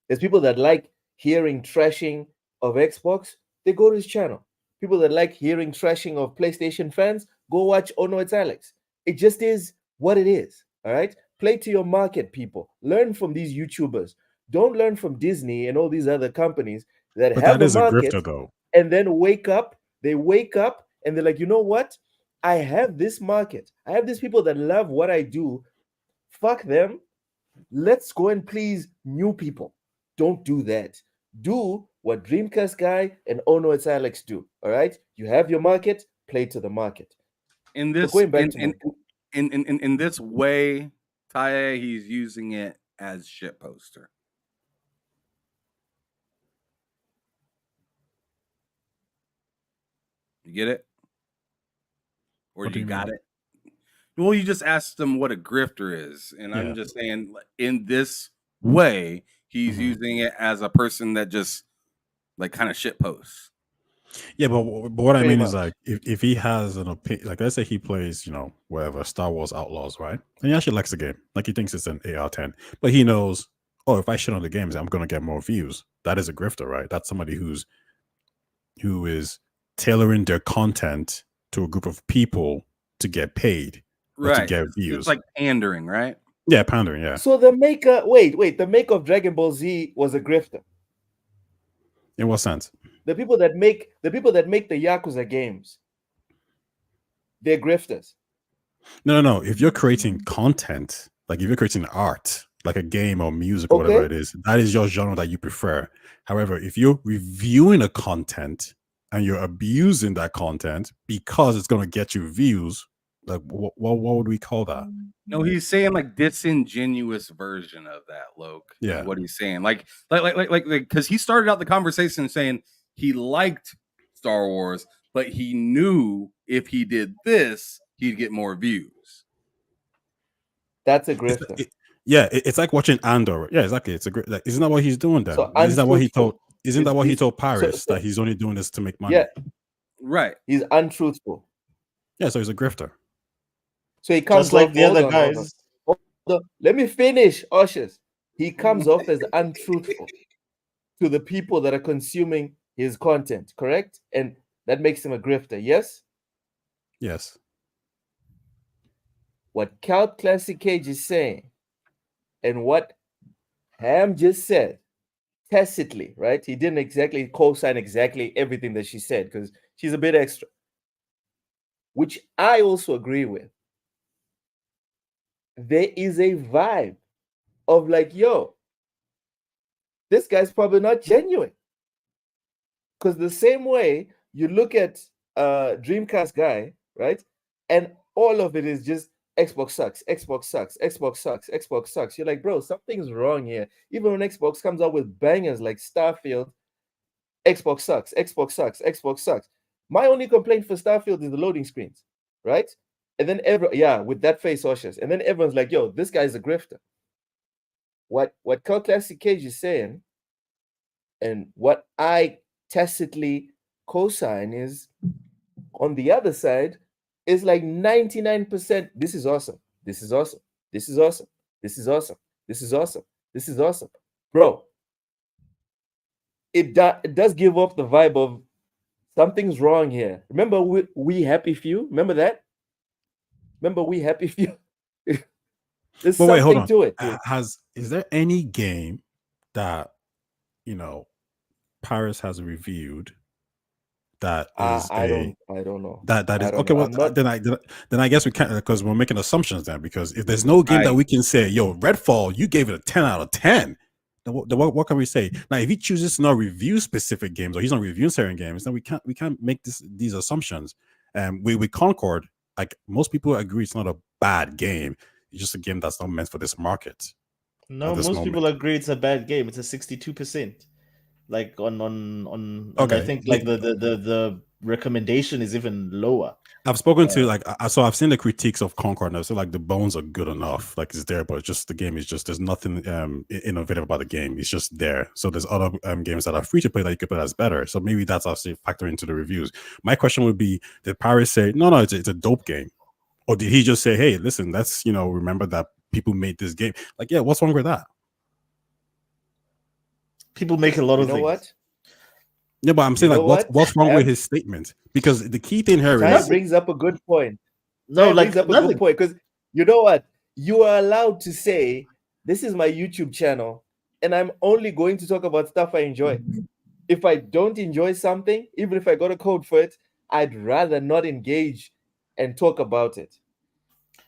There's people that like hearing trashing of Xbox, they go to his channel. People that like hearing trashing of PlayStation fans, go watch Oh No It's Alex. It just is what it is. All right, play to your market, people. Learn from these YouTubers. Don't learn from Disney and all these other companies that have a market, grifter, though. And then wake up. They wake up and they're like, you know what? I have this market. I have these people that love what I do. Fuck them. Let's go and please new people. Don't do that. Do what Dreamcast guy and Oh No It's Alex do. All right? You have your market, play to the market. In this going back to in this way, Taye, he's using it as shit poster. You get it? Or do you got it? Well, you just asked him what a grifter is. And I'm just saying, in this way, he's using it as a person that just kind of shit posts. Yeah, but what I Pretty mean is much. like if he has an opinion, like let's say he plays, whatever Star Wars Outlaws, right? And he actually likes the game, like he thinks it's an 8 out of 10, but he knows, oh, if I shit on the games, I'm gonna get more views. That is a grifter, right? That's somebody who is tailoring their content to a group of people to get paid or to Right. get It's views. like pandering, right? Yeah, pandering. Yeah, So the maker, wait, the maker of Dragon Ball Z was a grifter. in what sense? The people that make the Yakuza games, they're grifters. No. If you're creating content, like if you're creating art, like a game or music or whatever Okay. it is, that is your genre that you prefer. However, if you're reviewing a content and you're abusing that content because it's going to get you views, like what would we call that? No, he's saying like disingenuous version of that, Loke. is Yeah. what he's saying. Like, because he started out the conversation saying he liked Star Wars, but he knew if he did this, he'd get more views. That's a grifter. It's like watching Andor. Yeah, exactly. It's a great. Like, isn't that what he's doing then? So Isn't that what he told? untruthful. Isn't that what he told So- Paris that he's only doing this to make money? Yeah, Right. he's untruthful. Yeah, so he's a grifter. So he comes Just like off, the other hold on. guys. Let me finish, Ushers. He comes off as untruthful to the people that are consuming his content, correct? And that makes him a grifter, yes? Yes. What Count Classic Cage is saying and what Ham just said, tacitly, right? He didn't exactly co-sign exactly everything that she said because she's a bit extra, which I also agree with. There is a vibe of like, yo, this guy's probably not genuine. Because the same way you look at Dreamcast guy, right? And all of it is just Xbox sucks, Xbox sucks, Xbox sucks, Xbox sucks. You're like, bro, something's wrong here. Even when Xbox comes out with bangers like Starfield, Xbox sucks, Xbox sucks, Xbox sucks. My only complaint for Starfield is the loading screens, right? And then with that face, Oshers. And then everyone's like, yo, this guy's a grifter. What Cult Classic Cage is saying, and what I tacitly co-sign is, on the other side, is like 99%. This is awesome. This is awesome. This is awesome. This is awesome. This is awesome. This is awesome. Bro, it does give off the vibe of something's wrong here. Remember we Happy Few? Remember that? Remember We Happy Few? There's But wait, hold something on. to it. Dude. Is there any game that Paris has reviewed that is I don't know. that I is don't okay? know. Well, I'm not- then I guess we can't, because we're making assumptions then. Because if there's no game that Right. we can say, yo, Redfall, you gave it a 10 out of 10. Then what can we say? Now, if he chooses to not review specific games or he's not reviewing certain games, then we can't make these assumptions. With Concord, like most people agree, it's not a bad game. It's just a game that's not meant for this market. No, At this most people moment. agree it's a bad game. It's a 62%. Like on and Okay. I think like the recommendation is even lower. I've spoken to so I've seen the critiques of Concord now. So like the bones are good enough, like it's there, but just the game is just there's nothing innovative about the game. It's just there. So there's other games that are free to play that you could play that's better. So maybe that's also factoring into the reviews. My question would be: did Paris say no, it's a dope game, or did he just say, hey, listen, let's remember that people made this game? Like, yeah, what's wrong with that? People make a lot You of know things. what? Yeah, but I'm saying You like, know what's what? wrong with Em? his statement? Because the key thing here That is brings up a good point. No, That like brings up a nothing. good point because you know what? You are allowed to say this is my YouTube channel, and I'm only going to talk about stuff I enjoy. If I don't enjoy something, even if I got a code for it, I'd rather not engage and talk about it.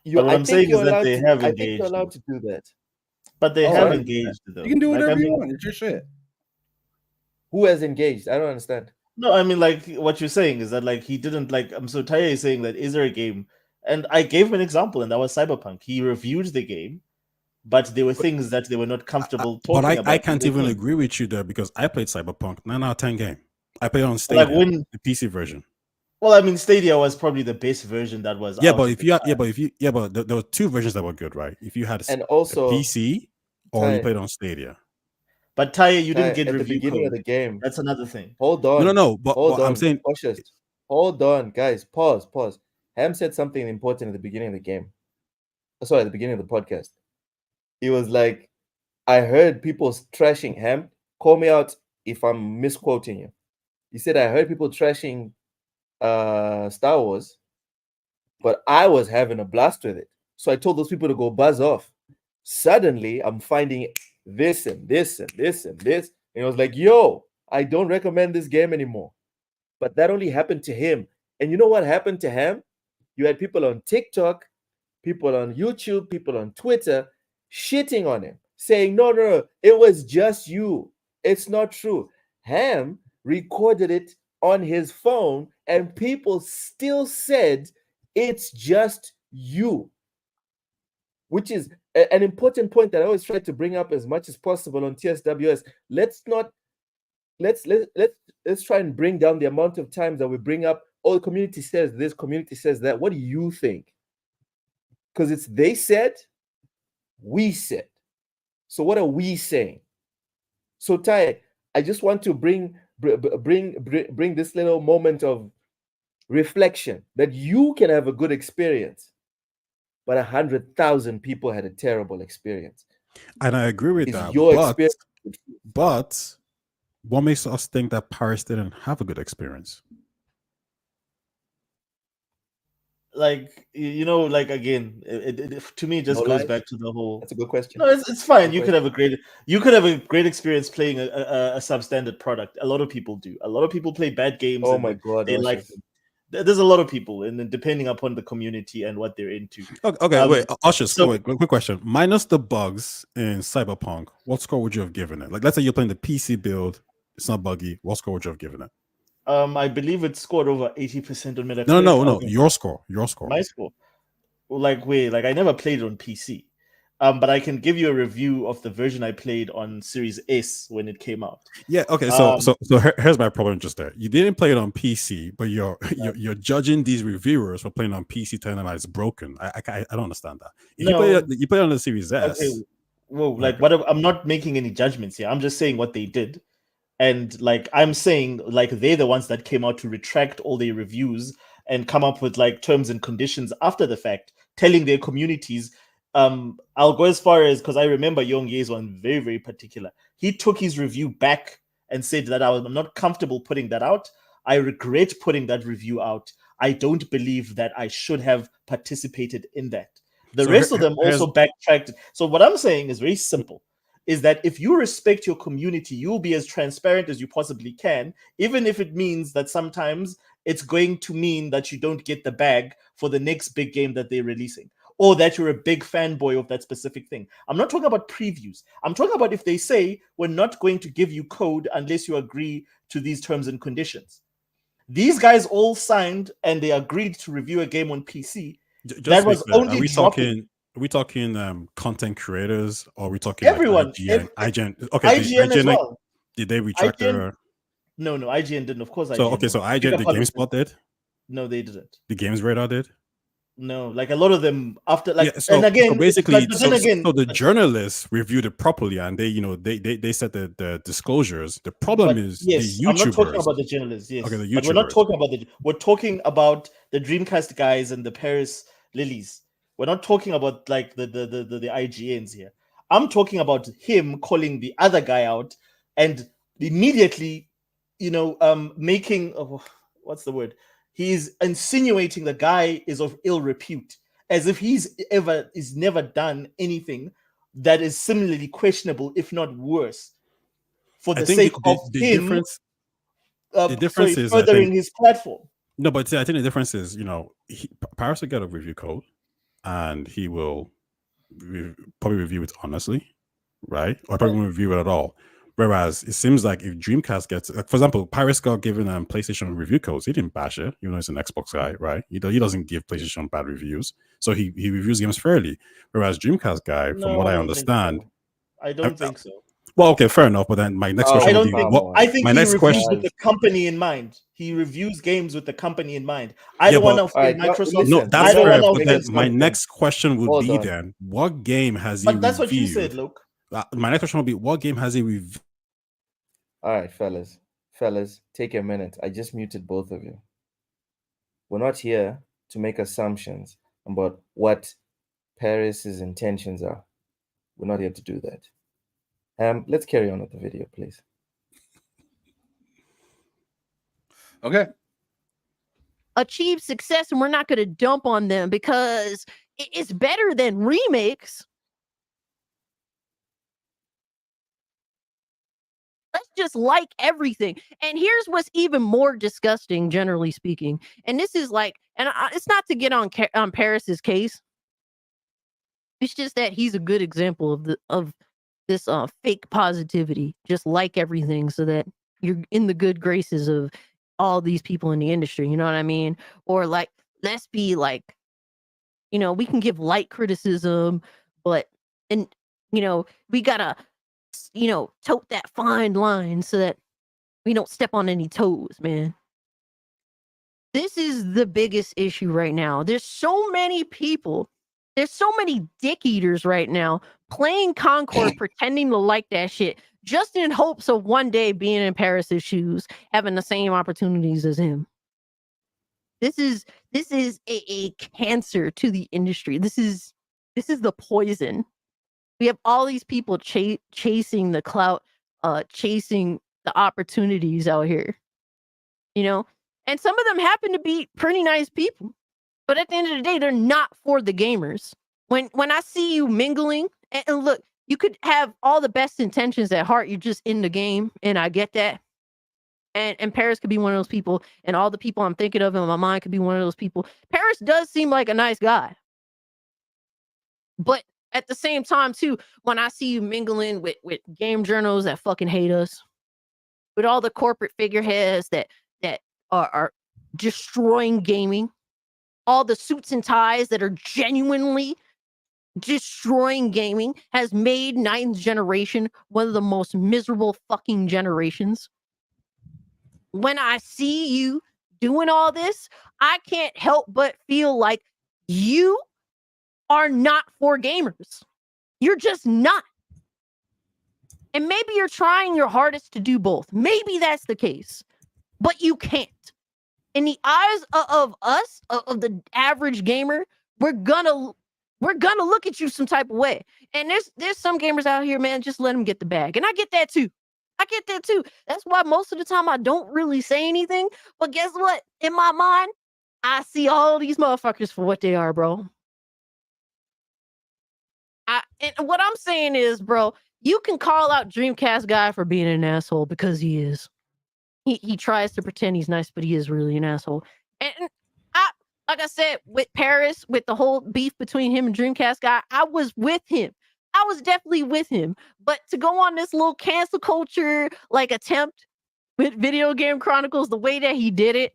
But what I'm saying is that they have I think you're engaged. allowed to do that. But they Oh, have right. engaged though. You can do Like, whatever I mean, you want. It's your shit. Who has engaged? I don't understand. No, I mean like what you're saying is that like he didn't like so Taya is saying that is there a game? And I gave him an example, and that was Cyberpunk. He reviewed the game, but there were things that they were not comfortable talking But about. I can't in the even game. agree with you there because I played Cyberpunk 9 out of 10 game. I played it on Stadia, Like when the PC version. well, I mean Stadia was probably the best version that was Yeah, out but at if the you time. but there were two versions that were good, right? If you had And a also, PC or you Ty- played on Stadia. But Taya, you didn't Ty, get at the review beginning of code. the game. That's another thing. Hold on. No. But Hold on. I'm saying, Cautious. Hold on, guys. Pause. Ham said something important at the beginning of the game. Sorry, at the beginning of the podcast. He was like, I heard people trashing Ham. Call me out if I'm misquoting you. He said, I heard people trashing Star Wars, but I was having a blast with it. So I told those people to go buzz off. Suddenly, I'm finding this and this and this and this. And I was like, yo, I don't recommend this game anymore. But that only happened to him. And you know what happened to him? You had people on TikTok, people on YouTube, people on Twitter shitting on him, saying, no, it was just you. It's not true. Ham recorded it on his phone, and people still said it's just you, which is an important point that I always try to bring up as much as possible on TSWS. Let's try and bring down the amount of times that we bring up, oh, the community says this, community says that. What do you think? Because it's they said, we said. So what are we saying? So Ty, I just want to bring this little moment of reflection that you can have a good experience, but 100,000 people had a terrible experience. And I agree with It's that. your experience. But what makes us think that Paris didn't have a good experience? Like, you know, like again, it to me it just No goes lies? back to the whole. That's a good question. No, it's fine. Good You could have a great experience playing a substandard product. A lot of people do. A lot of people play bad games. Oh and my God, they Osher. like them. There's a lot of people, and then depending upon the community and what they're into. Okay, wait, Usher, so- wait, quick question. Minus the bugs in Cyberpunk, what score would you have given it? Like, let's say you're playing the PC build, it's not buggy. What score would you have given it? I believe it scored over 80% on Metacritic. No. Your score. My score. Like, wait, like I never played it on PC. But I can give you a review of the version I played on Series S when it came out. Yeah. Okay. So here's my problem just there. You didn't play it on PC, but you're judging these reviewers for playing on PC, telling them it's broken. I don't understand that. If you play it on the Series S. Okay. Well, like I'm not making any judgments here. I'm just saying what they did. And like I'm saying, like they're the ones that came out to retract all their reviews and come up with like terms and conditions after the fact, telling their communities. I'll go as far as, because I remember Young Ye's one very, very particular. He took his review back and said that I'm not comfortable putting that out. I regret putting that review out. I don't believe that I should have participated in that. The rest of them also backtracked. So what I'm saying is very simple. Is that if you respect your community, you'll be as transparent as you possibly can, even if it means that sometimes it's going to mean that you don't get the bag for the next big game that they're releasing, or that you're a big fanboy of that specific thing. I'm not talking about previews. I'm talking about if they say, we're not going to give you code unless you agree to these terms and conditions. These guys all signed and they agreed to review a game on PC. That was only dropping. Are we talking content creators, or are we talking everyone? Like IGN? Okay, IGN as well. Did they retract their? No, IGN didn't. Of course, IGN. So IGN, the GameSpot did. No, they didn't. The Games Radar did. No, like a lot of them after, like, yeah, so, and again, so basically, so the journalists reviewed it properly, and they set the disclosures. The problem is the YouTubers. I'm not talking about the journalists. Yes, okay, the YouTubers. But we're not talking about we're talking about the Dreamcast guys and the Paris Lilies. We're not talking about like the IGNs here. I'm talking about him calling the other guy out and immediately, making what's the word? He's insinuating the guy is of ill repute, as if he's never done anything that is similarly questionable, if not worse, for the sake of him. The difference is furthering his platform. No, but see, I think the difference is, Paris will get a review code, and he will probably review it honestly, right? Or probably won't review it at all. Whereas it seems like if Dreamcast gets, like, for example, Paris got given PlayStation review codes, he didn't bash it. He's an Xbox guy, right? He doesn't give PlayStation bad reviews, so he reviews games fairly. Whereas Dreamcast guy, from what I understand, I don't think so. Well, okay, fair enough. But then my next question would be, I think he reviews with the company in mind. He reviews games with the company in mind. I don't want to offend Microsoft. No, that's fair. But then my next question would be then, what game has he reviewed? But that's what you said, Luke. My next question would be, what game has he reviewed All right, fellas, take a minute. I just muted both of you. We're not here to make assumptions about what Paris's intentions are. We're not here to do that. Let's carry on with the video, please. Okay. Achieve success, and we're not going to dump on them because it's better than remakes. Let's just like everything. And here's what's even more disgusting, generally speaking. And this is like, it's not to get on Paris's case. It's just that he's a good example of this fake positivity. Just like everything, so that you're in the good graces of all these people in the industry. You know what I mean? Or like, let's be like, we can give light criticism, but we gotta tote that fine line so that we don't step on any toes, man. This is the biggest issue right now. There's so many people, there's so many dick eaters right now playing Concord, pretending to like that shit, just in hopes of one day being in Paris's shoes, having the same opportunities as him. This is a cancer to the industry. This is the poison. We have all these people chasing the clout, chasing the opportunities out here, and some of them happen to be pretty nice people, but at the end of the day, they're not for the gamers. When I see you mingling, and look, you could have all the best intentions at heart. You're just in the game, and I get that. And Paris could be one of those people, and all the people I'm thinking of in my mind could be one of those people. Paris does seem like a nice guy, but at the same time, too, when I see you mingling with game journals that fucking hate us, with all the corporate figureheads that are destroying gaming, all the suits and ties that are genuinely destroying gaming, has made ninth generation one of the most miserable fucking generations. When I see you doing all this, I can't help but feel like you are not for gamers. You're just not. And maybe you're trying your hardest to do both. Maybe that's the case, but you can't. In the eyes of us, of the average gamer, we're gonna look at you some type of way. And there's some gamers out here, man, just let them get the bag. And I get that too. That's why most of the time I don't really say anything. But guess what? In my mind, I see all these motherfuckers for what they are, bro. And what I'm saying is, bro, you can call out Dreamcast guy for being an asshole, because he is. He tries to pretend he's nice, but he is really an asshole. And like I said, with Paris, with the whole beef between him and Dreamcast guy, I was with him. I was definitely with him. But to go on this little cancel culture like attempt with Video Game Chronicles, the way that he did it,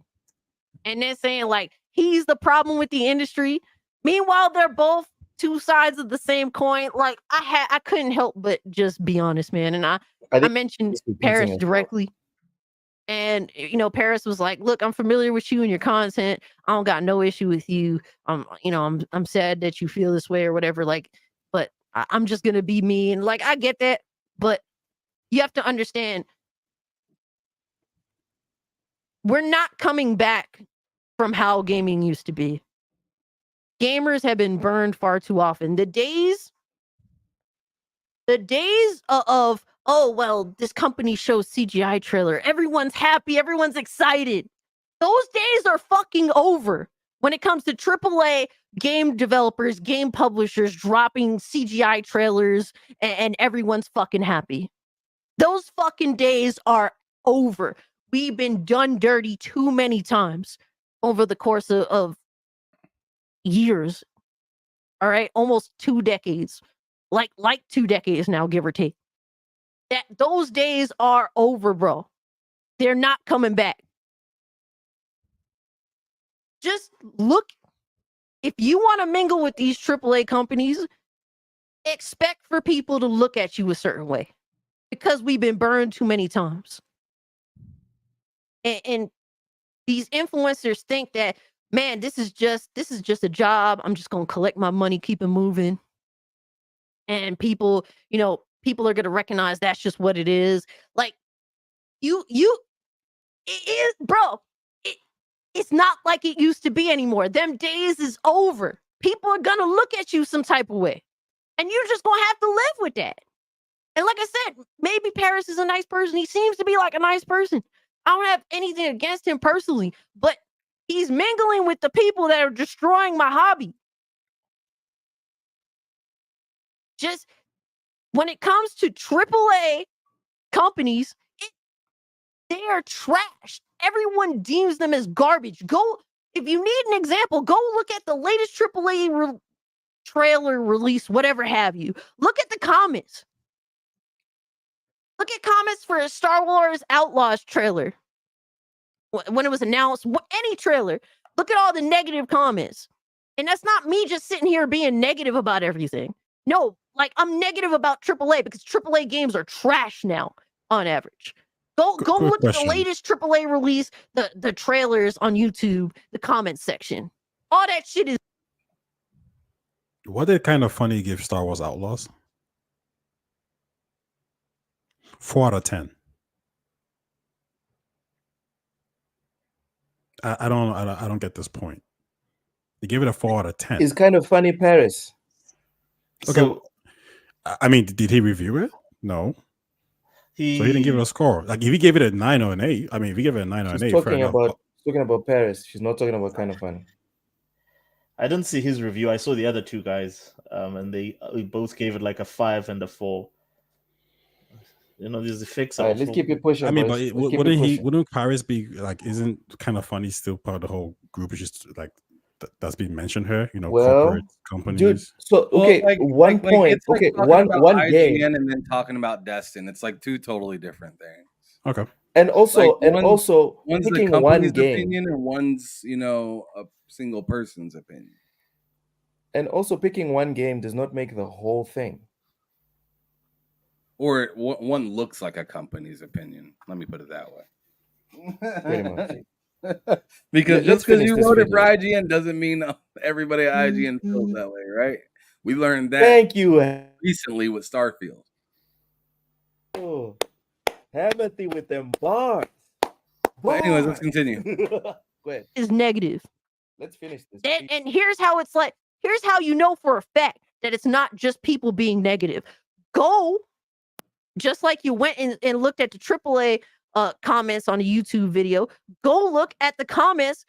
and then saying like he's the problem with the industry. Meanwhile, they're both two sides of the same coin. Like I couldn't help but just be honest, man. And I mentioned Paris directly. And Paris was like, "Look, I'm familiar with you and your content. I don't got no issue with you. I'm sad that you feel this way or whatever. Like, but I'm just gonna be me." And like, I get that, but you have to understand, we're not coming back from how gaming used to be. Gamers have been burned far too often. The days of oh, well, this company shows CGI trailer, everyone's happy, everyone's excited. Those days are fucking over when it comes to AAA game developers, game publishers dropping CGI trailers and everyone's fucking happy. Those fucking days are over. We've been done dirty too many times over the course of years. All right, almost 2 decades. Like 2 decades now, give or take. Those days are over, bro. They're not coming back. Just look, if you want to mingle with these AAA companies, expect for people to look at you a certain way, because we've been burned too many times. And these influencers think that, man, this is just a job. I'm just gonna collect my money, keep it moving. And people are gonna recognize that's just what it is. Like, bro, it's not like it used to be anymore. Them days is over. People are gonna look at you some type of way, and you're just gonna have to live with that. And like I said, maybe Paris is a nice person. He seems to be like a nice person. I don't have anything against him personally, but he's mingling with the people that are destroying my hobby. Just when it comes to AAA companies, they are trash. Everyone deems them as garbage. Go, if you need an example, go look at the latest AAA trailer release, whatever have you. Look at the comments. Look at comments for a Star Wars Outlaws trailer. When it was announced, any trailer, look at all the negative comments. And that's not me just sitting here being negative about everything. No, like I'm negative about AAA because AAA games are trash now on average. Go look at the latest AAA release, the trailers on YouTube, the comment section. All that shit is. What did Kind of Funny give Star Wars Outlaws? 4 out of 10. I don't get this point. They gave it a 4 out of 10. It's Kind of Funny, Paris. Okay. So, I mean, did he review it? No. So he didn't give it a score. Like if he gave it a 9 or an 8, I mean, if he gave it a 9 or an 8, fair enough. Talking about Paris. She's not talking about Kind of Funny. I didn't see his review. I saw the other two guys, and they both gave it like a 5 and a 4. You know, there's effects. All right, let's keep it pushing. I mean, boys. but wouldn't Paris be like? Isn't Kind of Funny still part of the whole group? It's just like that's been mentioned here. You know, corporate companies. Dude, so okay, one point. It's like okay, one IGN game, and then talking about Destin. It's like two totally different things. Okay. And also, one's picking the one company's game, opinion, and one's a single person's opinion. and also picking one game does not make the whole thing. Or one looks like a company's opinion. Let me put it that way. Pretty much. Because Let's just because finish you this voted for video. IGN doesn't mean everybody at IGN feels that way, right? We learned that Thank you. recently with Starfield. Oh, Hamothy with them bars. But anyways, let's continue. Go ahead. Is negative. Let's finish this. And here's how it's like. Here's how you know for a fact that it's not just people being negative. Go, just like you went and looked at the AAA comments on a YouTube video, go look at the comments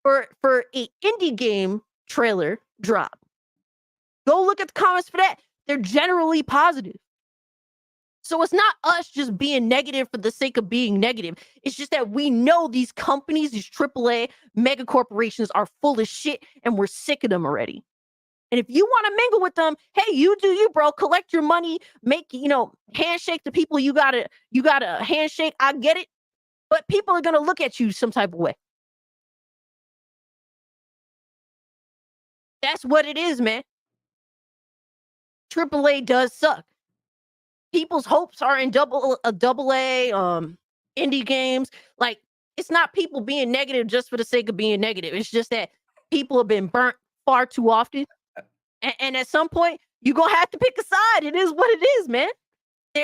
for a indie game trailer drop. Go look at the comments for that. They're generally positive. So it's not us just being negative for the sake of being negative. It's just that we know these companies, these AAA mega corporations are full of shit and we're sick of them already. And if you want to mingle with them, hey, you do you, bro. Collect your money, make, handshake to people you gotta handshake. I get it. But people are gonna look at you some type of way. That's what it is, man. AAA does suck. People's hopes are in double A, indie games. Like, it's not people being negative just for the sake of being negative. It's just that people have been burnt far too often. And at some point, you're going to have to pick a side. It is what it is, man.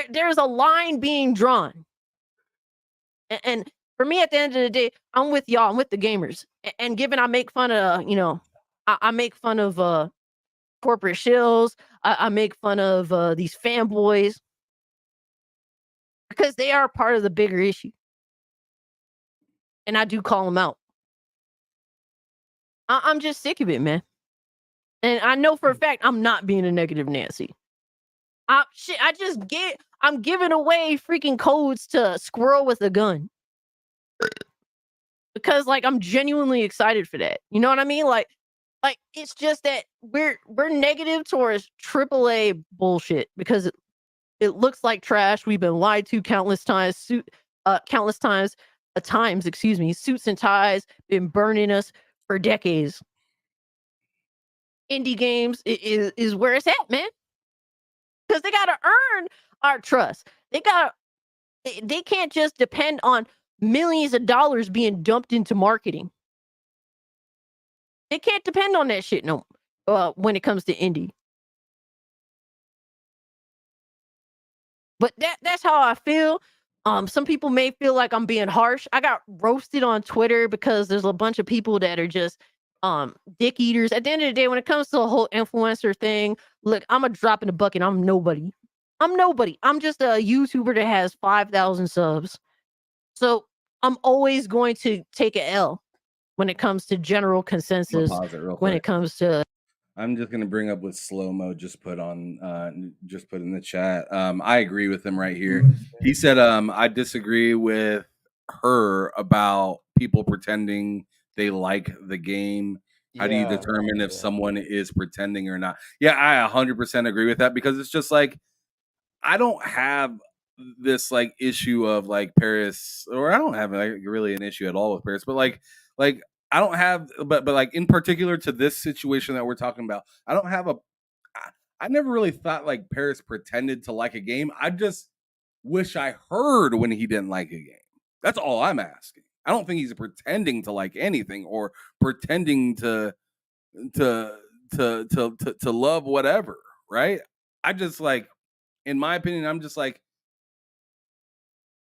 There's a line being drawn. And for me, at the end of the day, I'm with y'all. I'm with the gamers. And given I make fun of, I make fun of corporate shills. I make fun of these fanboys. Because they are part of the bigger issue. And I do call them out. I'm just sick of it, man. And I know for a fact I'm not being a negative Nancy. I'm giving away freaking codes to Squirrel with a gun. Because I'm genuinely excited for that. You know what I mean? Like it's just that we're negative towards AAA bullshit because it looks like trash. We've been lied to countless times. Suits and ties been burning us for decades. Indie games is where it's at, man. Because they gotta earn our trust. They can't just depend on millions of dollars being dumped into marketing. They can't depend on that shit when it comes to indie. But that's how I feel. Some people may feel like I'm being harsh. I got roasted on Twitter because there's a bunch of people that are just dick eaters. At the end of the day, when it comes to the whole influencer thing, look, I'm a drop in the bucket. I'm nobody. I'm just a YouTuber that has 5,000 subs. So I'm always going to take a L when it comes to general I'm gonna consensus. pause it real When quick. it comes to I'm just gonna bring up what slow mo just put in the chat. I agree with him right here. He said, I disagree with her about people pretending they like the game. How do you determine if someone is pretending or not? Yeah, I 100% agree with that, because it's just like, I don't have this like issue of like Paris, or I don't have like really an issue at all with Paris, but like I don't have, but like in particular to this situation that we're talking about, I don't have I never really thought like Paris pretended to like a game. I just wish I heard when he didn't like a game. That's all I'm asking. I don't think he's pretending to like anything or pretending to love whatever, right? I just like, in my opinion, I'm just like,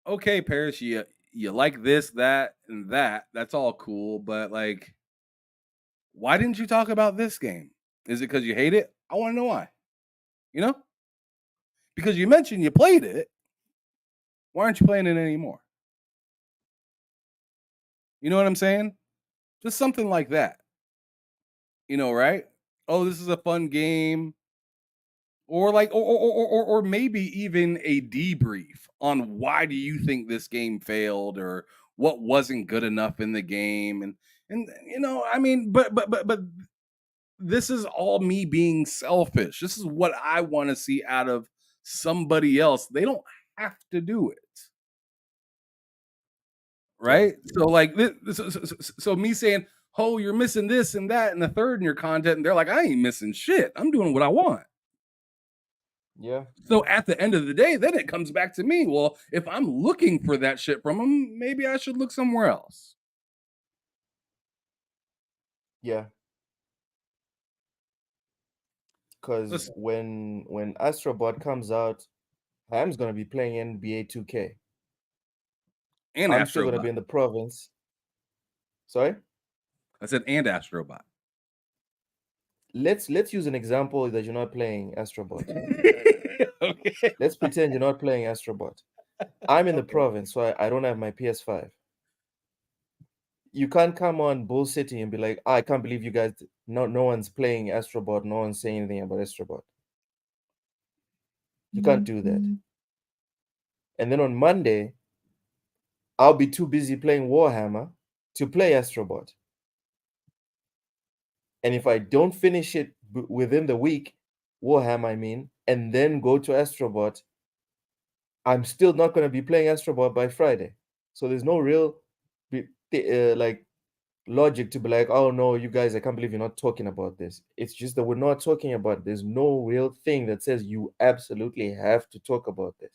okay, Paris, you like this, that, and that. That's all cool, but like, why didn't you talk about this game? Is it because you hate it? I want to know why. You know? Because you mentioned you played it. Why aren't you playing it anymore? You know what I'm saying? Just something like that. You know, right? Oh, this is a fun game. Or like, or maybe even a debrief on why do you think this game failed, or what wasn't good enough in the game, and you know, I mean, but this is all me being selfish. This is what I want to see out of somebody else. They don't have to do it, right? So like, so me saying, "Oh, you're missing this and that and the third in your content," and they're like, "I ain't missing shit. I'm doing what I want." Yeah. So at the end of the day, then it comes back to me. Well, if I'm looking for that shit from them, maybe I should look somewhere else. Yeah. Because Listen, when Astrobot comes out, Ham's gonna be playing NBA 2K. and I'm still gonna be Astrobot. in the province. Sorry? I said and Astrobot. Let's use an example that you're not playing Astrobot. Okay. Let's pretend you're not playing Astrobot. I'm in the province, so I don't have my PS5. You can't come on bullshitting and be like, I can't believe you guys, no one's playing Astrobot, no one's saying anything about Astrobot. You can't do that. And then on Monday, I'll be too busy playing Warhammer to play Astrobot. And if I don't finish it within the week, Warhammer, I mean, and then go to Astrobot, I'm still not going to be playing Astrobot by Friday. So there's no real like logic to be like, oh no, you guys, I can't believe you're not talking about this. It's just that we're not talking about it. There's no real thing that says you absolutely have to talk about this.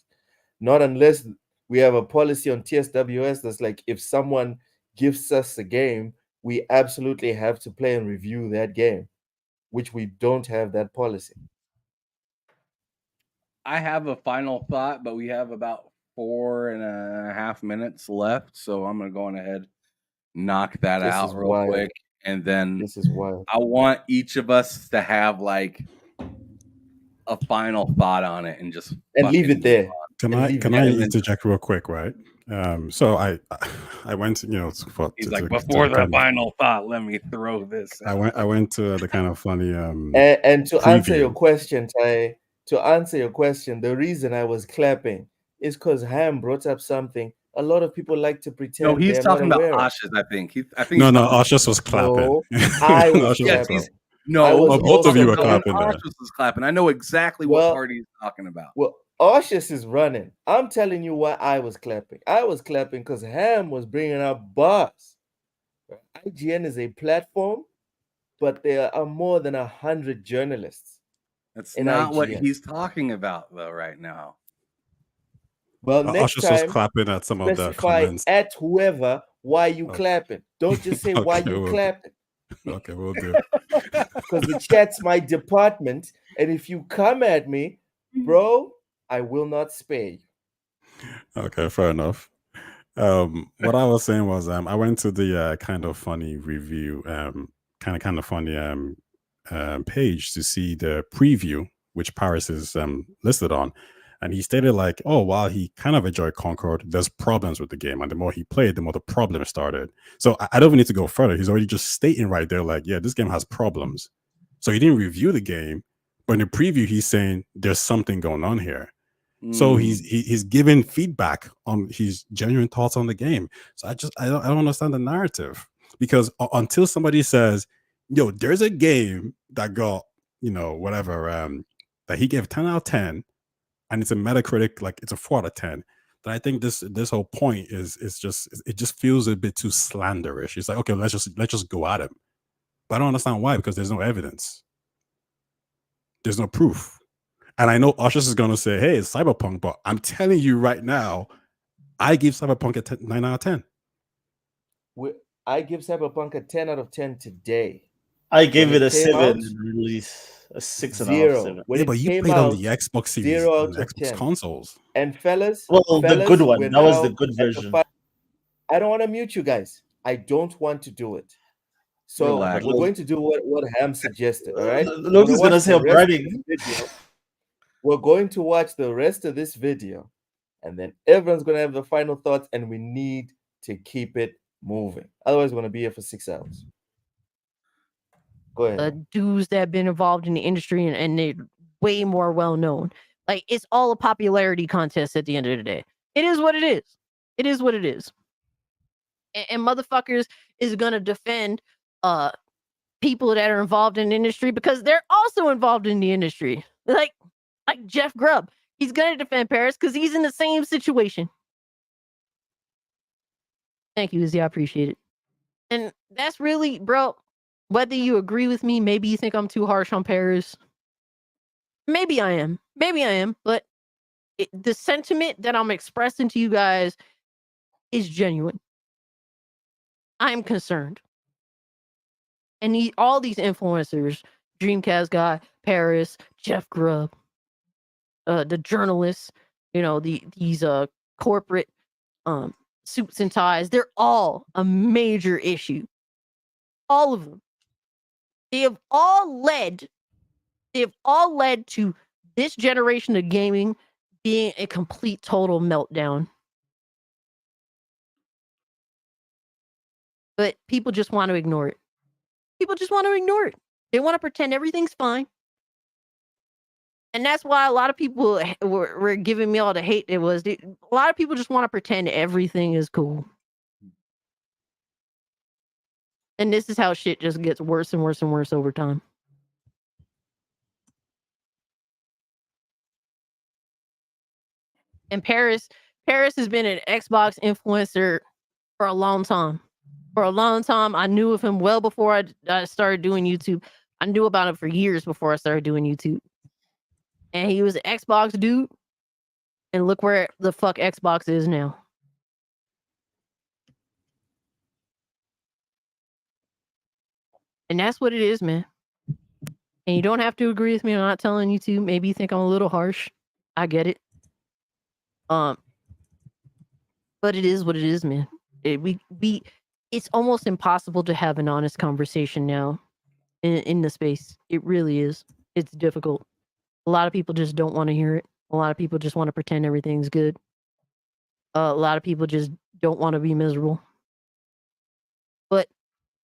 Not unless we have a policy on TSWS that's like, if someone gives us a game, we absolutely have to play and review that game, which we don't have that policy. I have a final thought, but we have about 4.5 minutes left, so I'm gonna go on ahead, knock that out real quick, and then this is wild. I want each of us to have like a final thought on it and just leave it there. Can I interject real quick, right? So I went, you know, he's like, before the final thought, let me throw this. I went to the kind of funny and to answer your question, Ty, the reason I was clapping is because Ham brought up something a lot of people like to pretend. No, he's talking about Ashes, I think. I think no, Ashes was clapping. No, I was clapping. Both of you were clapping. Ashes was clapping. I know exactly what party he's talking about. Well, Ashes is running. I'm telling you why I was clapping. I was clapping because Ham was bringing up bars. IGN is a platform, but there are more than 100 journalists. That's not IGN. What he's talking about, though, right now. Well, next Ashes time, was clapping at some of the comments. At whoever, why you clapping? Don't just say why you clapping. Okay, we'll do. Because the chat's my department, and if you come at me, bro, I will not spare you. Okay, fair enough. What I was saying was, I went to the kind of funny review, kind of funny page to see the preview, which Paris is listed on, and he stated like, oh, while he kind of enjoyed Concord, there's problems with the game, and the more he played, the more the problems started. So I don't even need to go further. He's already just stating right there, like, yeah, this game has problems. So he didn't review the game, but in the preview, he's saying there's something going on here. So he's giving feedback on his genuine thoughts on the game. So I don't understand the narrative, because until somebody says, "Yo, there's a game that got whatever that he gave 10 out of 10, and it's a Metacritic like it's a 4 out of 10," then I think this whole point is it just feels a bit too slanderish. It's like, okay, let's just go at him, but I don't understand why, because there's no evidence, there's no proof. And I know Ushers is going to say, hey, it's Cyberpunk, but I'm telling you right now, I give Cyberpunk a 9 out of 10. I give Cyberpunk a 10 out of 10 today. I gave When it a it came 7 out, in release, a 6.5, 0. 7. When Yeah, it but you came played on out, the Xbox Series 0 and out of Xbox 10. consoles. And fellas, Well, the good one. we're That was the now good at the version. I don't want to mute you guys. I don't want to do it. So Relax. we're going to do what Ham suggested. All right. Look, We're is gonna say I'm watch the rest of writing. this video. We're going to watch the rest of this video, and then everyone's gonna have the final thoughts, and we need to keep it moving. Otherwise, we're gonna be here for 6 hours. Go ahead. Dudes that have been involved in the industry and they're way more well known. Like, it's all a popularity contest at the end of the day. It is what it is. It is what it is. And motherfuckers is gonna defend people that are involved in the industry because they're also involved in the industry. Like Jeff Grubb. He's gonna defend Paris because he's in the same situation. Thank you, Izzy. I appreciate it. And that's really, bro, whether you agree with me, maybe you think I'm too harsh on Paris. Maybe I am. Maybe I am. But the sentiment that I'm expressing to you guys is genuine. I'm concerned. And all these influencers, Dreamcast Guy, Paris, Jeff Grubb, the journalists, these corporate suits and ties, they're all a major issue. All of them. They have all led to this generation of gaming being a complete total meltdown. But people just want to ignore it. People just want to ignore it. They want to pretend everything's fine. And that's why a lot of people were giving me all the hate. A lot of people just want to pretend everything is cool. And this is how shit just gets worse and worse and worse over time. And Paris has been an Xbox influencer for a long time. For a long time, I knew of him well before I started doing YouTube. I knew about him for years before I started doing YouTube. And he was an Xbox dude. And look where the fuck Xbox is now. And that's what it is, man. And you don't have to agree with me. I'm not telling you to. Maybe you think I'm a little harsh. I get it. But it is what it is, man. It's almost impossible to have an honest conversation now in the space. It really is. It's difficult. A lot of people just don't want to hear it. A lot of people just want to pretend everything's good. A lot of people just don't want to be miserable. But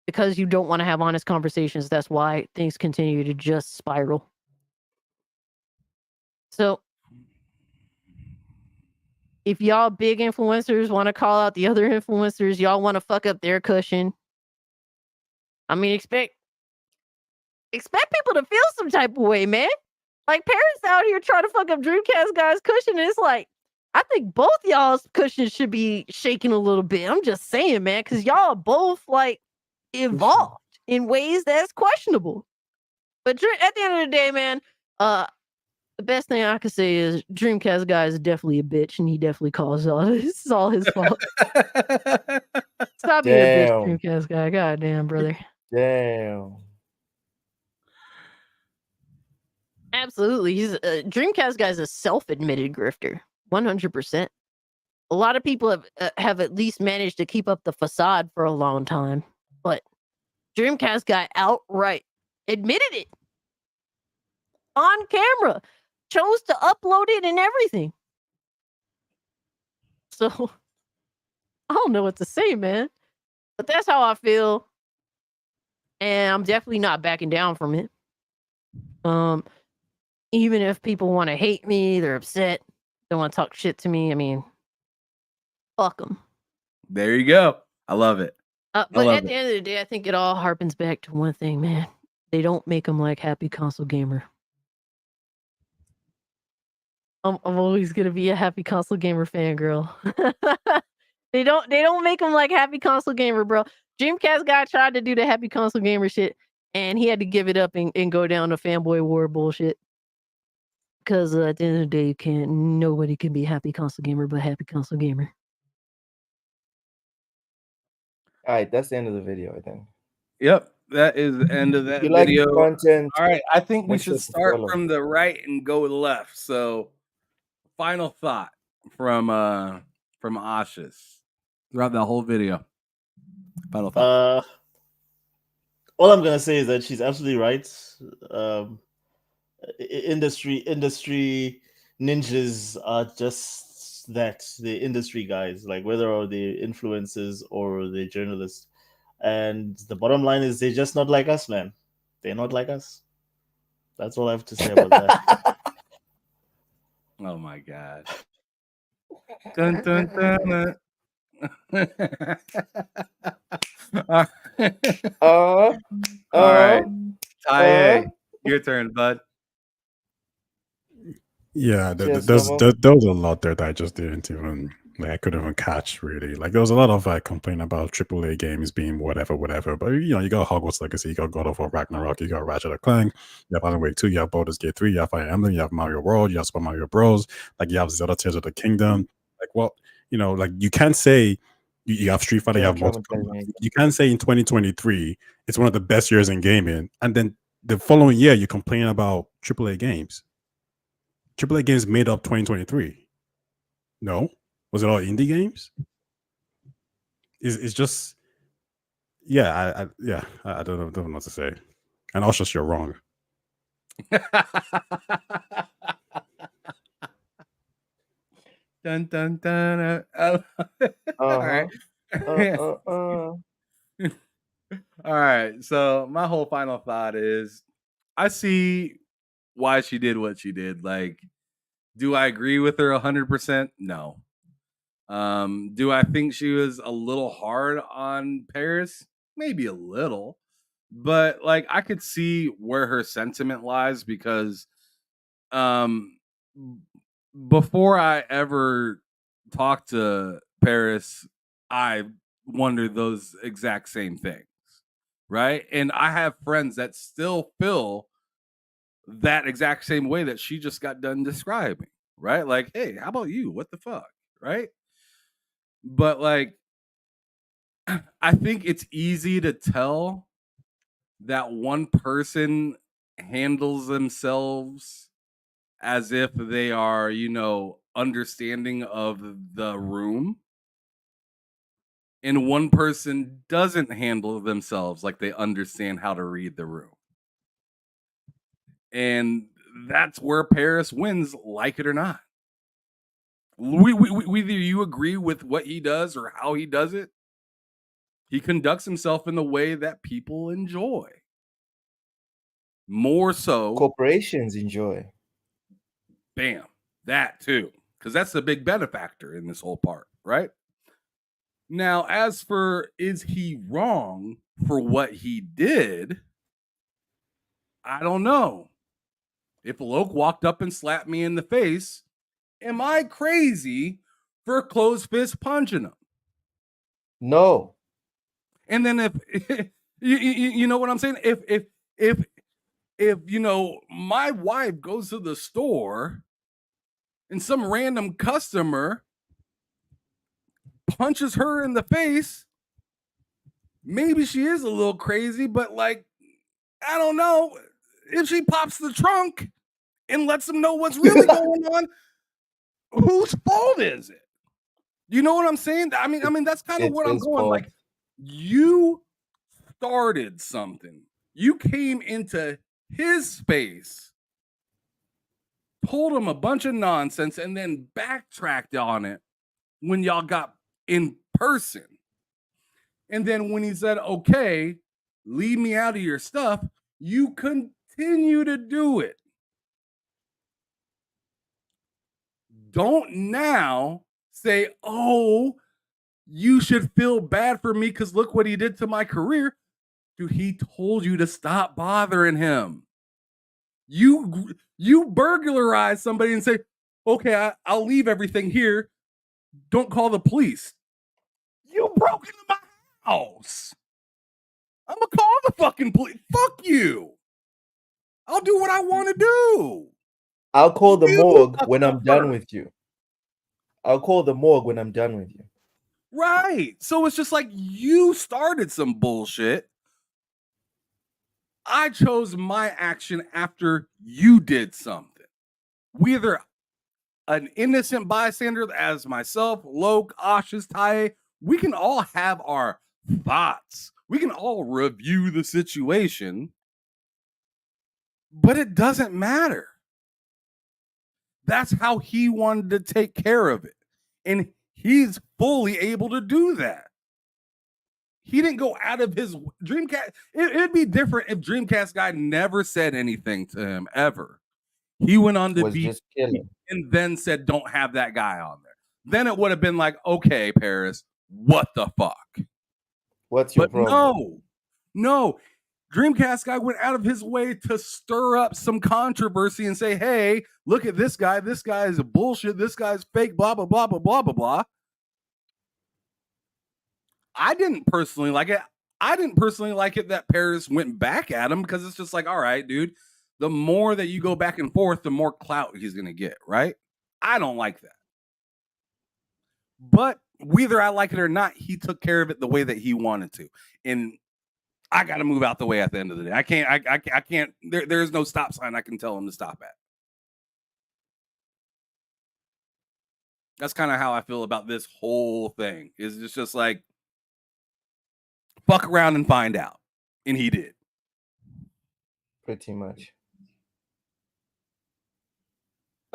because you don't want to have honest conversations, that's why things continue to just spiral. So if y'all big influencers want to call out the other influencers, y'all want to fuck up their cushion. I mean, expect people to feel some type of way, man. Like, parents out here trying to fuck up Dreamcast Guy's cushion. And it's like, I think both y'all's cushions should be shaking a little bit. I'm just saying, man, because y'all are both like evolved in ways that's questionable. But at the end of the day, man, the best thing I could say is Dreamcast Guy is definitely a bitch, and he definitely caused all this. This is all his fault. Stop being a bitch, Dreamcast Guy. God damn, brother. Damn. Absolutely. He's Dreamcast Guy's a self-admitted grifter. 100%. a lot of people have at least managed to keep up the facade for a long time, but Dreamcast guy outright admitted it on camera, chose to upload it and everything. So I don't know what to say, man. But that's how I feel. And I'm definitely not backing down from it. Even if people want to hate me, they're upset, they want to talk shit to me. I mean, fuck them. There you go. I love it. But at the end of the day, I think it all harpens back to one thing, man. They don't make them like Happy Console Gamer. I'm always gonna be a Happy Console Gamer fangirl. They don't make them like Happy Console Gamer, bro. Dreamcast guy tried to do the Happy Console Gamer shit, and he had to give it up and go down to fanboy war bullshit. Because at the end of the day, nobody can be Happy Console Gamer but Happy Console Gamer. All right, that's the end of the video, I think. Yep, that is the end of that If you like video. the content, All right, I think we make sure should to start follow. from the right and go left. So, final thought from Ashish throughout the whole video. Final thought. All I'm gonna say is that she's absolutely right. Industry ninjas are just that, the industry guys, like whether or the influencers or the journalists. And the bottom line is they're just not like us, man. They're not like us. That's all I have to say about that. Oh my god. Dun, dun, dun, All right. Taye, your turn, bud. Yeah, Cheers, there Domo. was a lot there that I just didn't even like. I couldn't even catch really. Like there was a lot of complaint about AAA games being whatever. But you got Hogwarts Legacy, you got God of War Ragnarok, you got Ratchet and Clank, you have Alan Wake 2, you have Baldur's Gate 3, you have Fire Emblem, you have Mario World, you have Super Mario Bros. Like you have Zelda Tears of the Kingdom. Like what like you can't say you have Street Fighter, you have Mortal Kombat. You can't say in 2023 it's one of the best years in gaming, and then the following year you complain about AAA games. AAA games made up 2023. No, was it all indie games? It's just, I don't know what to say. And also, you're wrong. Dun dun dun. All right. All right. So my whole final thought is, I see why she did what she did. Like, do I agree with her 100%? No. Do I think she was a little hard on Paris? Maybe a little. But like I could see where her sentiment lies, because before I ever talked to Paris, I wondered those exact same things. Right? And I have friends that still feel that exact same way that she just got done describing, right? Like, hey, how about you? What the fuck? Right? But like, I think it's easy to tell that one person handles themselves as if they are, understanding of the room, and one person doesn't handle themselves like they understand how to read the room. And that's where Paris wins, like it or not. Whether you agree with what he does or how he does it, he conducts himself in the way that people enjoy. More so, corporations enjoy. Bam, that too, because that's the big benefactor in this whole part, right? Now, as for is he wrong for what he did, I don't know. If Alok walked up and slapped me in the face, am I crazy for closed fist punching him? No. And then if you know what I'm saying, if my wife goes to the store and some random customer punches her in the face, maybe she is a little crazy, but like, I don't know. If she pops the trunk and lets them know what's really going on, whose fault is it? You know what I'm saying? I mean, that's kind of It's what I'm his going. fault. Like, you started something. You came into his space, told him a bunch of nonsense, and then backtracked on it when y'all got in person. And then when he said, okay, leave me out of your stuff, you continue to do it. Don't now say, oh, you should feel bad for me because look what he did to my career. Dude, he told you to stop bothering him. You burglarize somebody and say, okay, I'll leave everything here. Don't call the police. You broke into my house. I'm gonna call the fucking police. Fuck you. I'll do what I want to do. I'll call the You morgue when I'm done fucker. with you. I'll call the morgue when I'm done with you. Right. So it's just like you started some bullshit. I chose my action after you did something. Whether an innocent bystander as myself, Loke, Ashes, Tae, we can all have our thoughts. We can all review the situation, but it doesn't matter. That's how he wanted to take care of it. And he's fully able to do that. He didn't go out of his Dreamcast. It'd be different if Dreamcast guy never said anything to him ever. He went on to Was be just killing. and then said, don't have that guy on there. Then it would have been like, okay, Paris, what the fuck? What's your But problem? no. Dreamcast guy went out of his way to stir up some controversy and say, hey, look at this guy. This guy is a bullshit. This guy's fake, blah, blah, blah, blah, blah, blah, blah. I didn't personally like it. I didn't personally like it that Paris went back at him because it's just like, all right, dude, the more that you go back and forth, the more clout he's going to get, right? I don't like that. But whether I like it or not, he took care of it the way that he wanted to. And I got to move out the way at the end of the day. I can't, there's no stop sign I can tell him to stop at. That's kind of how I feel about this whole thing. It's just like, fuck around and find out. And he did. Pretty much.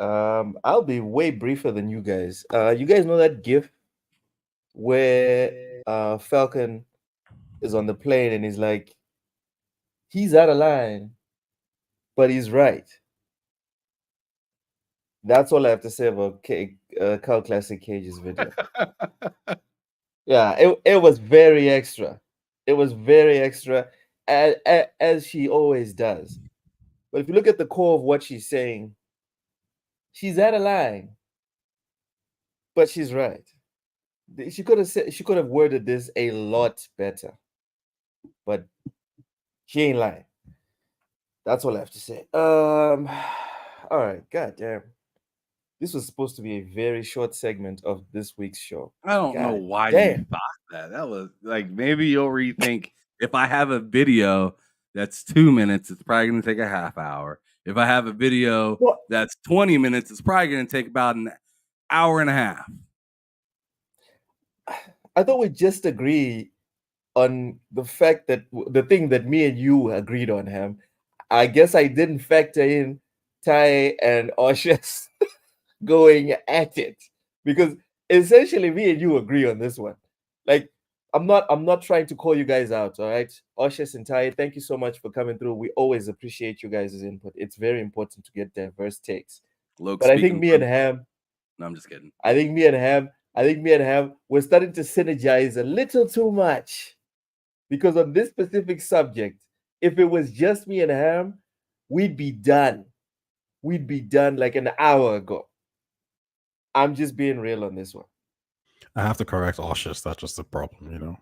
I'll be way briefer than you guys. You guys know that GIF where Falcon is on the plane and he's like, he's out of line, but he's right. That's all I have to say about Carl Classic Cage's video. Yeah, it was very extra. It was very extra, as she always does. But if you look at the core of what she's saying, she's out of line, but she's right. She could have worded this a lot better, but she ain't lying. That's all I have to say. All right, goddamn. This was supposed to be a very short segment of this week's show. I don't know why damn. you thought that. That was like, maybe you'll rethink. If I have a video that's 2 minutes, it's probably going to take a half hour. If I have a video that's 20 minutes, it's probably going to take about an hour and a half. I thought we just agree on the fact that the thing that me and you agreed on, Ham. I guess I didn't factor in Ty and Oshus going at it, because essentially me and you agree on this one. Like, I'm not trying to call you guys out, all right? Oshus and Ty, thank you so much for coming through. We always appreciate you guys' input. It's very important to get diverse takes. Luke, but I think me and Ham, no, I'm just kidding. I think me and Ham, we're starting to synergize a little too much, because on this specific subject, if it was just me and Ham, we'd be done. We'd be done like an hour ago. I'm just being real on this one. I have to correct Oshus. That's just the problem, you know.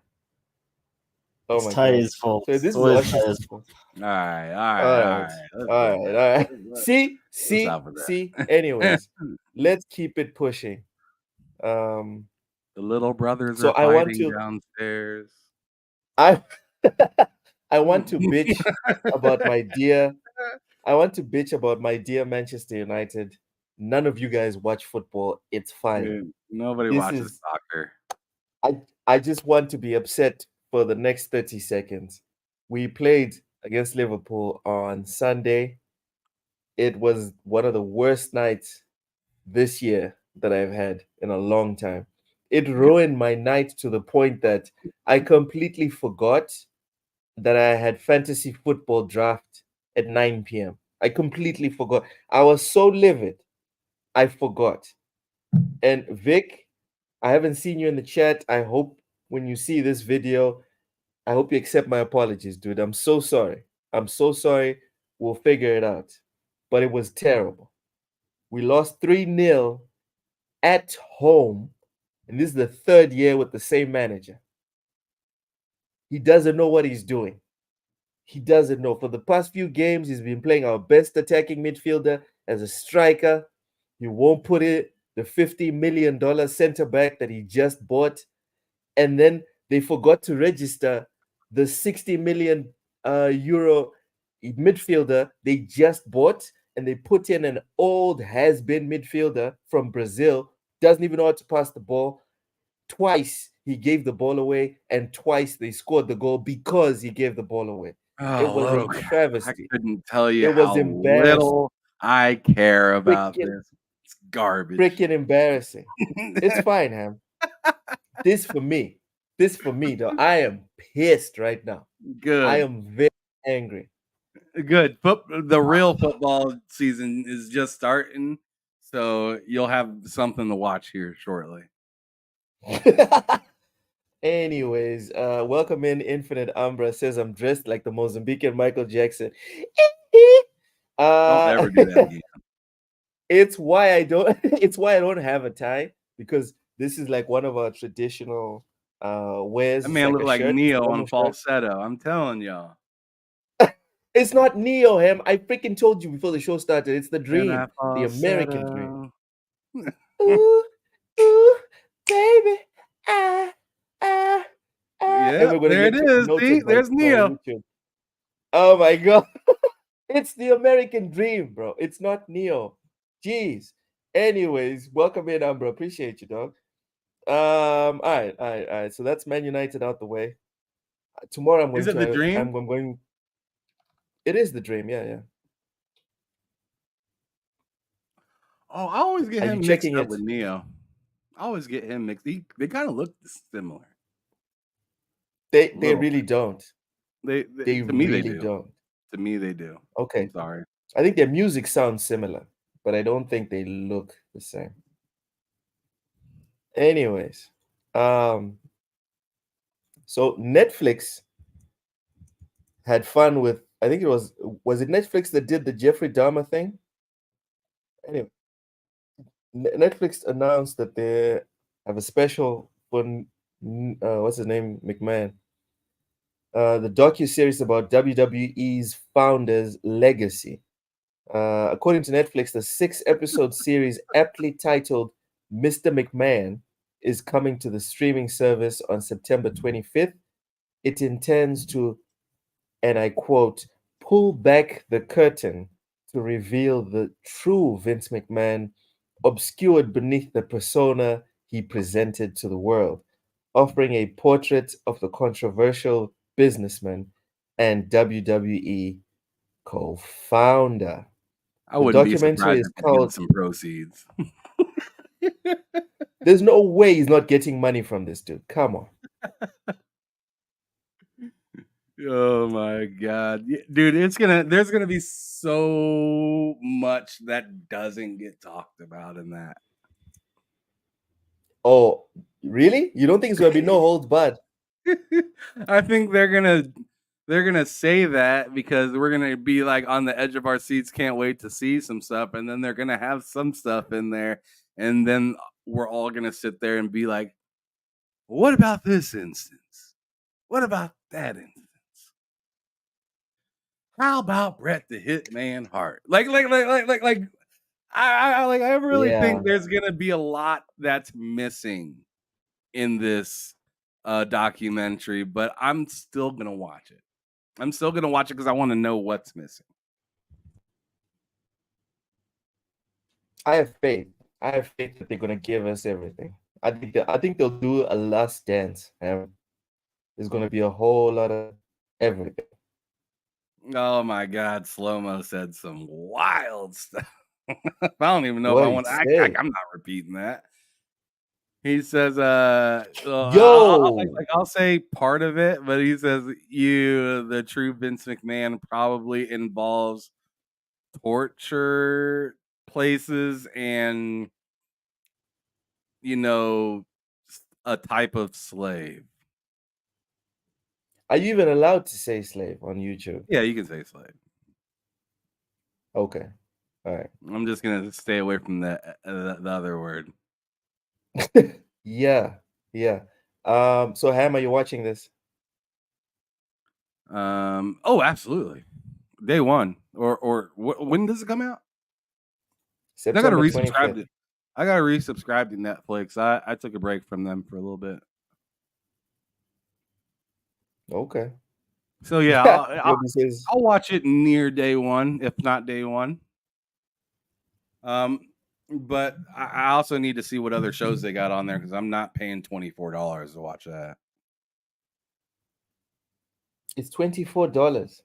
Oh It's my Ty's God. fault. So this It's is always Oshus' Ty's fault. All right. All right. See. Anyways, let's keep it pushing. The little brothers so are I want fighting to downstairs. I want to bitch about my dear. I want to bitch about my dear Manchester United. None of you guys watch football. It's fine. Dude, nobody This watches is- soccer. I just want to be upset for the next 30 seconds. We played against Liverpool on Sunday. It was one of the worst nights this year that I've had in a long time. It ruined my night to the point that I completely forgot that I had fantasy football draft at 9 p.m. I completely forgot. I was so livid. I forgot. And Vic, I haven't seen you in the chat. I hope when you see this video, I hope you accept my apologies, dude. I'm so sorry. I'm so sorry. We'll figure it out. But it was terrible. We lost 3-0 at home. And this is the third year with the same manager. He doesn't know what he's doing. He doesn't know. For the past few games, he's been playing our best attacking midfielder as a striker. He won't put it the $50 million center back that he just bought. And then they forgot to register the 60 million euro midfielder they just bought. And they put in an old has-been midfielder from Brazil. Doesn't even know how to pass the ball. Twice he gave the ball away, and twice they scored the goal because he gave the ball away. Oh, It was a Luke, I travesty. couldn't tell you It was how embarrassing. little I care about Freaking- this. It's garbage. Freaking embarrassing. It's fine, Ham. This for me. This for me, though. I am pissed right now. Good. I am very angry. Good. The real football season is just starting, so you'll have something to watch here shortly. Anyways, welcome in Infinite Umbra says I'm dressed like the Mozambican Michael Jackson. Don't ever do that again. It's why I don't it's why I don't have a tie, because this is like one of our traditional wears. That It's man a looked like shirt, Neo formal on shirt. falsetto. I'm telling y'all. It's not Neo, Ham. I freaking told you before the show started. It's the dream, And I the American dream. falsetto. Ooh, ooh, baby, Yeah, And we're gonna there get it is. noted See, by there's Neo. YouTube. Oh my god, it's the American dream, bro. It's not Neo. Jeez. Anyways, welcome in, Umbra. Appreciate you, dog. All right. So that's Man United out the way. Tomorrow I'm going Is it the dream? I'm going. It is the dream. Yeah. Oh, I always get Are him you mixed checking up it? with Neo. I always get him mixed. They kind of look similar. They Little really don't. They They to me they really do. don't. To me they do. Okay. I'm sorry. I think their music sounds similar, but I don't think they look the same. Anyways, so Netflix had fun with, I think it was it Netflix that did the Jeffrey Dahmer thing? Anyway, Netflix announced that they have a special for what's his name, McMahon, the docu-series about WWE's founder's legacy. According to Netflix, the 6-episode series, aptly titled Mr. McMahon, is coming to the streaming service on September 25th. It intends to, and I quote, pull back the curtain to reveal the true Vince McMahon, obscured beneath the persona he presented to the world, offering a portrait of the controversial businessman and WWE co-founder. I wouldn't be documentary surprised is if they get called- some proceeds. There's no way he's not getting money from this dude. Come on. Oh my god, dude! There's gonna be so much that doesn't get talked about in that. Oh, really? You don't think it's gonna be no holds barred? I think they're gonna say that because we're gonna be like on the edge of our seats, can't wait to see some stuff, and then they're gonna have some stuff in there, and then we're all gonna sit there and be like, "What about this instance? What about that instance? How about Bret the Hitman Hart?" I really Yeah. think there's gonna be a lot that's missing in this documentary, but I'm still gonna watch it. I'm still gonna watch it because I want to know what's missing. I have faith. I have faith that they're gonna give us everything. I think they'll do a last dance. There's gonna be a whole lot of everything. Oh my God, Slow Mo said some wild stuff. I don't even know if What I did want. he say? I'm not repeating that. He says, Yo! I'll say part of it, but he says you, the true Vince McMahon, probably involves torture places and a type of slave. Are you even allowed to say slave on YouTube? Yeah, you can say slave. Okay. All right. I'm just gonna stay away from the other word. Yeah. So Ham, are you watching this? Oh, absolutely. Day one, or when does it come out? I gotta September resubscribe 25th. to. I gotta resubscribe to Netflix. I took a break from them for a little bit. Okay. So yeah, Yobi says, I'll watch it near day one, if not day one. But I also need to see what other shows they got on there because I'm not paying $24 to watch that. it's $24.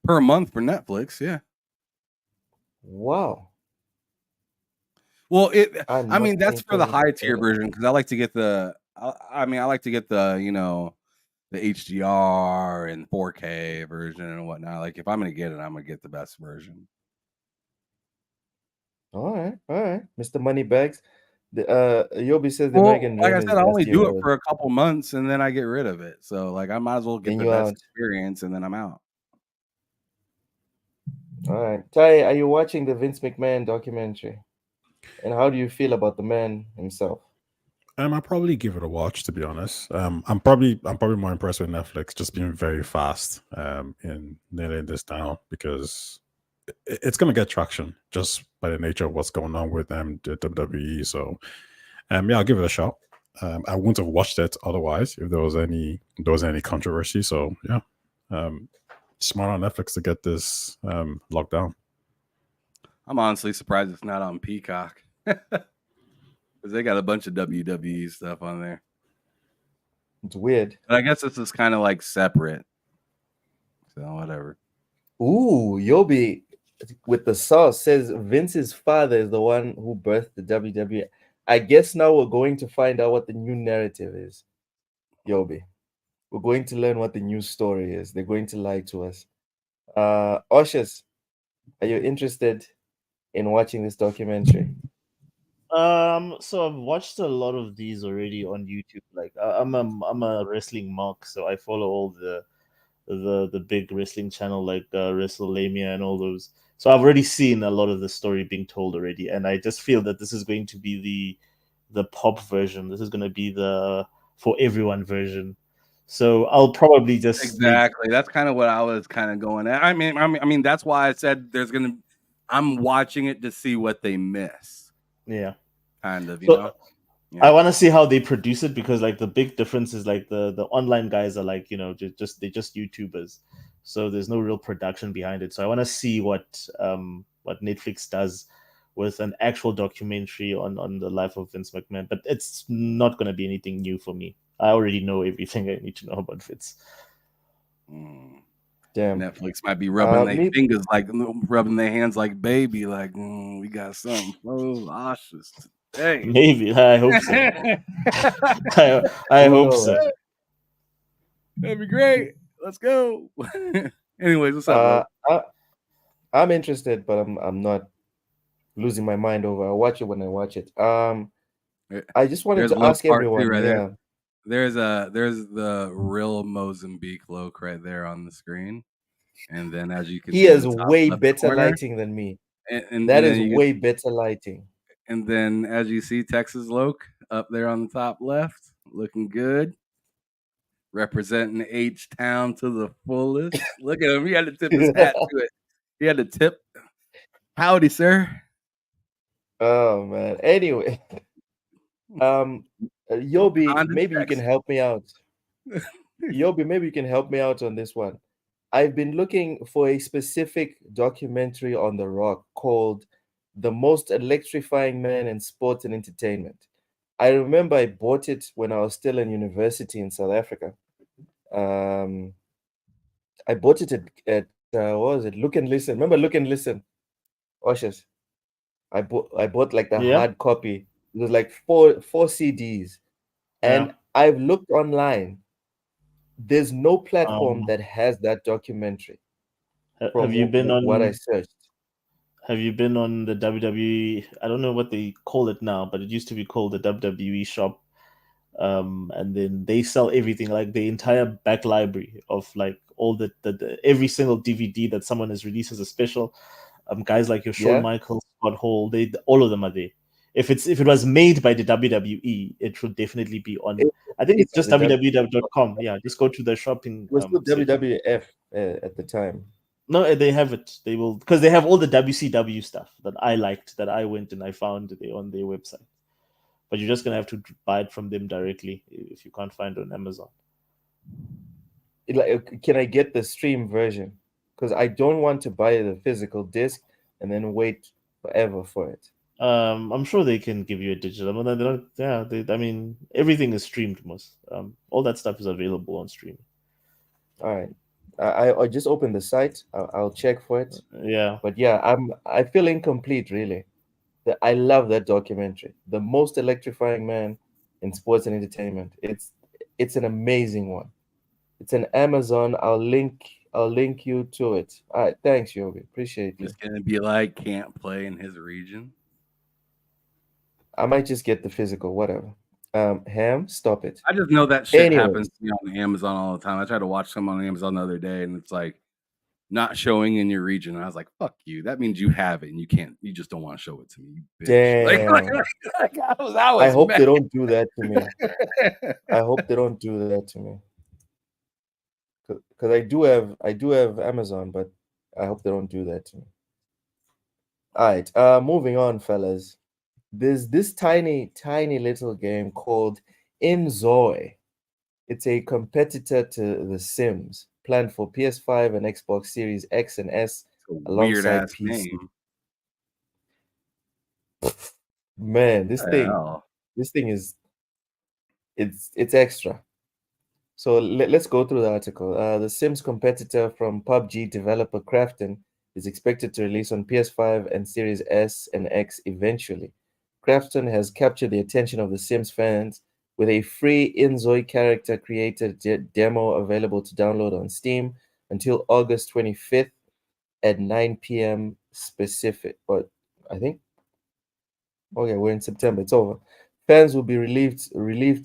Per month for Netflix, yeah. Wow. Well, I'm I not mean, that's paying for the $20 high tier version because I like to get the. I like to get the the HDR and 4K version and whatnot. Like if I'm gonna get it, I'm gonna get the best version. All right. Mr. Moneybags. Yobi says the Well, American like dream I is said, I only dusty do it road. for a couple months and then I get rid of it. So like I might as well get Then the you best out. experience and then I'm out. All right. Tai, are you watching the Vince McMahon documentary? And how do you feel about the man himself? I'll probably give it a watch, to be honest. I'm probably more impressed with Netflix just being very fast in nailing this down because it's gonna get traction just by the nature of what's going on with the WWE. So yeah, I'll give it a shot. I wouldn't have watched it otherwise if there was any controversy. So yeah, smart on Netflix to get this locked down. I'm honestly surprised it's not on Peacock. Because they got a bunch of WWE stuff on there. It's weird. But I guess this is kind of like separate. So whatever. Ooh, Yobi with the sauce says Vince's father is the one who birthed the WWE. I guess now we're going to find out what the new narrative is. Yobi. We're going to learn what the new story is. They're going to lie to us. Oshus, are you interested in watching this documentary? So I've watched a lot of these already on YouTube. Like I'm a wrestling mark, so I follow all the big wrestling channel like WrestleMania and all those. So I've already seen a lot of the story being told already, and I just feel that this is going to be the pop version. This is going to be the for everyone version. So I'll probably just Exactly. That's kind of what I was kind of going at. I mean, that's why I said I'm watching it to see what they miss. Yeah. Kind of, Yeah. I want to see how they produce it because like the big difference is like the online guys are like they're just YouTubers, so there's no real production behind it. So I want to see what Netflix does with an actual documentary on the life of Vince McMahon. But it's not going to be anything new for me. I already know everything I need to know about Vince. Damn. Netflix might be rubbing their fingers like rubbing their hands like baby, like we got something delicious today. Maybe I hope so. I hope so. That'd be great. Let's go. Anyways, what's up? I'm interested, but I'm not losing my mind over. I'll watch it when I watch it. I just wanted to ask everyone. Right there. There's the real Mozambique Loke right there on the screen, and then as you can, he has way better lighting than me. And that is way better lighting. And then as you see, Texas Loke up there on the top left, looking good, representing H-Town to the fullest. Look at him; he had to tip his hat to it. He had to tip. Howdy, sir. Oh man. Anyway, Yobi, maybe you can help me out. Yobi, maybe you can help me out on this one. I've been looking for a specific documentary on The Rock called The most electrifying man in sport and entertainment. I remember I bought it when I was still in university in South Africa. I bought it at what was it? Look and Listen. Remember Look and Listen? Oshas. I bought like the Yeah. hard copy. It was like four CDs. And Yeah. I've looked online. There's no platform Um, that has that documentary from have you been what I on? searched. Have you been on the WWE? I don't know what they call it now, but it used to be called the WWE shop. And then they sell everything, like the entire back library of like all the every single DVD that someone has released as a special. Guys like your Shawn Yeah. Michaels, Scott Hall, they all of them are there. If it was made by the WWE, it should definitely be on. It I think it's by just the www.com. Yeah, just go to the shopping. It was still section. WWF at the time. No, they have it. They will, because they have all the WCW stuff that I liked, that I went and I found they on their website. But you're just gonna have to buy it from them directly if you can't find it on Amazon. Can I get the stream version? Because I don't want to buy the physical disc and then wait forever for it. I'm sure they can give you a digital. I mean, they don't, yeah, I mean, everything is streamed. Most all that stuff is available on stream. All right, I just opened the site. I'll check for it. Yeah, but yeah, I feel incomplete really. I love that documentary, The Most Electrifying Man in Sports and Entertainment. It's an amazing one. It's an Amazon. I'll link you to it. All right, thanks, Yogi. Appreciate you. It's gonna be like can't play in his region. I might just get the physical, whatever. Ham, stop it. I just know that shit Anyways. happens to me on Amazon all the time. I tried to watch some on Amazon the other day, and it's like not showing in your region. And I was like, "Fuck you! That means you have it, and you can't. You just don't want to show it to me." You bitch. Damn. I hope mad. they don't do that to me. I hope they don't do that to me. Because I do have Amazon, but I hope they don't do that to me. All right, moving on, fellas. There's this tiny little game called Inzoi. It's a competitor to The Sims, planned for PS5 and Xbox Series X and S Weird alongside ass PC. name. Man, this thing is it's extra. So let's go through the article. The Sims competitor from PUBG developer Krafton is expected to release on PS5 and Series S and X eventually. Krafton has captured the attention of The Sims fans with a free Inzoi character creator demo available to download on Steam until August 25th at 9 p.m. specific. But I think, okay, we're in September. It's over. Fans will be relieved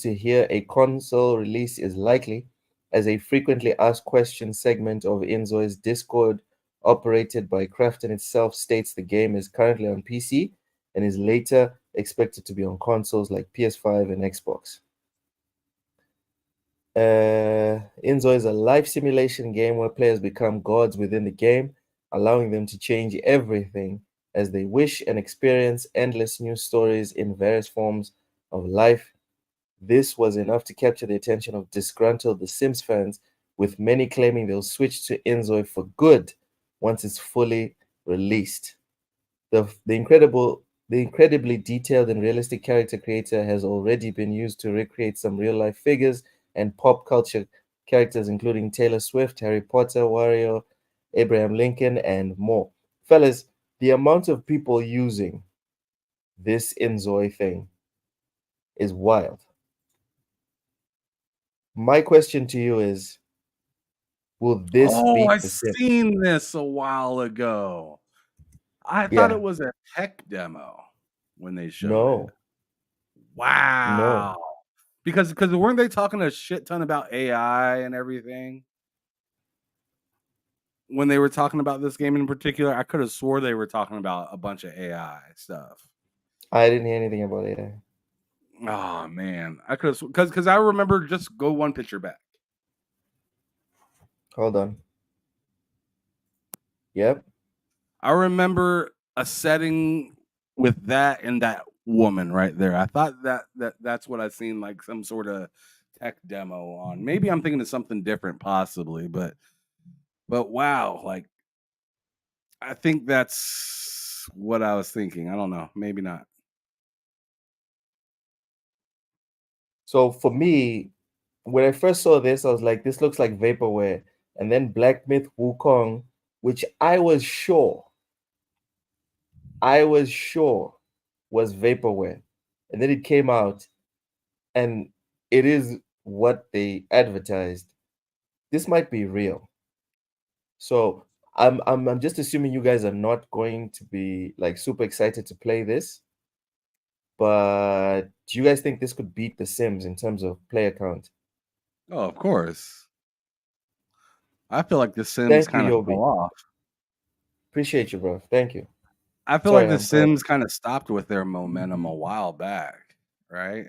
to hear a console release is likely, as a frequently asked questions segment of Inzoi's Discord, operated by Krafton itself, states the game is currently on PC and is later expected to be on consoles like PS5 and Xbox. Inzoi is a life simulation game where players become gods within the game, allowing them to change everything as they wish and experience endless new stories in various forms of life. This was enough to capture the attention of disgruntled The Sims fans, with many claiming they'll switch to Inzoi for good once it's fully released. The incredibly detailed and realistic character creator has already been used to recreate some real-life figures and pop culture characters, including Taylor Swift, Harry Potter, Wario, Abraham Lincoln, and more. Fellas, the amount of people using this Inzoi thing is wild. My question to you is, will this beat I The Sims? seen this a while ago. I thought it was a tech demo when they showed it. Wow. Because weren't they talking a shit ton about AI and everything? When they were talking about this game in particular, I could have swore they were talking about a bunch of AI stuff. I didn't hear anything about AI. Oh man, I could have because I remember, just go one picture back. Hold on. Yep. I remember a setting with that and that woman right there. I thought that's what I seen, like some sort of tech demo on. Maybe I'm thinking of something different, possibly, but wow, like I think that's what I was thinking. I don't know. Maybe not. So for me, when I first saw this, I was like, this looks like vaporware. And then Black Myth Wukong, which I was sure was vaporware. And then it came out and it is what they advertised. This might be real. So I'm just assuming you guys are not going to be like super excited to play this. But do you guys think this could beat The Sims in terms of player count? Oh, of course. I feel like The Sims Thank you, kind of Yobi. fell off. Appreciate you, bro. Thank you. I feel Sorry, like The I'm back. Sims kind of stopped with their momentum a while back, right?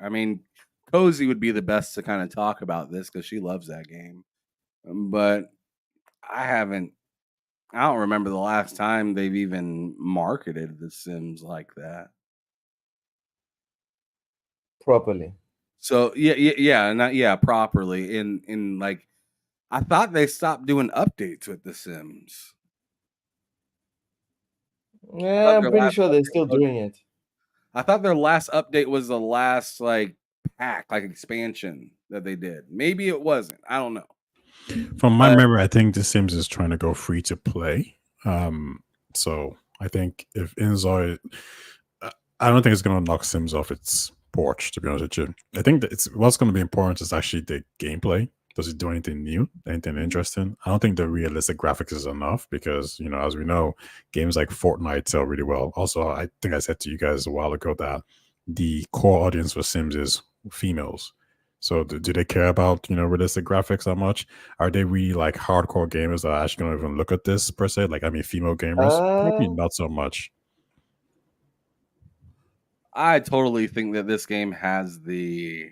I mean, Cozy would be the best to kind of talk about this because she loves that game. But I don't remember the last time they've even marketed The Sims like that. Properly. So yeah, properly. In like, I thought they stopped doing updates with The Sims. Yeah, I'm their pretty last sure they're update still was- doing it. I thought their last update was the last like pack, like expansion that they did. Maybe it wasn't. I don't know. From my memory, I think The Sims is trying to go free to play. So I think if Inzoi, I don't think it's going to knock Sims off its porch, to be honest with you. I think that what's going to be important is actually the gameplay. Does it do anything new, anything interesting? I don't think the realistic graphics is enough because, you know, as we know, games like Fortnite sell really well. Also, I think I said to you guys a while ago that the core audience for Sims is females. So do they care about, you know, realistic graphics that much? Are they really like hardcore gamers that are actually going to even look at this per se? Like, I mean, female gamers? Probably not so much. I totally think that this game has the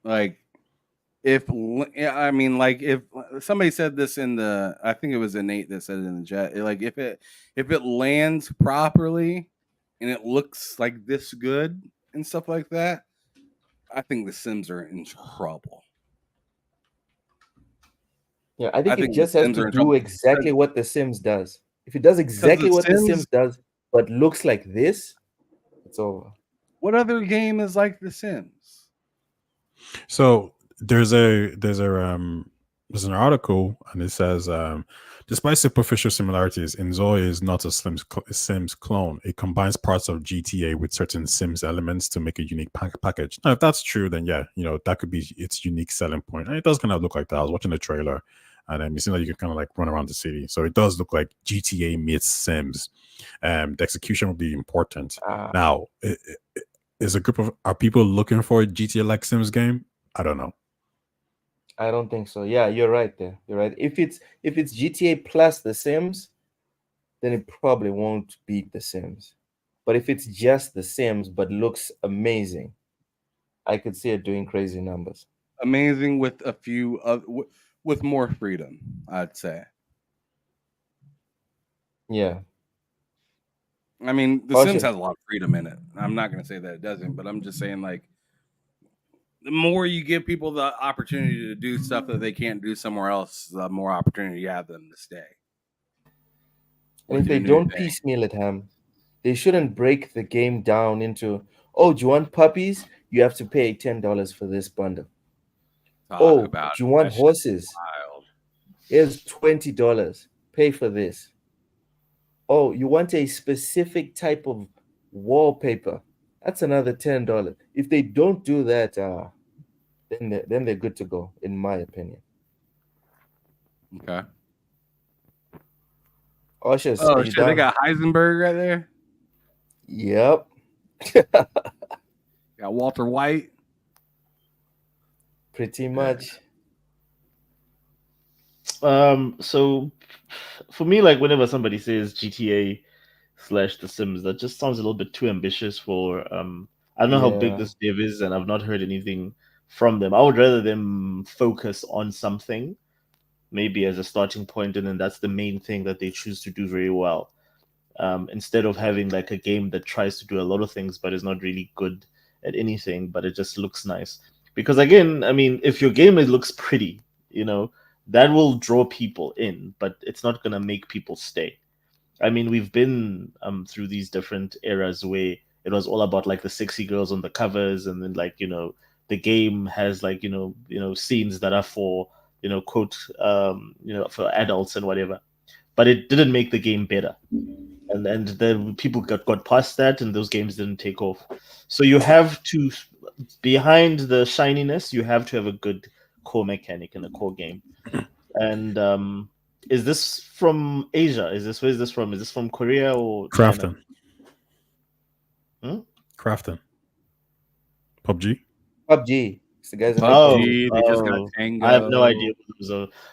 like if somebody said this in the, I think it was Nate that said it in the chat, like if it lands properly and it looks like this good and stuff like that, I think The Sims are in trouble. Yeah, I think it The just has Sims are to in do trouble exactly what The Sims does. If it does exactly what The Sims does, but looks like this, it's over. What other game is like The Sims? So there's an article and it says despite superficial similarities, Inzoi is not a Sims clone. It combines parts of GTA with certain Sims elements to make a unique package. Now, if that's true, then yeah, you know, that could be its unique selling point. And it does kind of look like that. I was watching the trailer and it seems like you can kind of like run around the city. So it does look like GTA meets Sims. The execution will be important. Now, are people looking for a GTA like Sims game? I don't know. I don't think so. Yeah, you're right there. You're right. If it's GTA plus The Sims, then it probably won't beat The Sims. But if it's just The Sims but looks amazing, I could see it doing crazy numbers. Amazing with a few with more freedom, I'd say. Yeah. I mean, The Sims has a lot of freedom in it. I'm not going to say that it doesn't, but I'm just saying, like, the more you give people the opportunity to do stuff that they can't do somewhere else, the more opportunity you have them to stay. And if they don't piecemeal it, they shouldn't break the game down into, oh, do you want puppies? You have to pay $10 for this bundle. Do you want horses? Here's $20. Pay for this. Oh, you want a specific type of wallpaper? That's another $10. If they don't do that, then they're good to go, in my opinion. Okay. Oh shit! They got Heisenberg right there. Yep. Got Walter White. Pretty much. So for me, like whenever somebody says GTA / The Sims, that just sounds a little bit too ambitious for I don't know how big this dev is, and I've not heard anything from them. I would rather them focus on something, maybe as a starting point, and then that's the main thing that they choose to do very well. Instead of having like a game that tries to do a lot of things but is not really good at anything, but it just looks nice. Because again, I mean, if your game looks pretty, you know, that will draw people in, but it's not going to make people stay. I mean, we've been through these different eras where it was all about like the sexy girls on the covers, and then like the game has like scenes that are for quote for adults and whatever, but it didn't make the game better. And then people got past that, and those games didn't take off. So you have to, behind the shininess, you have to have a good core mechanic in the core game. And is this from Asia? Where is this from? Is this from Korea or Crafton. China? Crafton. PUBG. PUBG. It's the guys that Oh, make PUBG, they just got Tango. I have no idea.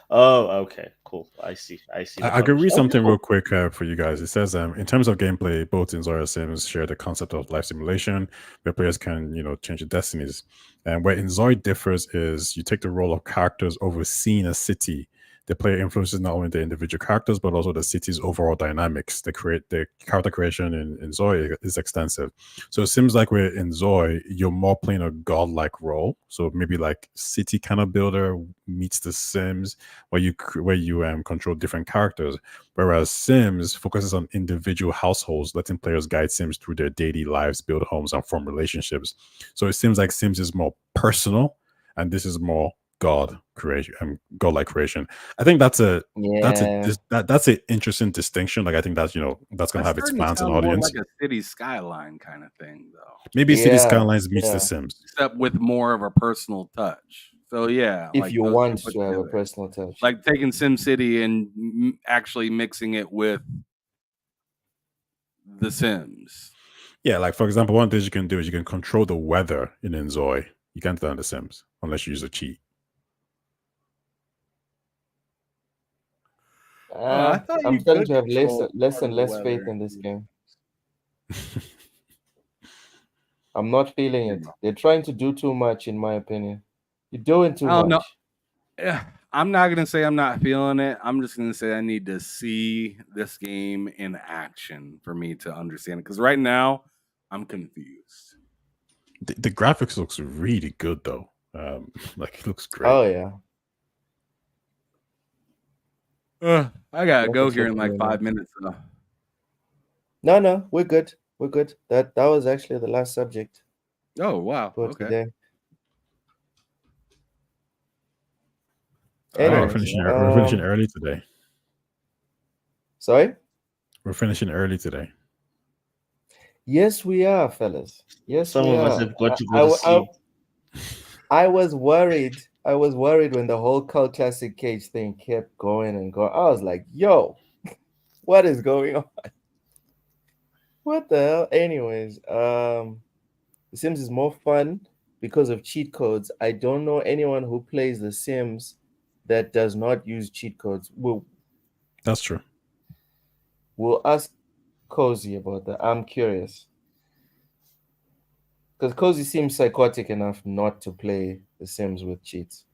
Oh, okay, cool. I see. I could read something real quick for you guys. It says, in terms of gameplay, both Inzoi and Sims share the concept of life simulation, where players can, change their destinies. And where Inzoi differs is you take the role of characters overseeing a city. The player influences not only the individual characters, but also the city's overall dynamics. The character creation in Inzoi is extensive. So it seems like with Inzoi, you're more playing a godlike role. So maybe like city kind of builder meets the Sims, where you control different characters. Whereas Sims focuses on individual households, letting players guide Sims through their daily lives, build homes, and form relationships. So it seems like Sims is more personal, and this is more godlike creation. I think that's an interesting distinction. Like I think that's that's gonna have its fans and audience. Like a city skyline kind of thing, though. Maybe City Skylines meets The Sims, except with more of a personal touch. So yeah, if you want to have a personal touch, like taking SimCity and actually mixing it with The Sims. Yeah, like for example, one thing you can do is you can control the weather in Inzoi. You can't do that in The Sims unless you use a cheat. I'm starting to have less and less faith in this game. I'm not feeling it. They're trying to do too much, in my opinion. You're doing too much. No. Yeah, I'm not gonna say I'm not feeling it. I'm just gonna say I need to see this game in action for me to understand it. Because right now, I'm confused. The graphics looks really good though. Like it looks great. Oh yeah. I gotta go here in like 5 minutes. No, we're good. We're good. That was actually the last subject. Oh wow. For Okay. today. We're finishing early today. Sorry? We're finishing early today. Yes, we are, fellas. Yes, some we of are. us have got to go to sleep. I was worried. I was worried when the whole Cult Classic Cage thing kept going and going. I was like, yo, what is going on? What the hell? Anyways, The Sims is more fun because of cheat codes. I don't know anyone who plays The Sims that does not use cheat codes. That's true. We'll ask Cozy about that. I'm curious. Because Cozy seems psychotic enough not to play The Sims with cheats.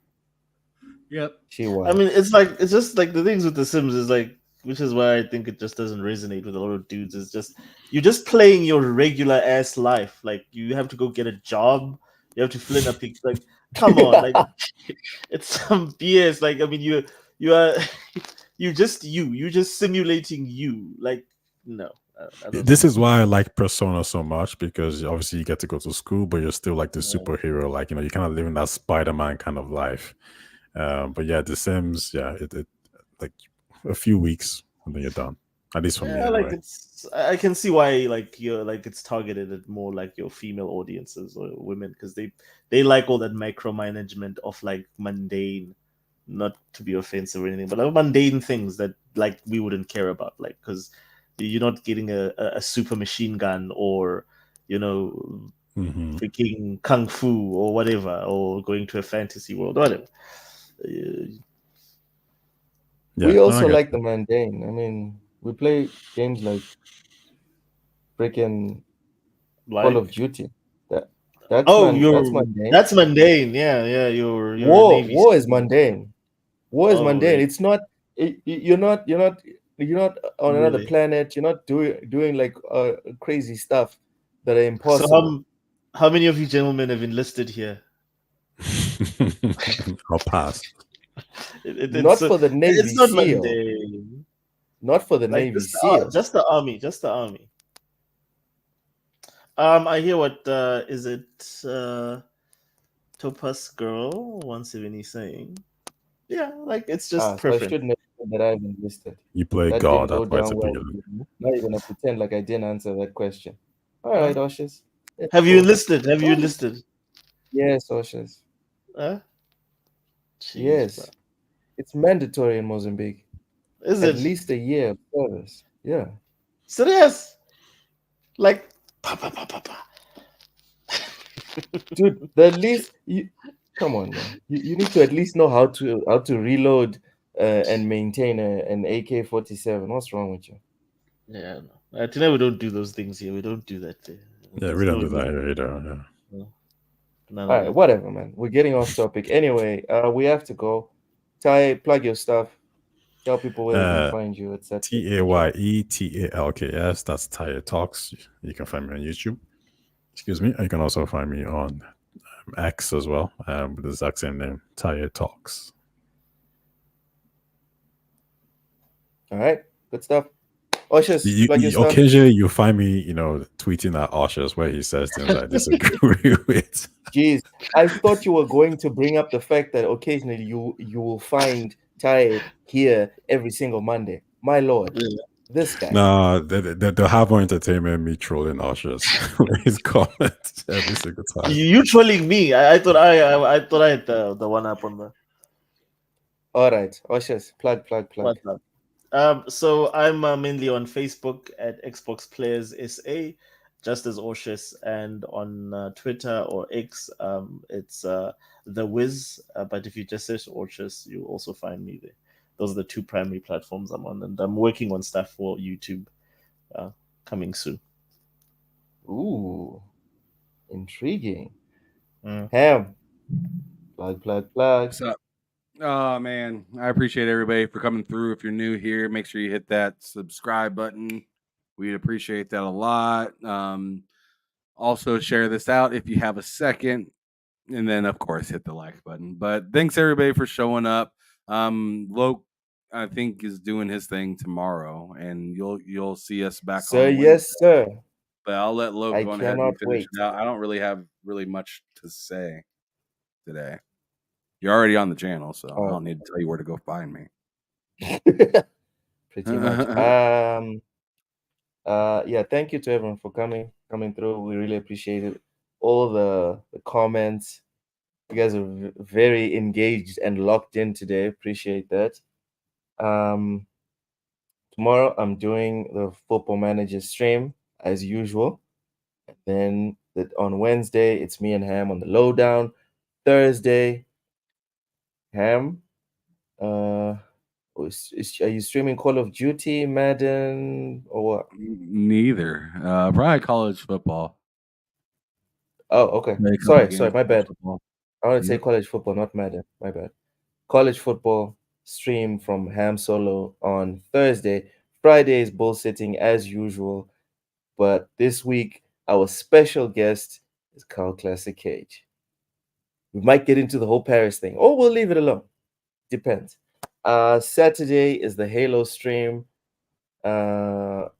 Yep. She was. I mean, it's just like the things with The Sims is like, which is why I think it just doesn't resonate with a lot of dudes. It's just you're just playing your regular ass life. Like you have to go get a job. You have to fill in a picture. Like, come on, like it's some BS. Like, I mean, you are you're just simulating you. Like, no. This is why I like Persona so much, because obviously you get to go to school, but you're still like the superhero. Like, you're kind of living that Spider-Man kind of life. But yeah, The Sims, it like a few weeks and then you're done. At least for me. Anyway. Like I can see why like you're like it's targeted at more like your female audiences or women, because they like all that micromanagement of like mundane, not to be offensive or anything, but like mundane things that like we wouldn't care about, like because you're not getting a super machine gun or freaking kung fu or whatever, or going to a fantasy world, whatever. We also like the mundane. I mean, we play games like freaking Call of Duty. That's mundane. That's mundane. Yeah. You're war is mundane. War is mundane. Really? It's not. You're not on another planet. You're not doing like crazy stuff that are impossible. So how many of you gentlemen have enlisted here? I'll pass. Not for the Navy it's not SEAL. mundane. not for the Like Navy SEALs. just the army, just the army. I hear what is it? Topaz Girl 170 saying. Yeah, like it's just So I preference. should know that I haven't listed. You play That God. didn't go That's why it's down well. appealing. with me. Not even gonna pretend like I didn't answer that question. All right, Oshas. Have you enlisted? Have you enlisted? Yes, Oshas. Jeez, Yes. bro. It's mandatory in Mozambique. Is At it least a year of service. Yeah. serious? Like, Dude, the least you come on, man. You need to at least know how to reload and maintain an AK-47. What's wrong with you? yeah, no. At Tina, we don't do those things here. We don't do that. Yeah, we don't do that here either. Yeah. None All of right, that. whatever, man. We're getting off topic. Anyway, we have to go. Ty, plug your stuff. Tell people where they can find you, etc. TAYETALKS. That's Tire Talks. You can find me on YouTube. Excuse me. You can also find me on X as well, with the exact same name, Tire Talks. All right, good stuff. Oshas, plug your stuff. Occasionally, you find me, tweeting at Oshas where he says things I disagree with. Jeez, I thought you were going to bring up the fact that occasionally you will find Ty here every single Monday. My lord, this guy. Nah, they'll have more entertainment me trolling Oshas with his comments every single time. You trolling me? I thought I had the one up on the. All right, Oshas, plug. What's up? So I'm mainly on Facebook at Xbox Players SA, just as Orshus, and on Twitter or X, it's The Wiz. But if you just search Orshus, you also find me there. Those are the two primary platforms I'm on, and I'm working on stuff for YouTube coming soon. Ooh, intriguing. Ham, plug. What's up? Oh man, I appreciate everybody for coming through. If you're new here, make sure you hit that subscribe button. We'd appreciate that a lot. Also share this out if you have a second, and then of course hit the like button. But thanks everybody for showing up. Loke, I think, is doing his thing tomorrow, and you'll see us back. Sir, on yes, sir. But I'll let Loke I go ahead and finish cannot it out. I don't really have much to say today. You're already on the channel, so I don't need to tell you where to go find me. Pretty much. Yeah, thank you to everyone for coming through. We really appreciate it. All the comments. You guys are very engaged and locked in today. Appreciate that. Tomorrow I'm doing the Football Manager stream as usual. And then on Wednesday, it's me and Ham on the Lowdown. Thursday, Ham, are you streaming Call of Duty, Madden, or what? Neither. Probably college football. Oh, okay. Sorry, my bad. I want to say college football, not Madden. My bad. College football stream from Ham Solo on Thursday. Friday is bull sitting as usual. But this week, our special guest is Carl Classic Cage. We might get into the whole Paris thing, or we'll leave it alone. Depends. Saturday is the Halo stream. Kalala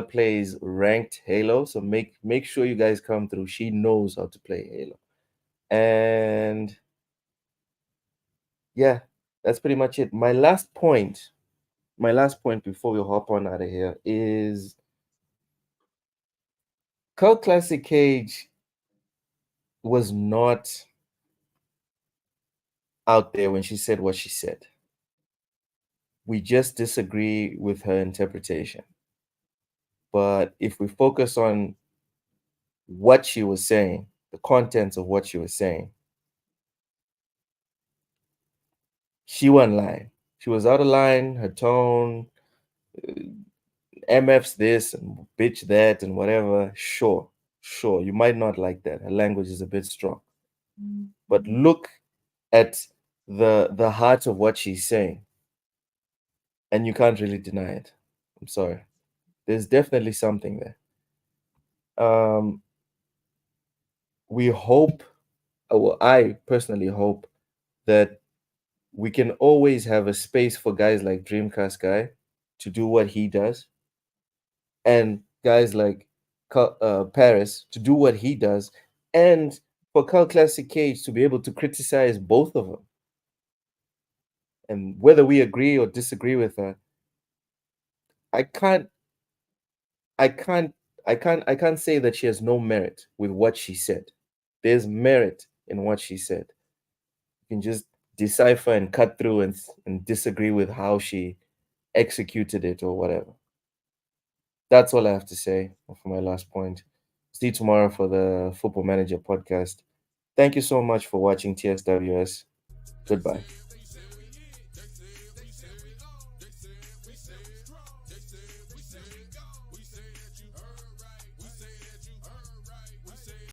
plays ranked Halo, so make sure you guys come through. She knows how to play Halo. And yeah, that's pretty much it. My last point before we hop on out of here is Carl Classic Cage was not out there when she said what she said. We just disagree with her interpretation. But if we focus on what she was saying, the contents of what she was saying, she wasn't lying. She was out of line, her tone, MF's this and bitch that and whatever. Sure. You might not like that. Her language is a bit strong. But look at the heart of what she's saying. And you can't really deny it. I'm sorry. There's definitely something there. We hope, well, I personally hope that we can always have a space for guys like Dreamcast Guy to do what he does, and guys like Paris to do what he does, and for Carl Classic Cage to be able to criticize both of them. And whether we agree or disagree with her, I can't say that she has no merit with what she said. There's merit in what she said. You can just decipher and cut through and disagree with how she executed it or whatever. That's all I have to say for my last point. See you tomorrow for the Football Manager podcast. Thank you so much for watching TSWS. Goodbye.